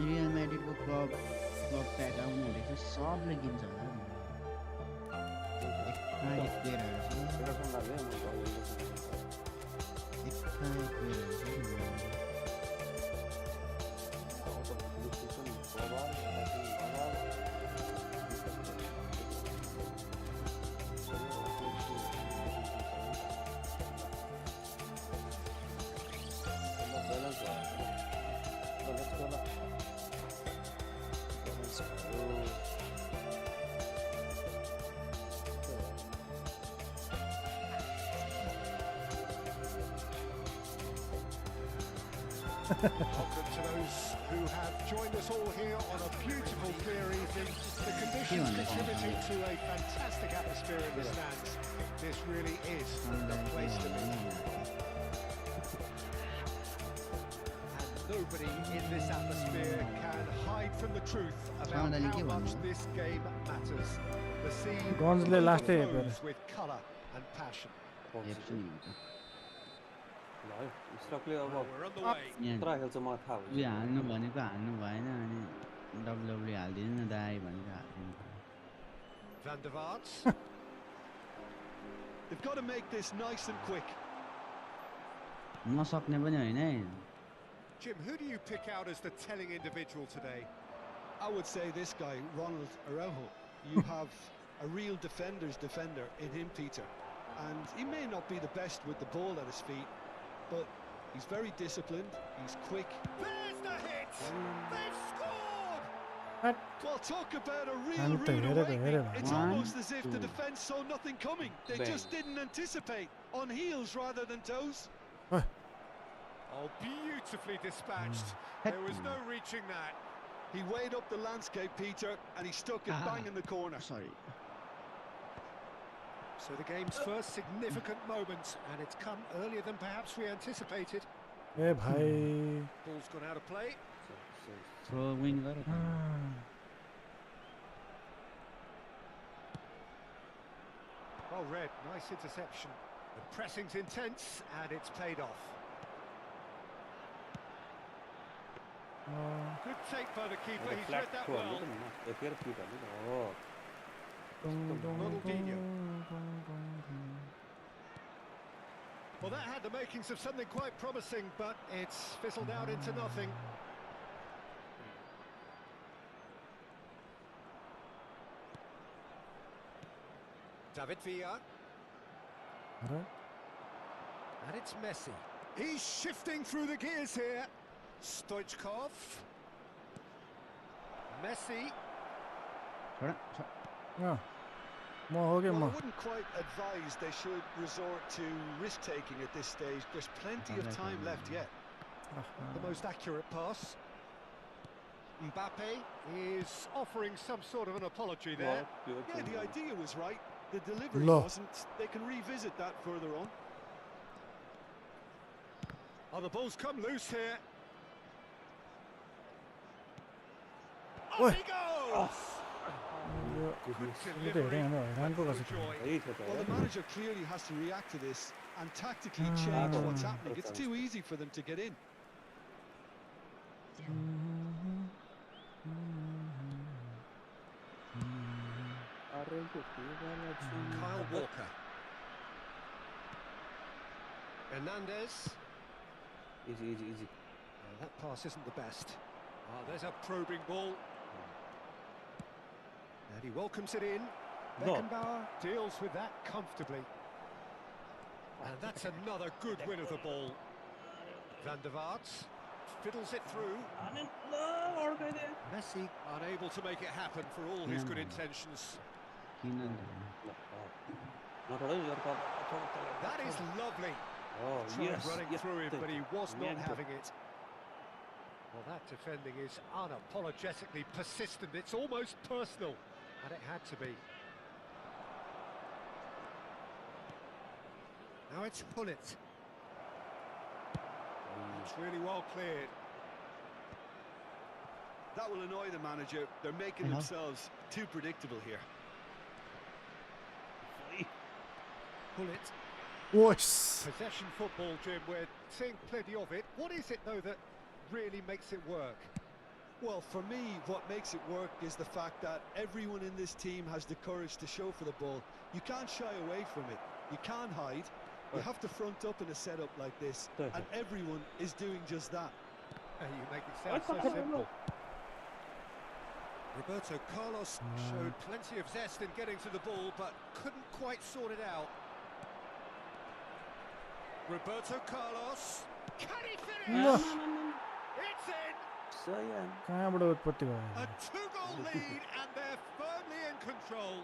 Real Madrid को क्लब प्याक आउनु भनेको सबले किन्छ होला नि एक Welcome to those who have joined us all here on a beautiful clear evening. The conditions contributing to a fantastic atmosphere in the stands. This really is the place to be. And nobody in this atmosphere can hide from the truth about how much this game matters. The scene overflows with colour and passion. स्टकले अब We're underway. पुरा खेल्छ मलाई थाहा हुन्छ उयो हाल्नु भनेको हाल्नु भएन अनि डब्लुडब्ल्यू हाल्दिनु न दाइ भनेर हाल्दिनु Van der Vaart. They've got to make this nice and quick. नसक्ने पनि होइन है Jim, who do you pick out as the telling individual today? I would say this guy, Ronald Araujo. You have a real defender's defender in him, Peter. And he may not be the best with the ball at his feet, but he's very disciplined, he's quick. There's the hit! They've scored! Well, talk about a real rude awakening. It's almost as if the defence saw nothing coming. They just didn't anticipate. On heels rather than toes. Oh, beautifully dispatched. There was no reaching that. He weighed up the landscape, Peter, and he stuck it bang in the corner. Sorry. So the game's first significant moment, and it's come earlier than perhaps we anticipated. ए भाइ Ball's gone out of play. Throw in गर Well read, nice interception. The pressing's intense, and it's paid off. Good take by the keeper, he's read that well. Ronaldinho. Well, that had the makings of something quite promising, but it's fizzled out into nothing. David Villa. And it's Messi. He's shifting through the gears here. Stoichkov. Messi. Well, I wouldn't quite advise they should resort to risk-taking at this stage. There's plenty of time left yet. The most accurate pass. Mbappe is offering some sort of an apology there. Yeah, the idea was right. The delivery wasn't. They can revisit that further on. Oh, the ball's come loose here. Oi. Off he goes! Well, the manager clearly has to react to this and tactically change what's happening. It's too easy for them to get in. Kyle Walker. Hernandez. Easy. That pass isn't the best. There's a probing ball. And he welcomes it in. Beckenbauer deals with that comfortably. And that's another good win of the ball. Van der Vaart fiddles it through. Messi unable to make it happen for all his good intentions. That is lovely. Tried running through him, but he was not having it. Well, that defending is unapologetically persistent. It's almost personal, and it had to be. Now it's Pullet. It's really well cleared. That will annoy the manager. They're making themselves too predictable here. Pullet. Whoosh. Possession football, Jim, we're seeing plenty of it. What is it, though, that really makes it work? Well, for me, what makes it work is the fact that everyone in this team has the courage to show for the ball. You can't shy away from it. You can't hide. You have to front up in a setup like this, and everyone is doing just that. You make it sound so simple. Roberto Carlos showed plenty of zest in getting to the ball, but couldn't quite sort it out. Roberto Carlos, can he finish? It's in! कहाँबाट उत्पत्ति भयो? A 2-goal lead, and they're firmly in control.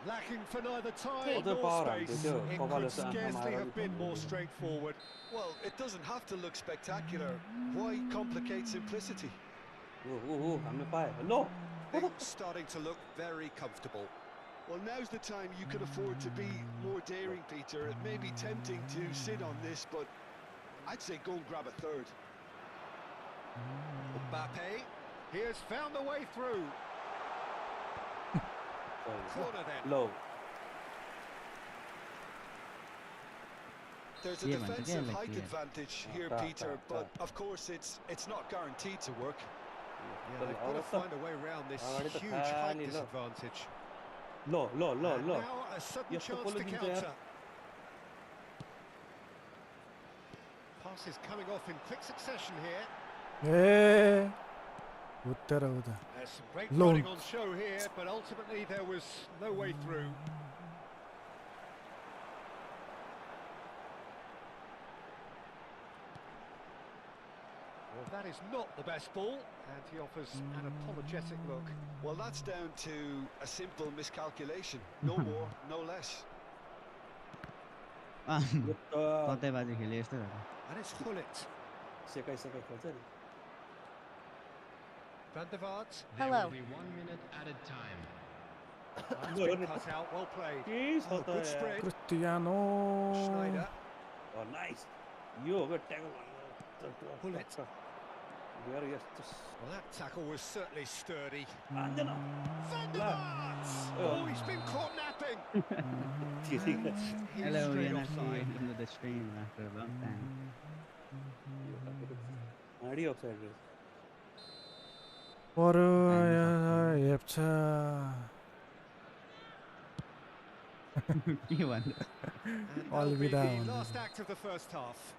Lacking for neither time nor space. It could scarcely have been more straightforward. Well, it doesn't have to look spectacular. Why complicate simplicity? Things starting to look very comfortable. Well, now's the time you can afford to be more daring, Peter. It may be tempting to sit on this, but I'd say go and grab a third. Mbappe, he has found a way through. Corner then. Low. There's a defensive height advantage here, Peter, but of course it's not guaranteed to work. Yeah, they've got to find a way around this huge height disadvantage. Low. Now a sudden chance to counter. Passes coming off in quick succession here. There's Some great running on show here, but ultimately there was no way through. Well, that is not the best ball, and he offers an apologetic look. Well, that's down to a simple miscalculation. No more, no less. And it's Gullit. Van der Vaart. Hello. Only 1 minute at a time. That's been cut out, well played. Oh, good spread. Cristiano. Schneider. Oh, nice. Yo, good tackle. Gullit. Well, that tackle was certainly sturdy. Van der Vaart! Oh, he's been caught napping. He's straight offside. into the stream after a long time. Already offside. And the last act of the first half.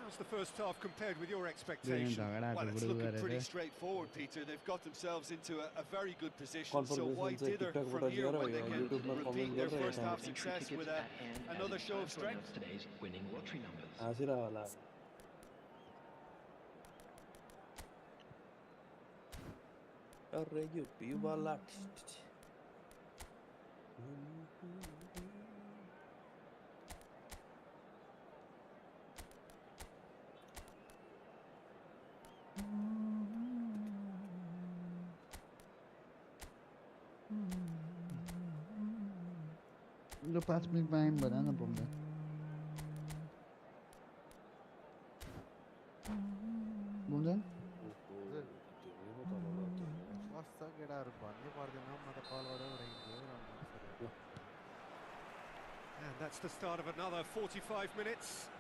How's the first half compared with your expectations? Well, it's looking pretty straightforward, Peter. They've got themselves into a very good position, so why dither from here when they can repeat their first half success with another show of strength? Today's winning lottery numbers. Lu 5 minit main bana na bomba. Bomba? And that's the start of another 45 minutes.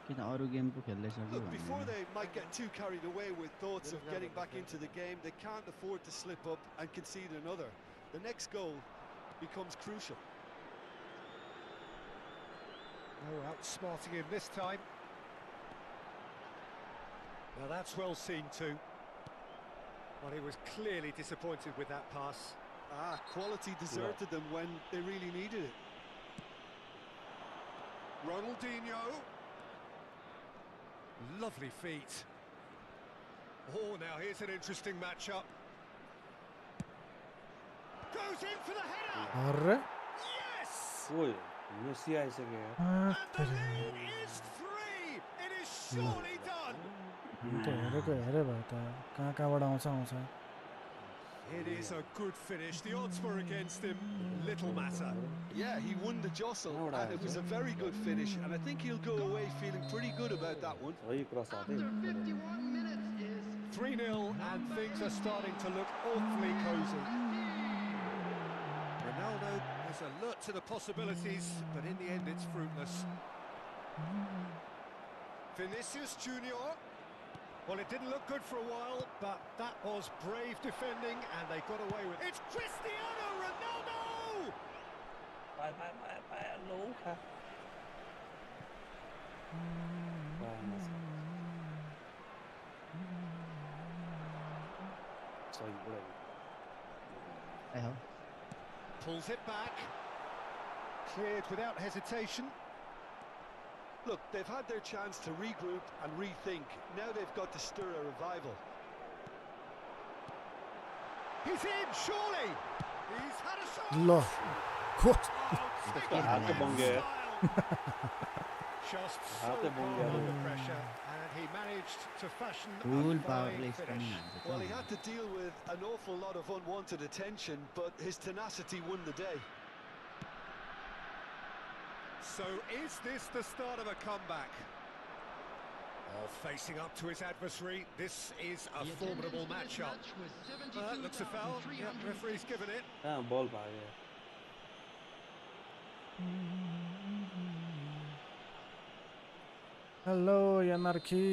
Look, before they might get too carried away with thoughts of getting back into the game, they can't afford to slip up and concede another. The next goal becomes crucial. No outsmarting him this time. Now that's well seen too. Well, he was clearly disappointed with that pass. Quality deserted them when they really needed it. Ronaldinho. Lovely feet. Oh, now here's an interesting matchup. Goes in for the header. अरे Yes! ओए Messi आइसक्यो यार And the lead is 3. It is surely done. तो हेरे बात है कहाँ आउँछ It is a good finish. The odds were against him. Little matter. Yeah, he won the jostle, and it was a very good finish, and I think he'll go away feeling pretty good about that one. सही cross आते After 51 minutes is 3-0 and things are starting to look awfully cosy. Ronaldo is alert to the possibilities, but in the end it's fruitless. Vinicius Junior. Well, it didn't look good for a while, but that was brave defending and they got away with it. It's Cristiano Ronaldo! ไปรู้ค่ะसही बड़ा I hope. Pulls it back. Cleared without hesitation. Look, they've had their chance to regroup and rethink. Now they've got to stir a revival. He's in, surely! He's had a shot! ल खोज हाथ पे बंग गया Just so हाथ पे बंग calm गया under pressure, and he managed to fashion Full a power fine play finish. Well, he had to deal with an awful lot of unwanted attention, but his tenacity won the day. So is this the start of a comeback? Oh, facing up to his adversary, this is a formidable matchup. That looks a foul. Yeah, referee's given it. हाँ ball भाग गया hello एनर्की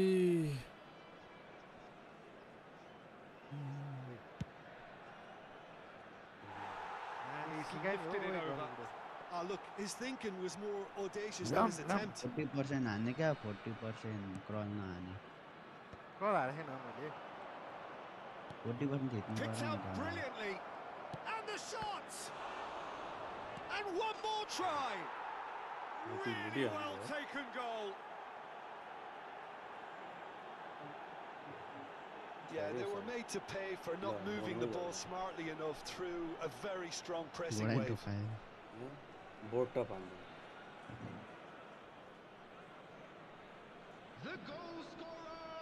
And he's lifted it over. Look, his thinking was more audacious than his attempt. 40% हान्ने क्या 40% crawl नहाने crawl हारेको छैन मैले 40% जित्नु Picked पर्यो out नि त brilliantly. And the shot! And one more try! Really well taken goal. Yeah, they were made to pay for not moving the ball smartly enough through a very strong pressing गोडाइ wave. टुकायो board top हान्नु the goal scorer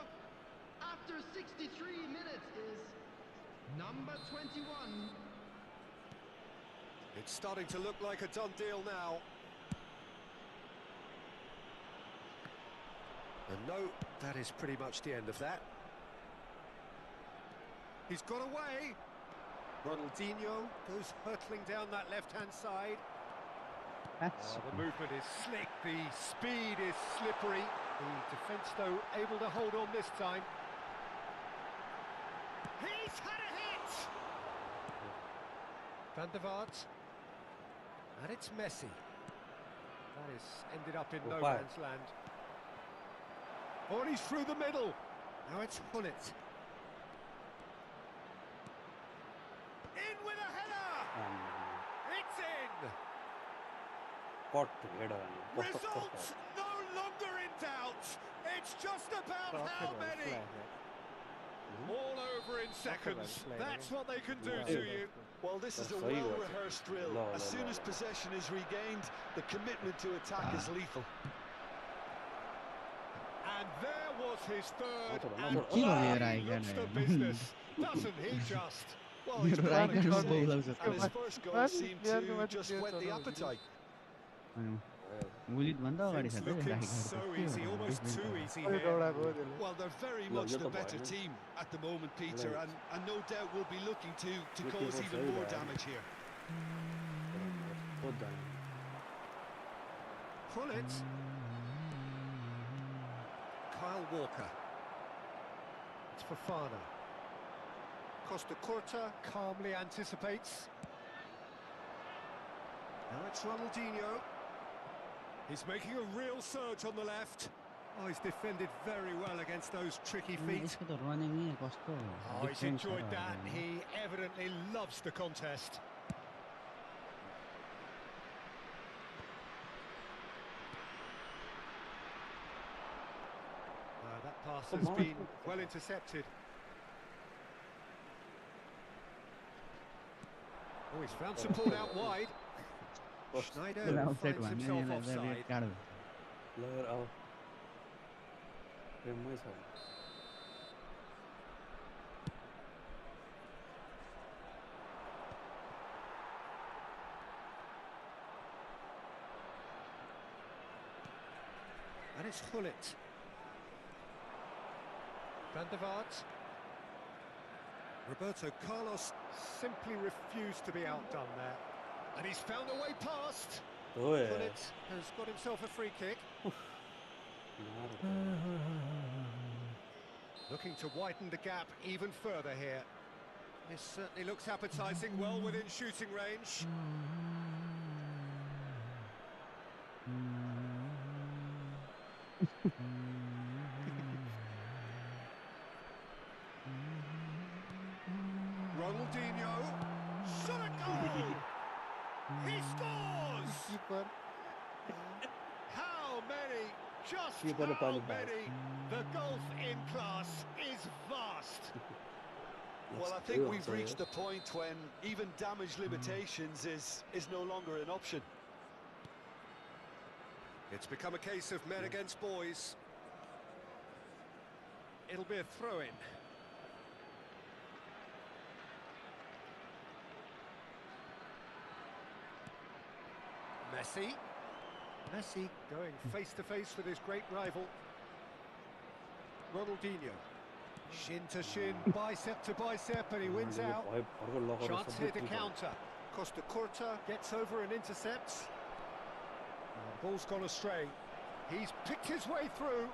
after 63 minutes is number 21. It's starting to look like a done deal now. And no, that is pretty much the end of that. He's got away. Ronaldinho goes hurtling down that left-hand side. That's The movement is slick, the speed is slippery. The defence, though, able to hold on this time. He's had a hit! Van der Vaart. And it's Messi. That has ended up in no man's land. Oh, and he's through the middle. Now it's Hullet. In with a header! It's in! Cut header Results no longer in doubt. It's just about how many. All over in seconds. That's what they can do to you. Well, this is a well-rehearsed drill. As soon as possession is regained, the commitment to attack is lethal. And there was his third. के भयो राइगार्ड Looks the business, doesn't he just? Well, he's मेरो been राइगार्ड saved, बोलाउँछ and his first goal seemed to just whet the appetite. बुलिट भन्दा अगाडि Things छ त looking so easy, almost too easy अहिले here. दौडाएको हो त्यसले Well, they're very much the better team at the moment, Peter, and no doubt will be looking to cause even more damage here. Hullet. Kyle Walker. It's Fofana. Costa Curta calmly anticipates. Now it's Ronaldinho. He's making a real surge on the left. Oh, he's defended very well against those tricky feet. यसको त running नि कस्तो Oh, he's enjoyed that. He evidently loves the contest. pass has been well intercepted. Oh, he's found support out wide. Schneider finds himself offside. Player out. Removes him. And it's Hullet. Van der Vaart. Roberto Carlos simply refused to be outdone there. And he's found a way past. Oh yeah. Hullet has got himself a free kick. Looking to widen the gap even further here. This certainly looks appetising, well within shooting range. Ronaldinho, shot a goal! He scores! How many? Just how many? The gulf in class is vast. Well, I think we've reached the point when even damage limitations is no longer an option. It's become a case of men against boys. It'll be a throw-in. Messi going face-to-face with his great rival. Ronaldinho. Shin to shin, bicep to bicep, and he wins out. Chance here to counter. Costa Curta gets over and intercepts. Ball's gone astray. He's picked his way through.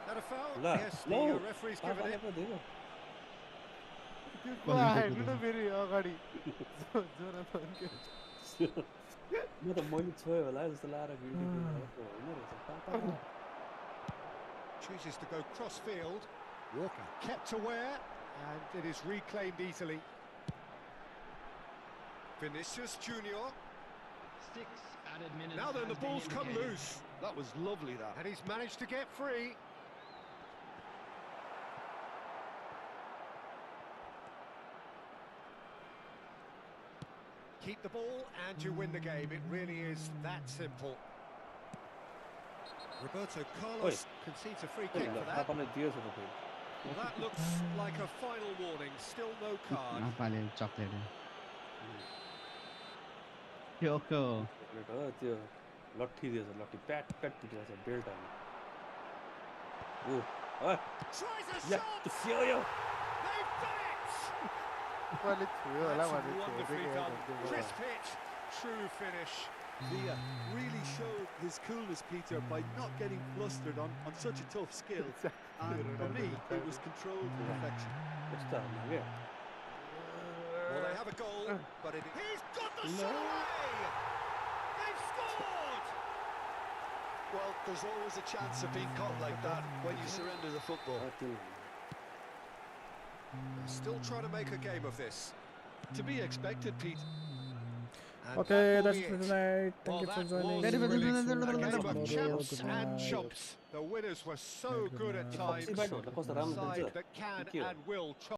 That a foul? Yes, the referee's given it. Chooses to go cross-field. Walker kept aware, and it is reclaimed easily. Vinicius Junior. 6 added minutes. Now then, the ball's come loose. That was lovely, that. And he's managed to get free. Keep the ball and you win the game. It really is that simple. Roberto Carlos concedes a free kick for that. Well, that looks like a final warning. Still no card. chocolate. Kyoko. Lucky this, lucky pat because a built on. Oh, Tries a shot! to feel you. They've done it! That's wonderfully done. Crisp hit, true finish. Villa really showed his coolness, Peter, by not getting flustered on such a tough skill. And for me, it was controlled to perfection. Well, they have a goal, but he's got the shot away! They've scored! Well, there's always a chance of being caught like that when you surrender the football. They're still trying to make a game of this. To be expected, Pete. And Okay, that's it for tonight. Thank you for joining. A game of champs and chumps. The winners were so good at times. Side that can and will chop.